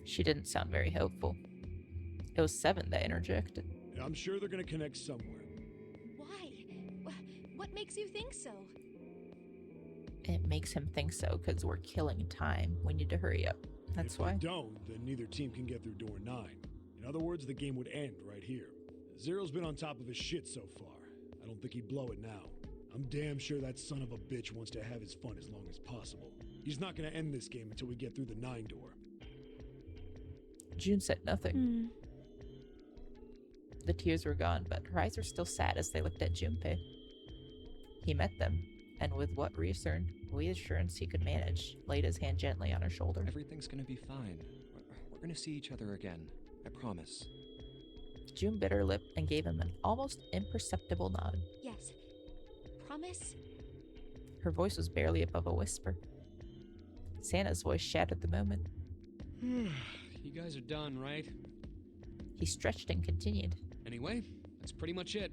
She didn't sound very hopeful. It was 7 that interjected. I'm sure they're gonna connect somewhere. Why? What makes you think so? It makes him think so because we're killing time. We need to hurry up. That's if why. they don't, then neither team can get through door 9. In other words, the game would end right here. Zero's been on top of his shit so far. I don't think he'd blow it now. I'm damn sure that son of a bitch wants to have his fun as long as possible. He's not gonna end this game until we get through the 9 door. June said nothing. The tears were gone, but her eyes were still sad as they looked at Junpei. He met them, and with what reassurance he could manage, laid his hand gently on her shoulder. Everything's gonna be fine. We're gonna see each other again. I promise. June bit her lip and gave him an almost imperceptible nod. Yes. Promise? Her voice was barely above a whisper. Santa's voice shattered the moment. You guys are done, right? He stretched and continued. Anyway, that's pretty much it.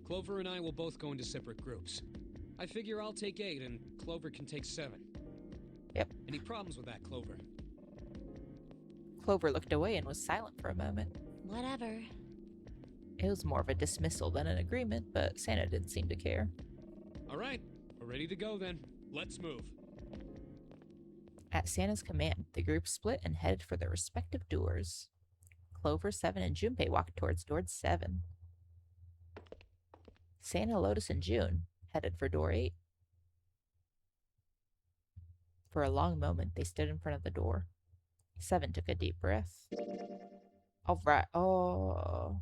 Clover and I will both go into separate groups. I figure I'll take 8 and Clover can take 7. Yep. Any problems with that, Clover? Clover looked away and was silent for a moment. Whatever. It was more of a dismissal than an agreement, but Santa didn't seem to care. All right, we're ready to go then. Let's move. At Santa's command, the group split and headed for their respective doors. Clover, 7, and Junpei walked towards door 7. Santa, Lotus, and June headed for door 8. For a long moment, they stood in front of the door. 7 took a deep breath. All right. Oh.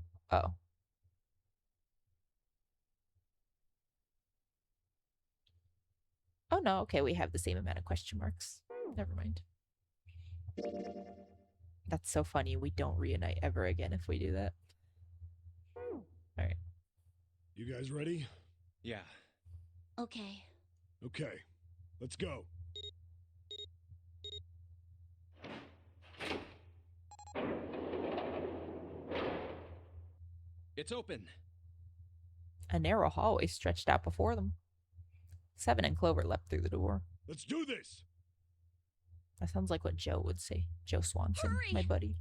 Oh no, okay, we have the same amount of question marks. Never mind. That's so funny. We don't reunite ever again if we do that. Alright. You guys ready? Yeah. Okay. Okay, let's go. It's open. A narrow hallway stretched out before them. 7 and Clover leapt through the door. Let's do this! That sounds like what Joe would say. Joe Swanson, Hurry! my buddy.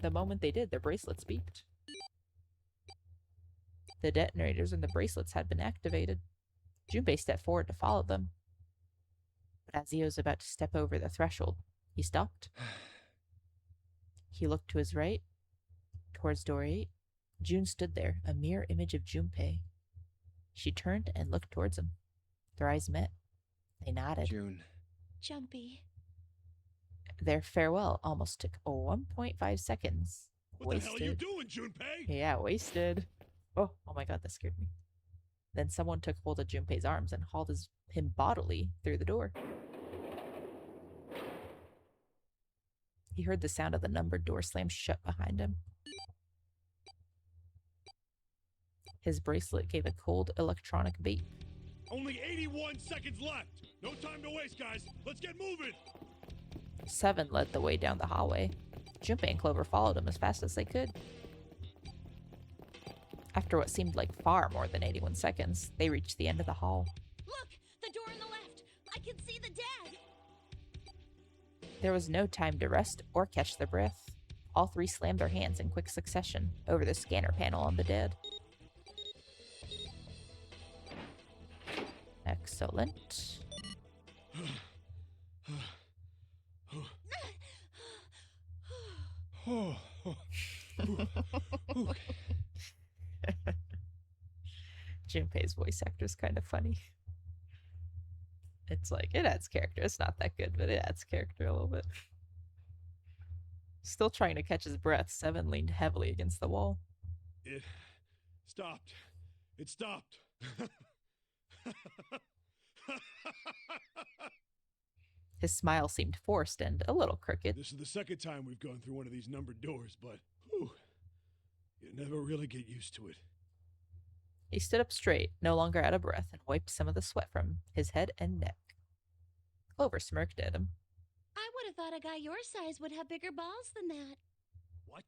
The moment they did, their bracelets beeped. The detonators in the bracelets had been activated. Junpei stepped forward to follow them. But as he was about to step over the threshold, he stopped. He looked to his right, towards door 8. June stood there, a mirror image of Junpei. She turned and looked towards him. Their eyes met. They nodded. June. Jumpy. Their farewell almost took 1.5 seconds. What the hell are you doing, Junpei? Yeah, wasted. Oh my god, that scared me. Then someone took hold of Junpei's arms and hauled him bodily through the door. He heard the sound of the numbered door slam shut behind him. His bracelet gave a cold electronic beep. Only 81 seconds left! No time to waste, guys! Let's get moving! 7 led the way down the hallway. Junpei and Clover followed him as fast as they could. After what seemed like far more than 81 seconds, they reached the end of the hall. Look! The door on the left! I can see the dead! There was no time to rest or catch their breath. All 3 slammed their hands in quick succession over the scanner panel on the dead. Excellent. Junpei's voice actor is kind of funny. It's like, it adds character. It's not that good, but it adds character a little bit. Still trying to catch his breath, 7 leaned heavily against the wall. It stopped. It stopped. His smile seemed forced and a little crooked. This is the second time we've gone through one of these numbered doors, but whew, you never really get used to it. He stood up straight, no longer out of breath, and wiped some of the sweat from his head and neck. Clover smirked at him. I would have thought a guy your size would have bigger balls than that. What?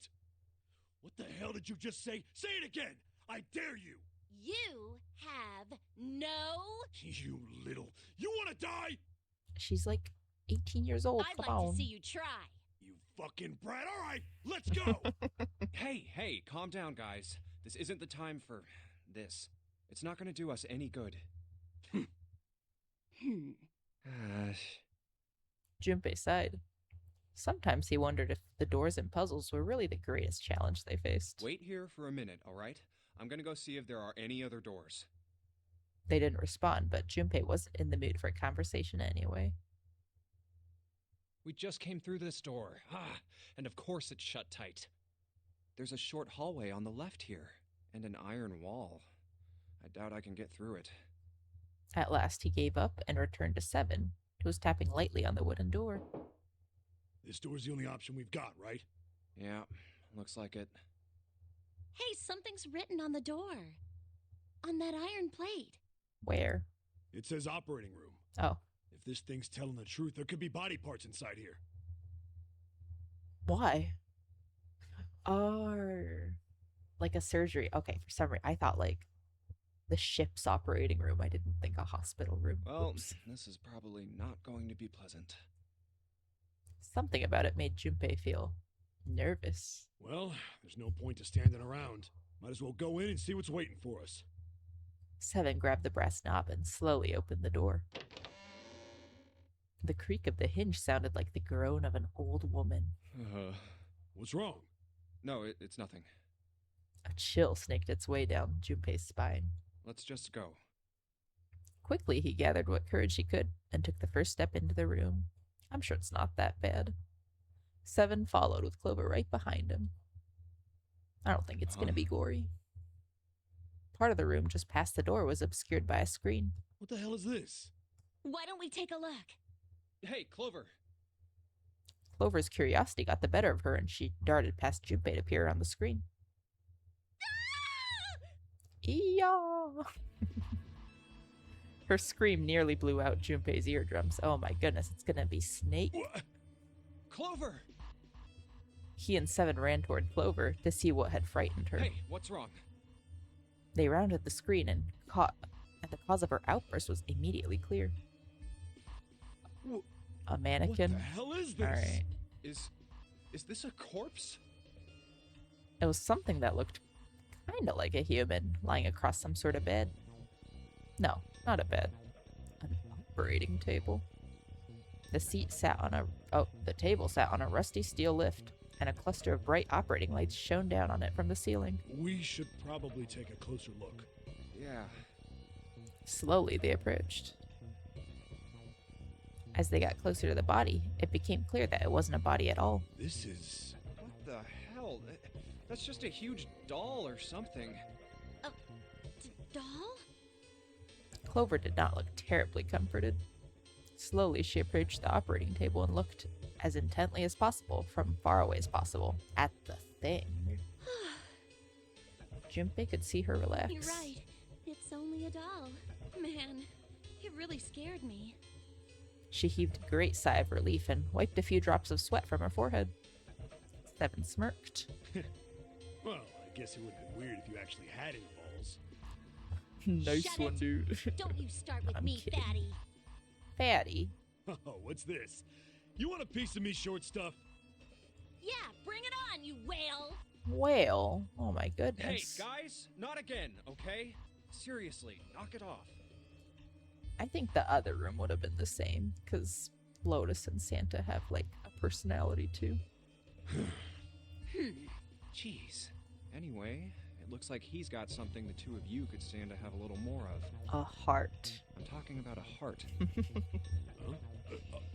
What the hell did you just say? Say it again! I dare you! You have no... You little... You want to die? She's like 18 years old. I'd Come like on. to see you try. You fucking brat. All right, let's go! Hey, calm down, guys. This isn't the time for this. It's not gonna do us any good. Junpei sighed. Sometimes he wondered if the doors and puzzles were really the greatest challenge they faced. Wait here for a minute, alright? I'm gonna go see if there are any other doors. They didn't respond, but Junpei wasn't in the mood for a conversation anyway. We just came through this door. Ah, and of course it's shut tight. There's a short hallway on the left here, and an iron wall. I doubt I can get through it. At last he gave up and returned to Seven, who was tapping lightly on the wooden door. This door's the only option we've got, right? Yeah, looks like it. Hey, something's written on the door. On that iron plate. Where? It says operating room. Oh. If this thing's telling the truth, there could be body parts inside here. Why? Oh. Like a surgery. Okay, for some reason, I thought like the ship's operating room. I didn't think a hospital room. Well, Oops. this is probably not going to be pleasant. Something about it made Junpei feel nervous. Well, there's no point to standing around. Might as well go in and see what's waiting for us. Seven grabbed the brass knob and slowly opened the door. The creak of the hinge sounded like the groan of an old woman. What's wrong? No, it's nothing. A chill snaked its way down Junpei's spine. Let's just go. Quickly, he gathered what courage he could and took the first step into the room. I'm sure it's not that bad. Seven followed with Clover right behind him. I don't think it's going to be gory. Part of the room just past the door was obscured by a screen. What the hell is this? Why don't we take a look? Hey, Clover! Clover's curiosity got the better of her, and she darted past Junpei to peer on the screen. Eeyaw! Her scream nearly blew out Junpei's eardrums. Oh my goodness, it's gonna be Snake. What? Clover! He and Seven ran toward Clover to see what had frightened her. Hey, what's wrong? They rounded the screen and the cause of her outburst was immediately clear. A mannequin. What the hell is this? Alright. Is this a corpse? It was something that looked kinda like a human lying across some sort of bed. No, not a bed. An operating table. The table sat on a rusty steel lift, and a cluster of bright operating lights shone down on it from the ceiling. We should probably take a closer look. Yeah. Slowly, they approached. As they got closer to the body, it became clear that it wasn't a body at all. This is... What the hell? That's just a huge doll or something. Doll? Clover did not look terribly comforted. Slowly, she approached the operating table and looked as intently as possible, from far away as possible, at the thing. Junpei could see her relax. You're right. It's only a doll. Man, it really scared me. She heaved a great sigh of relief and wiped a few drops of sweat from her forehead. Seven smirked. Well, I guess it would have been weird if you actually had any balls. Nice Shut one, it. dude. Don't you start with I'm me, kidding. fatty. Fatty. Oh, what's this? You want a piece of me, short stuff? Yeah, bring it on, you whale. Whale. Oh my Hey, goodness. guys, not again, okay? Seriously, knock it off. I think the other room would have been the same, because Lotus and Santa have, like, a personality too. Jeez. Anyway, it looks like he's got something the two of you could stand to have a little more of. A heart. I'm talking about a heart. Huh?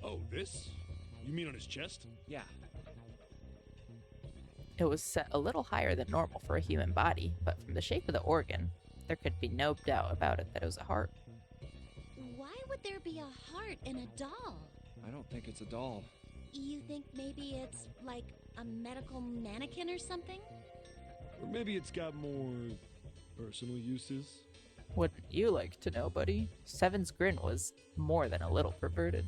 Oh, this? You mean on his chest? Yeah. It was set a little higher than normal for a human body, but from the shape of the organ, there could be no doubt about it that it was a heart. Why would there be a heart in a doll? I don't think it's a doll. You think maybe it's like a medical mannequin or something? Or maybe it's got more personal uses? Wouldn't you like to know, buddy? Seven's grin was more than a little perverted.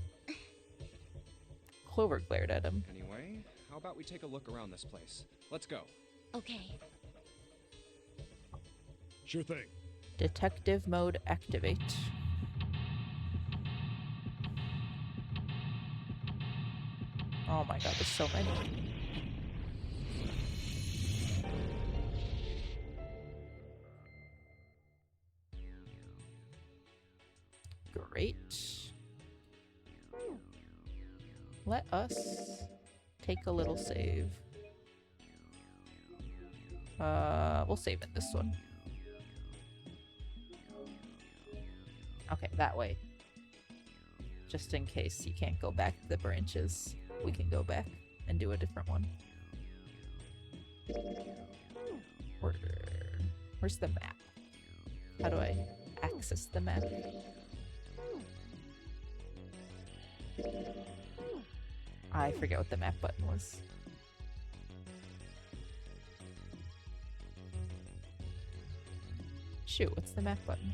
Clover glared at him. Anyway, how about we take a look around this place? Let's go. Okay. Sure thing. Detective mode activate. Oh my god, there's so many. Great. Let us take a little save. We'll save it this one. Okay, that way. Just in case you can't go back to the branches, we can go back and do a different one. Where's the map? How do I access the map? I forget what the map button was. Shoot, what's the map button?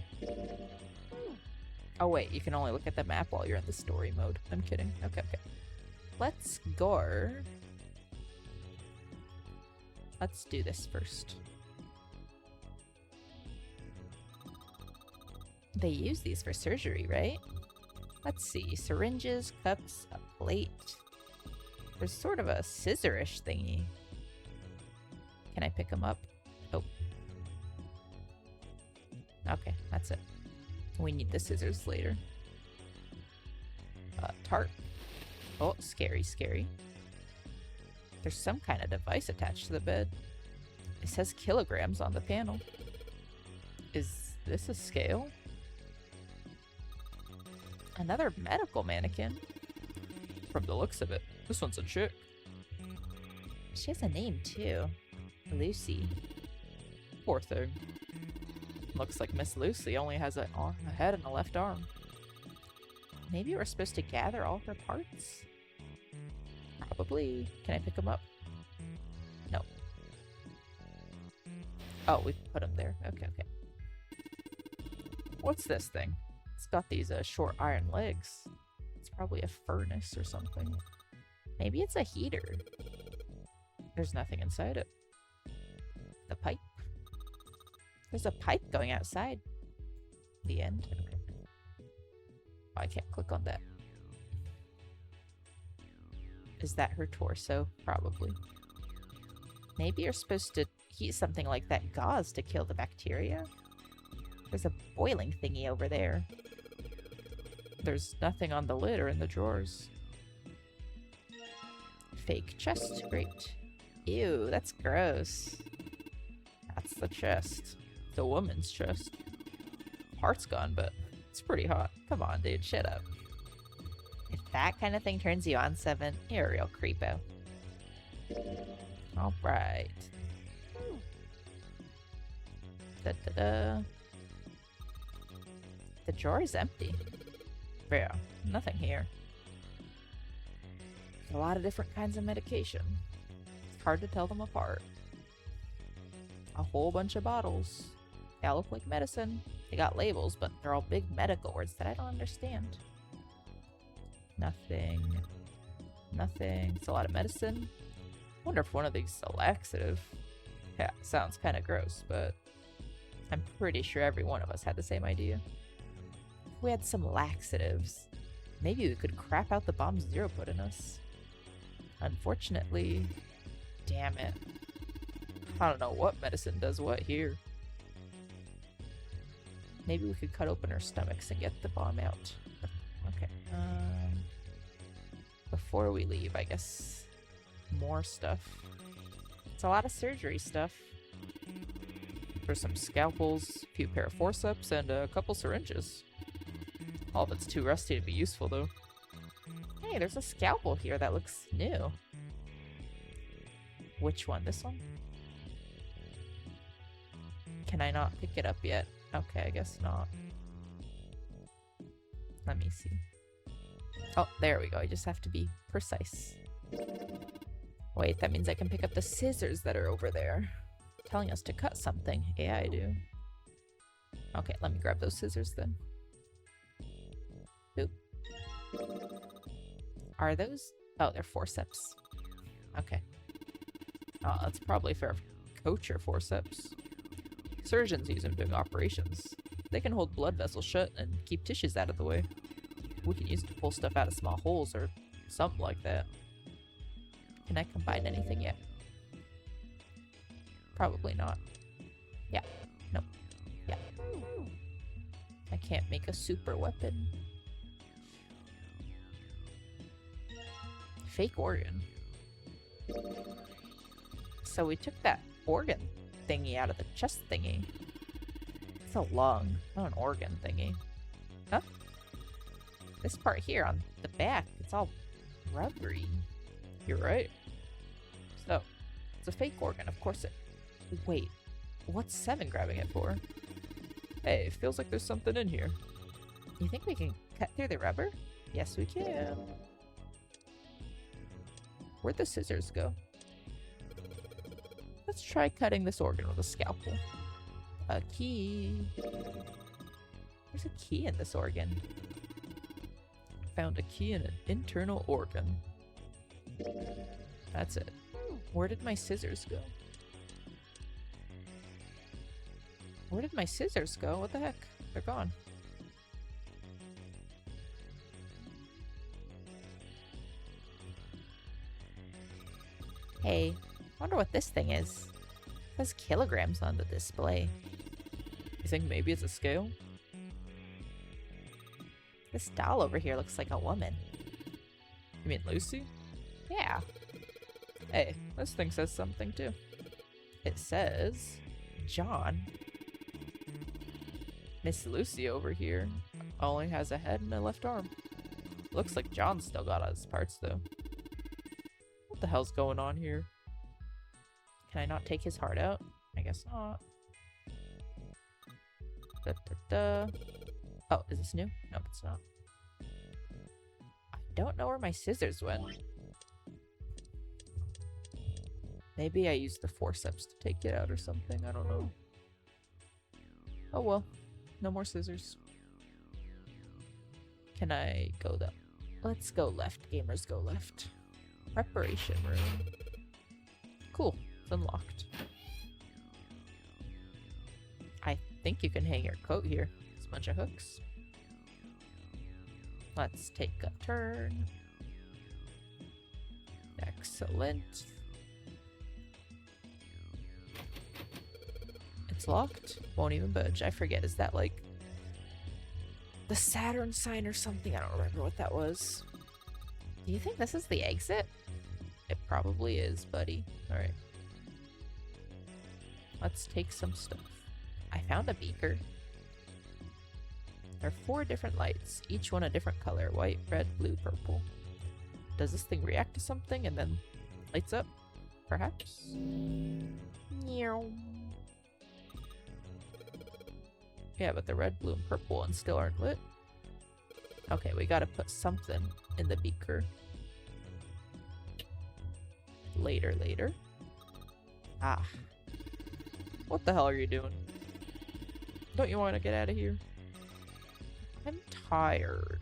Oh wait, you can only look at the map while you're in the story mode. I'm kidding. Okay, okay. Let's go. Let's do this first. They use these for surgery, right? Let's see. Syringes, cups, a plate. There's sort of a scissorish thingy. Can I pick them up? Oh. Okay, that's it. We need the scissors later. Tarp. Oh, scary, scary. There's some kind of device attached to the bed. It says kilograms on the panel. Is this a scale? Another medical mannequin. From the looks of it, this one's a chick. She has a name too. Lucy. Poor thing. Looks like Miss Lucy only has a head and a left arm. Maybe we're supposed to gather all her parts? Probably. Can I pick them up? No. Oh, we put them there. Okay, okay. What's this thing? It's got these short iron legs. It's probably a furnace or something. Maybe it's a heater. There's nothing inside it. The pipe. There's a pipe going outside. The end. Oh, I can't click on that. Is that her torso? Probably. Maybe you're supposed to heat something like that gauze to kill the bacteria? There's a boiling thingy over there. There's nothing on the lid or in the drawers. Fake chest. Great. Ew, that's gross. That's the chest. The woman's chest. Heart's gone, but it's pretty hot. Come on, dude, shut up. If that kind of thing turns you on, Seven, you're a real creepo. Alright. Da-da-da. The drawer is empty. Yeah, nothing here. A lot of different kinds of medication. It's hard to tell them apart. A whole bunch of bottles. They all look like medicine. They got labels, but they're all big medical words that I don't understand. Nothing. Nothing. It's a lot of medicine. Wonder if one of these is a laxative. Yeah, sounds kind of gross, but I'm pretty sure every one of us had the same idea. If we had some laxatives, maybe we could crap out the bombs Zero put in us. Unfortunately, damn it. I don't know what medicine does what here. Maybe we could cut open our stomachs and get the bomb out. Okay. Before we leave, I guess more stuff. It's a lot of surgery stuff. There's some scalpels, a few pair of forceps, and a couple syringes. All of it's too rusty to be useful, though. Hey, there's a scalpel here that looks new. Which one? This one? Can I not pick it up yet? Okay, I guess not. Let me see. Oh, there we go. I just have to be precise. Wait, that means I can pick up the scissors that are over there. Telling us to cut something. Yeah, I do. Okay, let me grab those scissors then. Boop. Are those? Oh, they're forceps. Okay. Oh, that's probably for kosher forceps. Surgeons use them during operations. They can hold blood vessels shut and keep tissues out of the way. We can use it to pull stuff out of small holes or something like that. Can I combine anything yet? Probably not. Yeah. Nope. Yeah. I can't make a super weapon. Fake organ. So we took that organ thingy out of the chest thingy. It's a lung, not an organ thingy. Huh? This part here on the back, it's all rubbery. You're right. So, it's a fake organ, of course it... Wait, what's 7 grabbing it for? Hey, it feels like there's something in here. You think we can cut through the rubber? Yes, we can. Where'd the scissors go? Let's try cutting this organ with a scalpel. A key. There's a key in this organ. Found a key in an internal organ. That's it. Where did my scissors go? Where did my scissors go? What the heck? They're gone. Hey, wonder what this thing is. It says kilograms on the display. You think maybe it's a scale? This doll over here looks like a woman. You mean Lucy? Yeah. Hey, this thing says something too. It says John. Miss Lucy over here only has a head and a left arm. Looks like John's still got his parts though. What the hell's going on here? Can I not take his heart out? I guess not. Da, da, da. Oh, is this new? Nope, it's not. I don't know where my scissors went. Maybe I used the forceps to take it out or something. I don't know. Oh well. No more scissors. Can I go though? Let's go left. Gamers go left. Preparation room. Cool. It's unlocked. I think you can hang your coat here. It's a bunch of hooks. Let's take a turn. Excellent. It's locked. Won't even budge. I forget. Is that like the Saturn sign or something? I don't remember what that was. Do you think this is the exit? It probably is, buddy. Alright. Let's take some stuff. I found a beaker. There are 4 different lights, each one a different color. White, red, blue, purple. Does this thing react to something and then lights up? Perhaps? Meow. Yeah, but the red, blue, and purple ones still aren't lit. Okay, we gotta put something in the beaker. Later. Ah. What the hell are you doing? Don't you want to get out of here? I'm tired.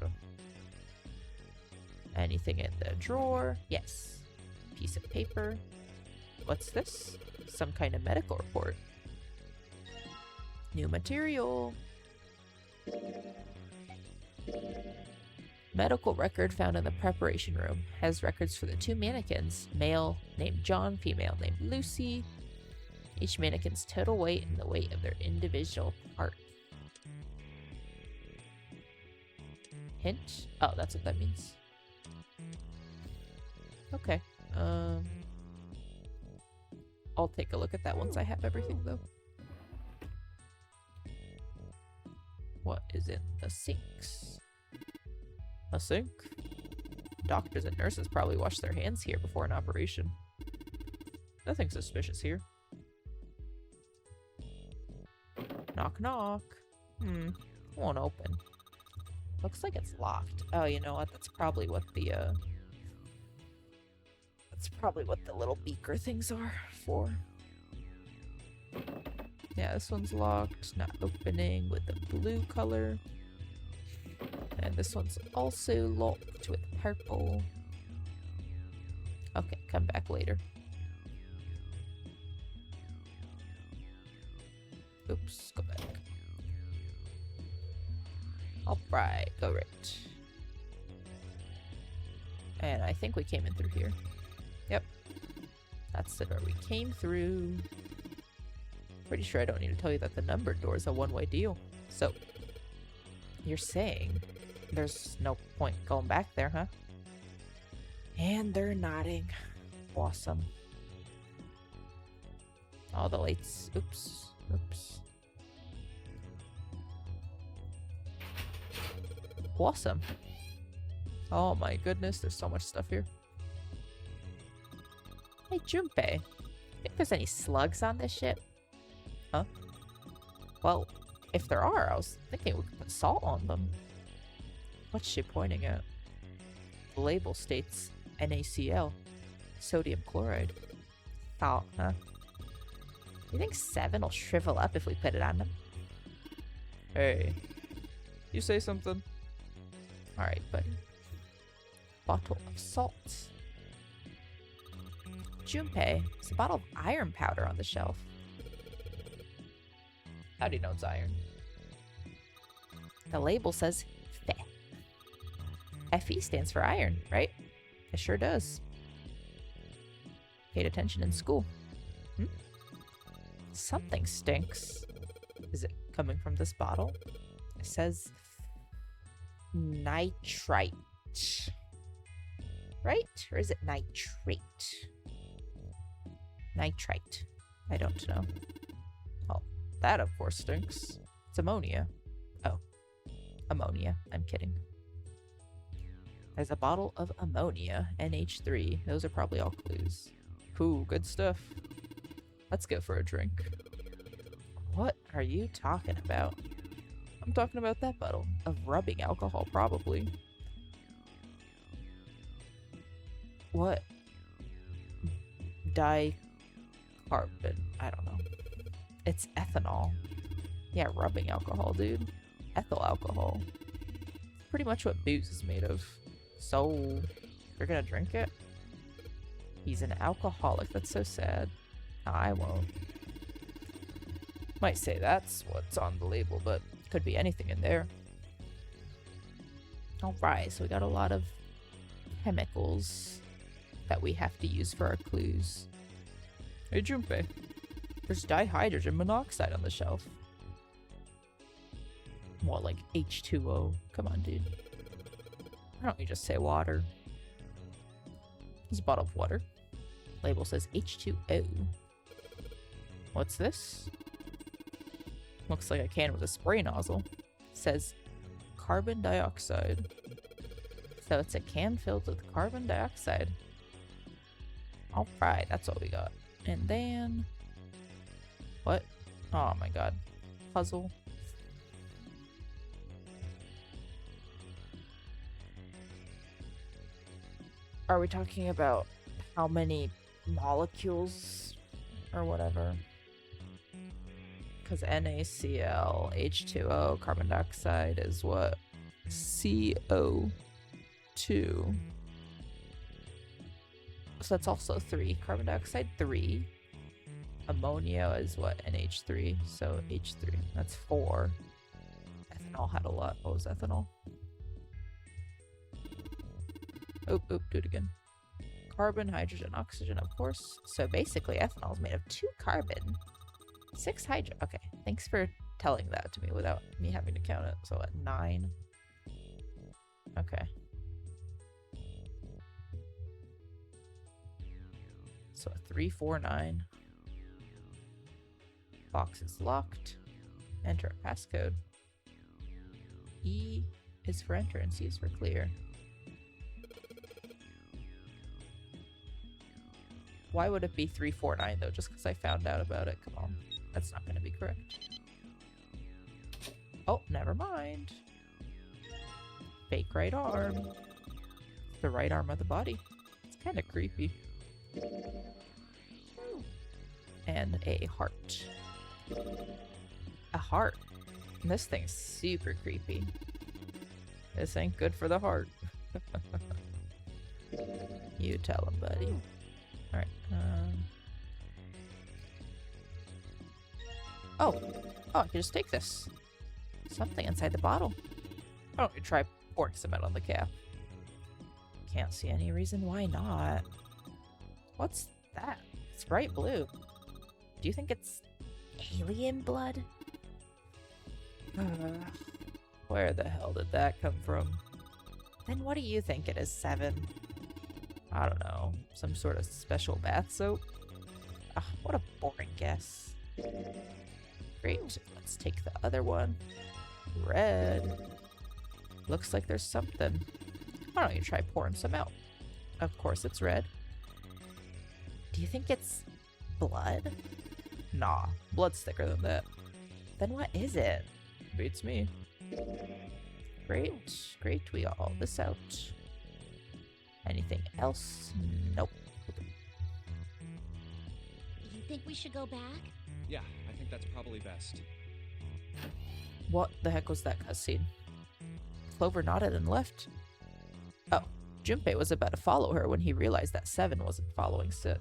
Anything in the drawer? Yes. Piece of paper. What's this? Some kind of medical report. New material. Medical record found in the preparation room. Has records for the 2 mannequins. Male named John, female named Lucy. Each mannequin's total weight and the weight of their individual part. Hint? Oh, that's what that means. Okay. I'll take a look at that once I have everything though. What is in the sinks? A sink? Doctors and nurses probably wash their hands here before an operation. Nothing suspicious here. Knock knock. Won't open. Looks like it's locked. Oh, you know what? That's probably what the little beaker things are for. Yeah, this one's locked, not opening with the blue color. And this one's also locked with purple. Okay, come back later. Oops, go back. Alright, go right. And I think we came in through here. Yep. That's the door we came through. Pretty sure I don't need to tell you that the numbered door is a one-way deal. So, you're saying there's no point going back there, huh? And they're nodding. Awesome. All the lights. Oops. Oops. Awesome. Oh my goodness, there's so much stuff here. Hey, Junpei. Think there's any slugs on this ship? Huh? Well, if there are, I was thinking we could put salt on them. What's she pointing at? The label states NaCl, sodium chloride. Salt, huh? You think 7 will shrivel up if we put it on them? Hey, you say something? Alright, buddy. Bottle of salt. Junpei, there's a bottle of iron powder on the shelf. How do you know it's iron? The label says Fe. Fe stands for iron, right? It sure does. Paid attention in school. Something stinks. Is it coming from this bottle? It says nitrite. Right? Or is it nitrate? Nitrite. I don't know. Well, that of course stinks. It's ammonia. Oh. Ammonia. I'm kidding. There's a bottle of ammonia, NH3. Those are probably all clues. Cool, good stuff. Let's go for a drink. What are you talking about? I'm talking about that bottle of rubbing alcohol, probably. What? Dicarbon. I don't know. It's ethanol. Yeah, rubbing alcohol, dude. Ethyl alcohol. Pretty much what booze is made of. So, you're gonna drink it? He's an alcoholic. That's so sad. I won't. Might say that's what's on the label, but could be anything in there. Alright, so we got a lot of chemicals that we have to use for our clues. Hey, Junpei. There's dihydrogen monoxide on the shelf. More like H2O. Come on, dude. Why don't you just say water? There's a bottle of water. Label says H2O. What's this? Looks like a can with a spray nozzle. Says carbon dioxide. So it's a can filled with carbon dioxide. Alright, that's what we got. And then... what? Oh my god. Puzzle. Are we talking about how many molecules or whatever? Because NaCl, H2O, carbon dioxide is what? CO2. So that's also 3. Carbon dioxide, 3. Ammonia is what? NH3. So H3. That's 4. Ethanol had a lot. What was ethanol? Oop, do it again. Carbon, hydrogen, oxygen, of course. So basically ethanol is made of 2 carbon, 6 hydrogen. Okay, thanks for telling that to me without me having to count it. So at 9. Okay. So 3, 4, 9. Box is locked. Enter a passcode. E is for enter and C is for clear. Why would it be 349 though? Just because I found out about it? Come on. That's not going to be correct. Oh, never mind. Fake right arm. The right arm of the body. It's kind of creepy. And a heart. A heart. And this thing's super creepy. This ain't good for the heart. You tell him, buddy. Alright, Oh, I can just take this. Something inside the bottle. Why don't you try pouring some out on the cap? Can't see any reason why not. What's that? It's bright blue. Do you think it's alien blood? Where the hell did that come from? Then what do you think it is, 7? I don't know, some sort of special bath soap? Ah, what a boring guess. Great, let's take the other one. Red. Looks like there's something. Why don't you try pouring some out? Of course it's red. Do you think it's blood? Nah, blood's thicker than that. Then what is it? Beats me. Great, great, we got all this out. Anything else? Nope. You think we should go back? Yeah, I think that's probably best. What the heck was that cutscene? Clover nodded and left. Oh, Junpei was about to follow her when he realized that Seven wasn't following Sid.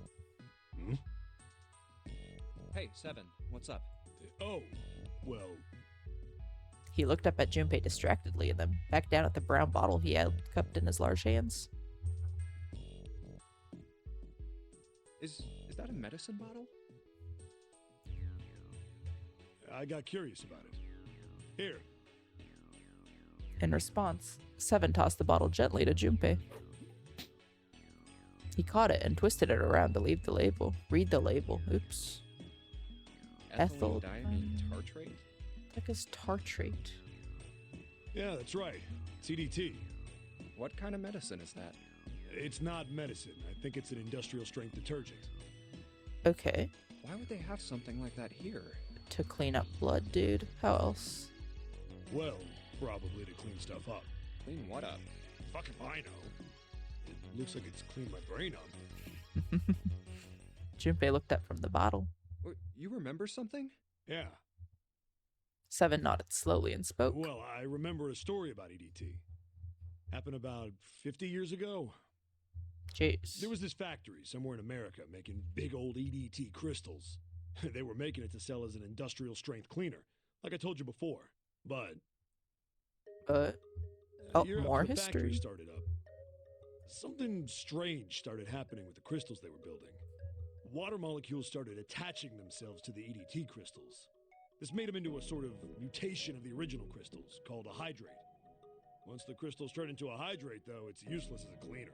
Hmm? Hey, Seven, what's up? Oh, well, He looked up at Junpei distractedly and then back down at the brown bottle he had cupped in his large hands. Is that a medicine bottle? I got curious about it. Here, In response, Seven tossed the bottle gently to Junpei. He caught it and twisted it around to read the label. Oops. Ethyl Ethyldiamine tartrate? Heck is tartrate? yeah, that's right. CDT. What kind of medicine is that? It's not medicine. I think it's an industrial strength detergent. Okay. Why would they have something like that here? To clean up blood, dude. How else? Well, probably to clean stuff up. Clean what up? Fuck if I know. It looks like it's cleaned my brain up. Junpei looked up from the bottle. You remember something? Yeah. Seven nodded slowly and spoke. Well, I remember a story about EDT. Happened about 50 years ago. Jeez. There was this factory somewhere in America making big old EDT crystals. They were making it to sell as an industrial strength cleaner, like I told you before. But Oh, a year more after the factory history. started up, something strange started happening with the crystals they were building. Water molecules started attaching themselves to the EDT crystals. This made them into a sort of mutation of the original crystals, called a hydrate. Once the crystals turn into a hydrate, though, it's useless as a cleaner.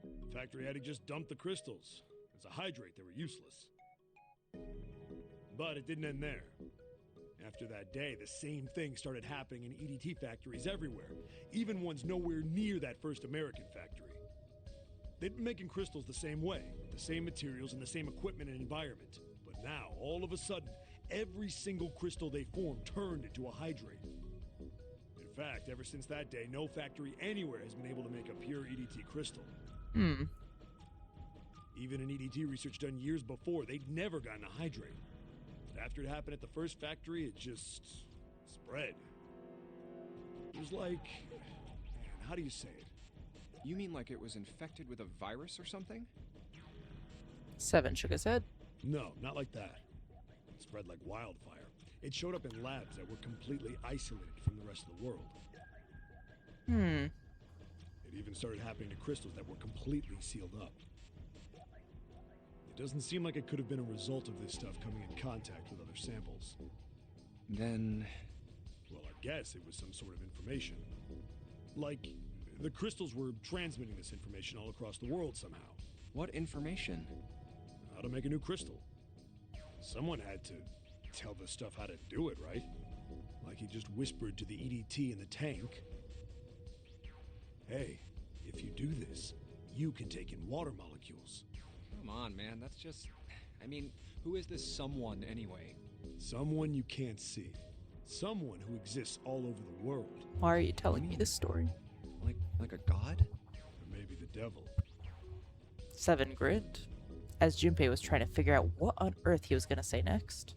The factory had to just dump the crystals. As a hydrate, they were useless. But it didn't end there. After that day, the same thing started happening in EDT factories everywhere, even ones nowhere near that first American factory. They'd been making crystals the same way, with the same materials and the same equipment and environment. But now, all of a sudden, every single crystal they formed turned into a hydrate. In fact, ever since that day, no factory anywhere has been able to make a pure EDT crystal. Even in EDT research done years before, they'd never gotten a hydrate. But after it happened at the first factory, it just spread. It was like, man, how do you say it? You mean like it was infected with a virus or something? Seven shook his head. No, not like that. It spread like wildfire. It showed up in labs that were completely isolated from the rest of the world. It even started happening to crystals that were completely sealed up. It doesn't seem like it could have been a result of this stuff coming in contact with other samples. Then... Well, I guess it was some sort of information. Like, the crystals were transmitting this information all across the world somehow. what information? How to make a new crystal. Someone had to tell this stuff how to do it, right? Like he just whispered to the EDT in the tank. Hey, if you do this, you can take in water molecules. Come on, man, that's just... I mean, who is this someone anyway? Someone you can't see. Someone who exists all over the world. Why are you telling me this story? Like a god? Or maybe the devil. Seven grinned, as Junpei was trying to figure out what on earth he was going to say next.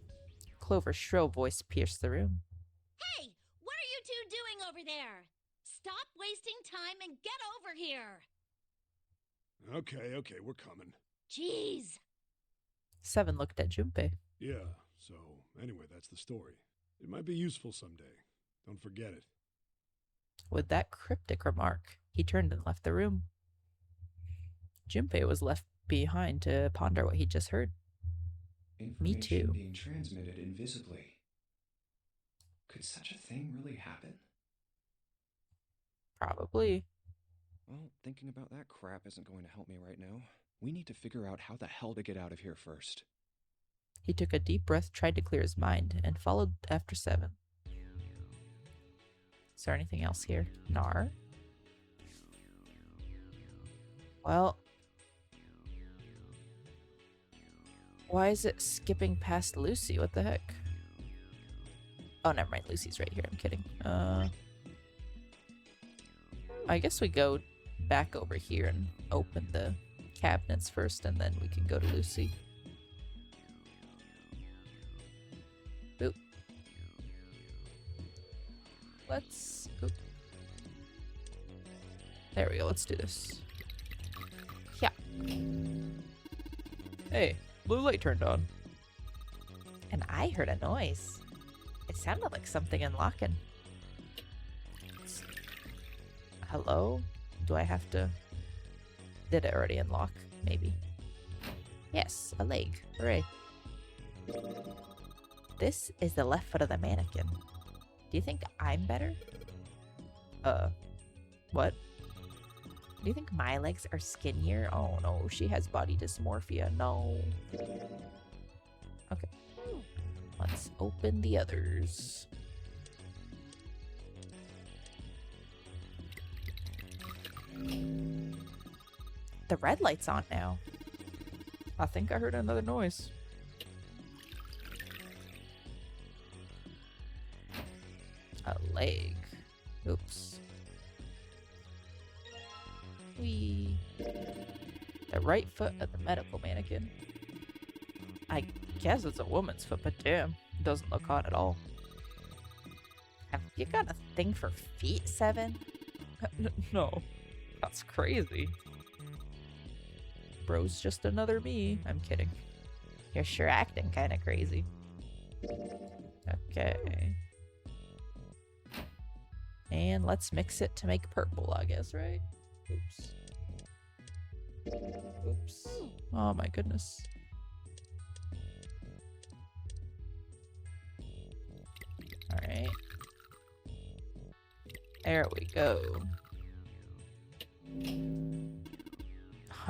Clover's shrill voice pierced the room. Hey, what are you two doing over there? Stop wasting time and get over here! Okay, we're coming. Jeez! Seven looked at Junpei. Yeah, so anyway, that's the story. It might be useful someday. Don't forget it. With that cryptic remark, he turned and left the room. Junpei was left behind to ponder what he just heard. Me too. Being transmitted invisibly. Could such a thing really happen? Probably. Well, thinking about that crap isn't going to help me right now. We need to figure out how the hell to get out of here first. He took a deep breath, tried to clear his mind, and followed after 7. Is there anything else here? Nar? Well... Why is it skipping past Lucy? What the heck? Oh, never mind. Lucy's right here. I'm kidding. I guess we go back over here and open the cabinets first, and then we can go to Lucy. Boop. Let's... Oop. There we go. Let's do this. Yeah. Hey, blue light turned on. And I heard a noise. It sounded like something unlocking. Hello? Do I have to... Did it already unlock? Maybe. Yes, a leg. Hooray. This is the left foot of the mannequin. Do you think I'm better? What? Do you think my legs are skinnier? Oh no, she has body dysmorphia. No. Okay. Let's open the others. The red light's on now. I think I heard another noise. A leg. Oops. Whee. The right foot of the medical mannequin. I guess it's a woman's foot, but damn, it doesn't look hot at all. Have you got a thing for feet, 7? No, that's crazy. Bro's just another me. I'm kidding. You're sure acting kind of crazy. Okay. And let's mix it to make purple, I guess, right? Oops. Oops. Oh my goodness. Alright. There we go.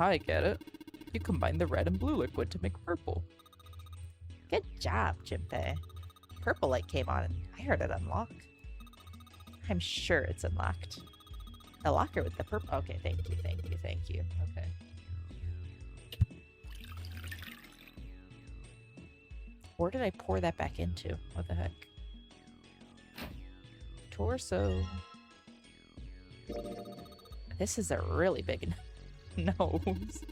I get it. You combine the red and blue liquid to make purple. Good job, Jinpei. Purple light came on and I heard it unlock. I'm sure it's unlocked. A locker with the purple. Okay, thank you, thank you, thank you. Okay. Where did I pour that back into? What the heck? Torso. This is a really big nose.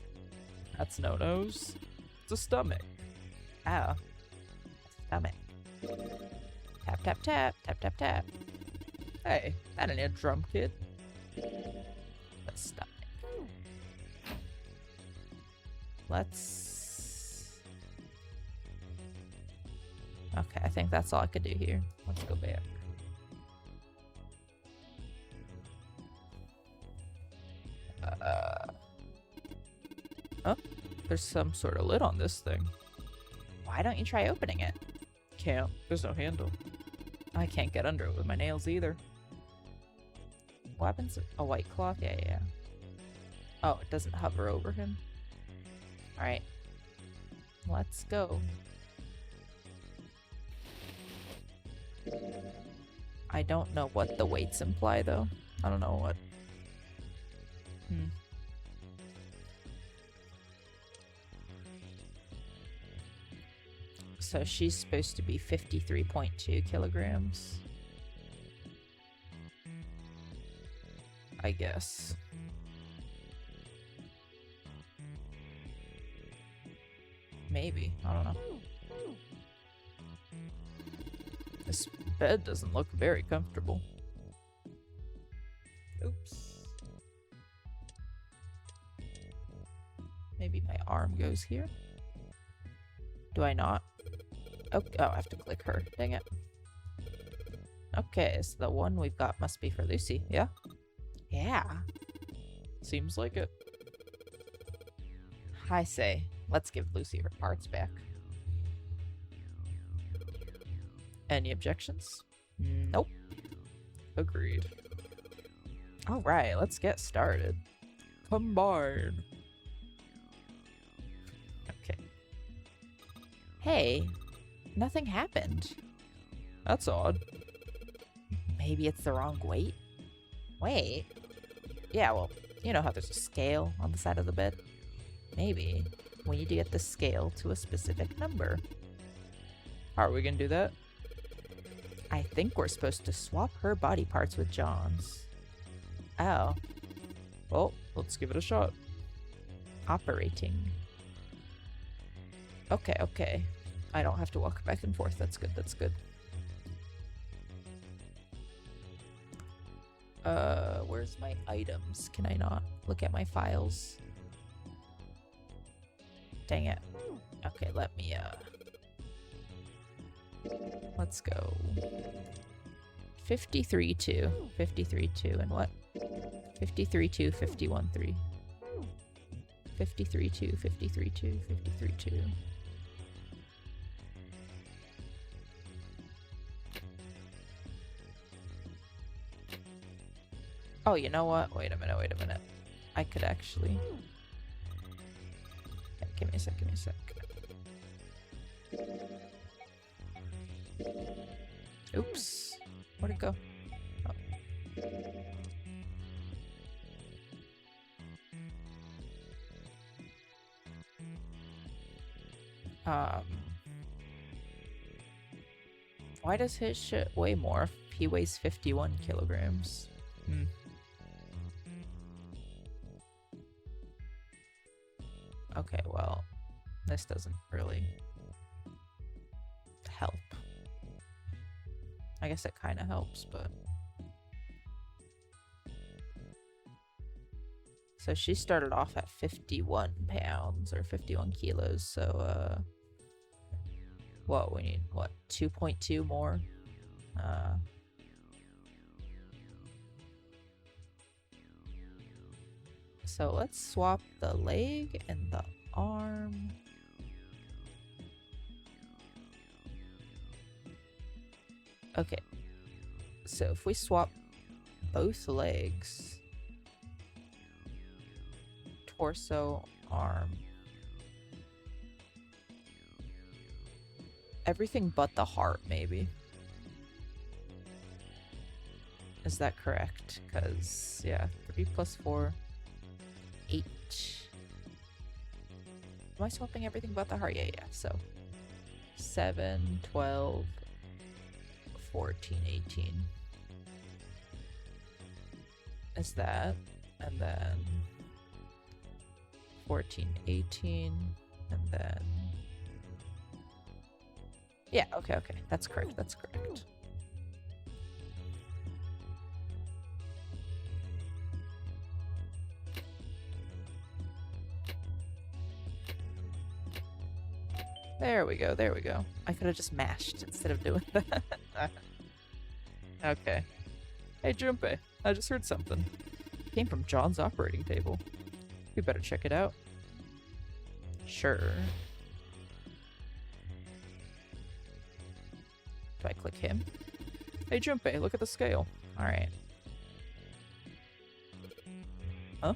That's no nose. It's a stomach. Oh. Stomach. Tap, tap, tap. Tap, tap, tap. Hey, that ain't a drum kit. The stomach. Let's... Okay, I think that's all I could do here. Let's go back. Oh, there's some sort of lid on this thing. Why don't you try opening it? Can't. There's no handle. I can't get under it with my nails either. What happens? A white cloth? Yeah, yeah. Oh, it doesn't hover over him. Alright. Let's go. I don't know what the weights imply, though. I don't know what... So she's supposed to be 53.2 kilograms. I guess. Maybe. I don't know. This bed doesn't look very comfortable. Oops. Maybe my arm goes here? Do I not? Oh, I have to click her. Dang it. Okay, so the one we've got must be for Lucy, yeah? Yeah. Seems like it. I say, let's give Lucy her parts back. Any objections? Nope. Agreed. All right, let's get started. Combine. Okay. Hey, nothing happened. That's odd. Maybe it's the wrong weight? Wait. Yeah, well, you know how there's a scale on the side of the bed? Maybe we need to get the scale to a specific number. How are we gonna do that? I think we're supposed to swap her body parts with John's. Oh. Well, let's give it a shot. Operating. Okay, okay. I don't have to walk back and forth. That's good, that's good. Where's my items? Can I not look at my files? Dang it. Okay, let me, let's go. 53-2. 53-2 and what? 53-2, 51-3. 53-2, 53-2, 53-2. Oh, you know what? Wait a minute, wait a minute. I could actually... Okay, give me a sec, give me a sec. Oops. Where'd it go? Oh. Why does his shit weigh more if he weighs 51 kilograms? Okay, well, this doesn't really help. I guess it kind of helps, but... So she started off at 51 pounds, or 51 kilos, so, what, we need, what, 2.2 more? So let's swap the leg and the arm. Okay, so if we swap both legs, torso, arm, everything but the heart, maybe. Is that correct? Because, yeah, 3 plus 4, 8. Am I swapping everything but the heart? Yeah, yeah, so 7, 12, 14, 18 is that, and then 14, 18, and then yeah, okay, okay, that's correct, that's correct. There we go, there we go. I could have just mashed instead of doing that. Okay. Hey, Junpei, I just heard something. It came from John's operating table. We better check it out. Sure. Do I click him? Hey, Junpei, look at the scale. Alright. Huh?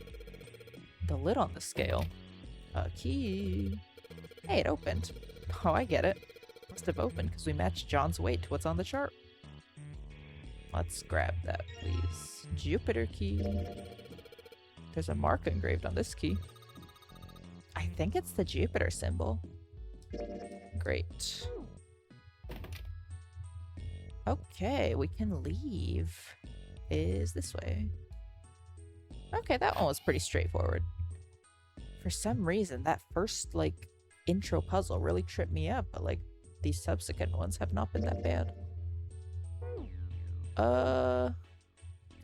The lid on the scale. A key. Hey, it opened. Oh, I get it. Must have opened because we matched John's weight to what's on the chart. Let's grab that, please. Jupiter key. There's a mark engraved on this key. I think it's the Jupiter symbol. Great. Okay, we can leave. Is this way? Okay, that one was pretty straightforward. For some reason, that first, like, intro puzzle really tripped me up, but, like, these subsequent ones have not been that bad.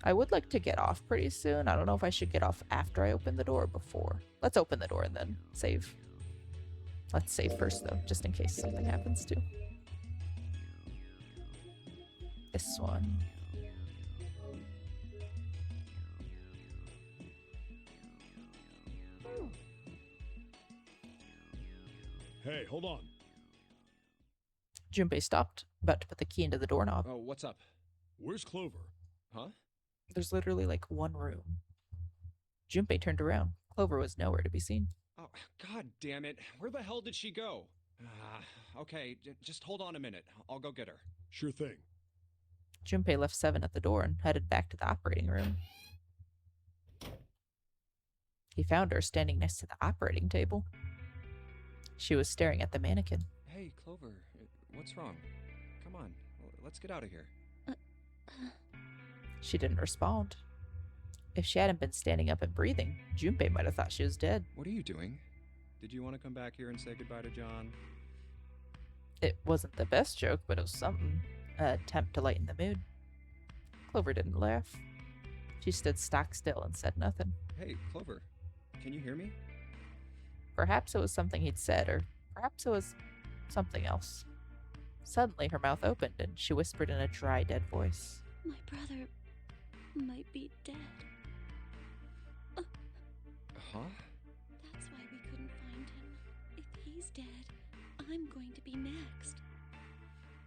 I would like to get off pretty soon. I don't know if I should get off after I open the door or before. Let's open the door and then save. Let's save first, though, just in case something happens, too. This one. Hey, hold on. Junpei stopped, about to put the key into the doorknob. Oh, what's up? Where's Clover? Huh? There's literally like one room. Junpei turned around. Clover was nowhere to be seen. Oh, god damn it. Where the hell did she go? Okay, just hold on a minute. I'll go get her. Sure thing. Junpei left Seven at the door and headed back to the operating room. He found her standing next to the operating table. She was staring at the mannequin. Hey, Clover, what's wrong? Come on, let's get out of here. She didn't respond. If she hadn't been standing up and breathing, Junpei might have thought she was dead. What are you doing? Did you want to come back here and say goodbye to John? It wasn't the best joke, but it was something. An attempt to lighten the mood. Clover didn't laugh. She stood stock still and said nothing. Hey, Clover, can you hear me? Perhaps it was something he'd said, or perhaps it was something else. Suddenly, her mouth opened, and she whispered in a dry, dead voice. My brother might be dead. Huh? That's why we couldn't find him. If he's dead, I'm going to be next.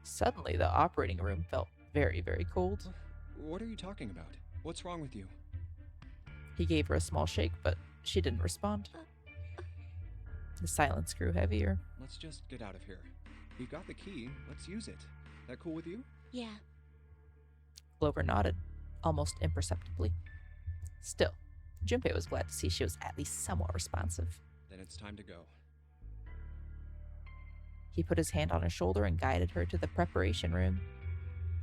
Suddenly, the operating room felt very, very cold. What are you talking about? What's wrong with you? He gave her a small shake, but she didn't respond. The silence grew heavier. Let's just get out of here. We've got the key. Let's use it. That cool with you? Yeah. Clover nodded, almost imperceptibly. Still, Junpei was glad to see she was at least somewhat responsive. Then it's time to go. He put his hand on her shoulder and guided her to the preparation room.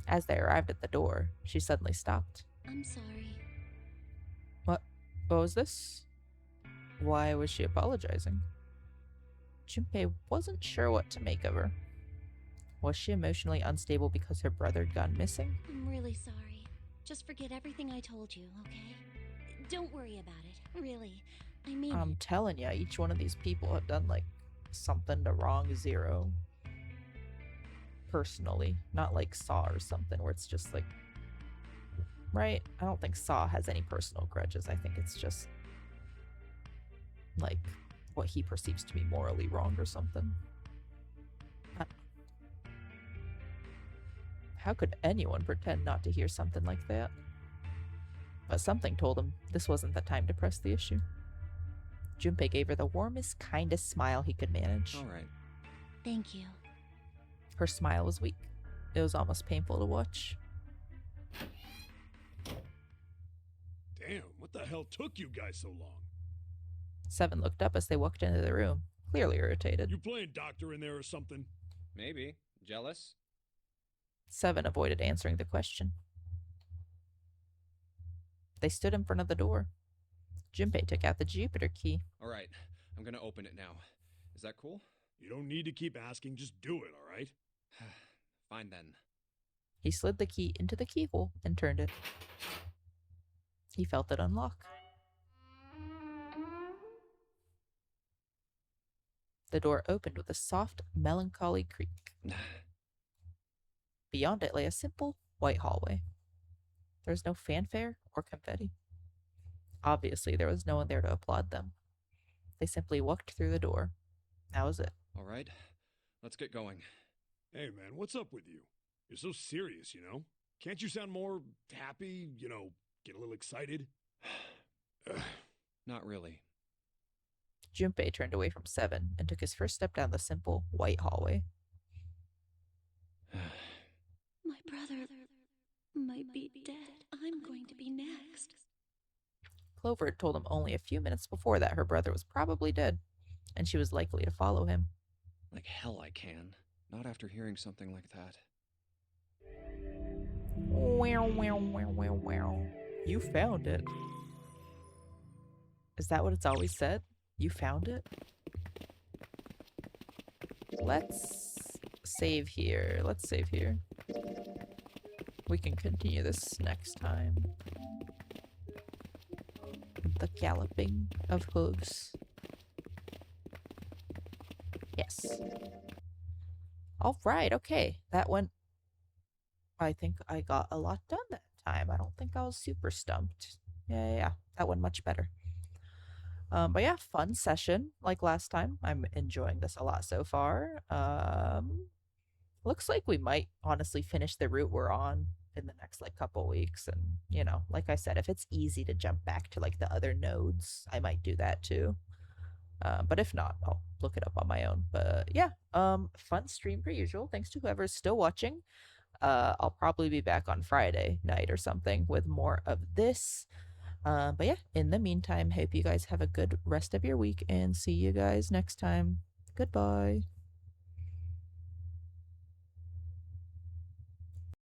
As they arrived at the door, she suddenly stopped. I'm sorry. What was this? Why was she apologizing? Junpei wasn't sure what to make of her. Was she emotionally unstable because her brother had gone missing? I'm really sorry. Just forget everything I told you, okay? Don't worry about it. Really. I mean I'm it. telling ya, each one of these people have done like something to wrong Zero. Personally, not like Saw or something where it's just like, right? I don't think Saw has any personal grudges. I think it's just like what he perceives to be morally wrong or something. How could anyone pretend not to hear something like that? But something told him this wasn't the time to press the issue. Junpei gave her the warmest, kindest smile he could manage. All right. Thank you. Her smile was weak. It was almost painful to watch. Damn, what the hell took you guys so long? Seven looked up as they walked into the room, clearly irritated. You playing doctor in there or something? Maybe. Jealous? Seven avoided answering the question. They stood in front of the door. Junpei took out the Jupiter key. All right. I'm gonna open it now. Is that cool? You don't need to keep asking, just do it, alright? Fine then. He slid the key into the keyhole and turned it. He felt it unlock. The door opened with a soft, melancholy creak. Beyond it lay a simple, white hallway. There was no fanfare or confetti. Obviously, there was no one there to applaud them. They simply walked through the door. That was it. All right. Let's get going. Hey man, what's up with you? You're so serious, you know? Can't you sound more happy, get a little excited? Not really. Junpei turned away from Seven and took his first step down the simple, white hallway. My brother might be dead. I'm going to be next. Clover had told him only a few minutes before that her brother was probably dead, and she was likely to follow him. Like hell I can. Not after hearing something like that. Wow, wow, wow, wow, wow. You found it. Is that what it's always said? You found it? Let's save here. Let's save here. We can continue this next time. The galloping of hooves. Yes. Alright, okay. That went... I think I got a lot done that time. I don't think I was super stumped. Yeah. That went much better. But yeah, fun session like last time. I'm enjoying this a lot so far. Looks like we might honestly finish the route we're on in the next like couple weeks. And you know, like I said, if it's easy to jump back to like the other nodes, I might do that too. But if not, I'll look it up on my own. But yeah, fun stream per usual. Thanks to whoever's still watching. I'll probably be back on Friday night or something with more of this. But yeah, in the meantime, hope you guys have a good rest of your week and see you guys next time. Goodbye.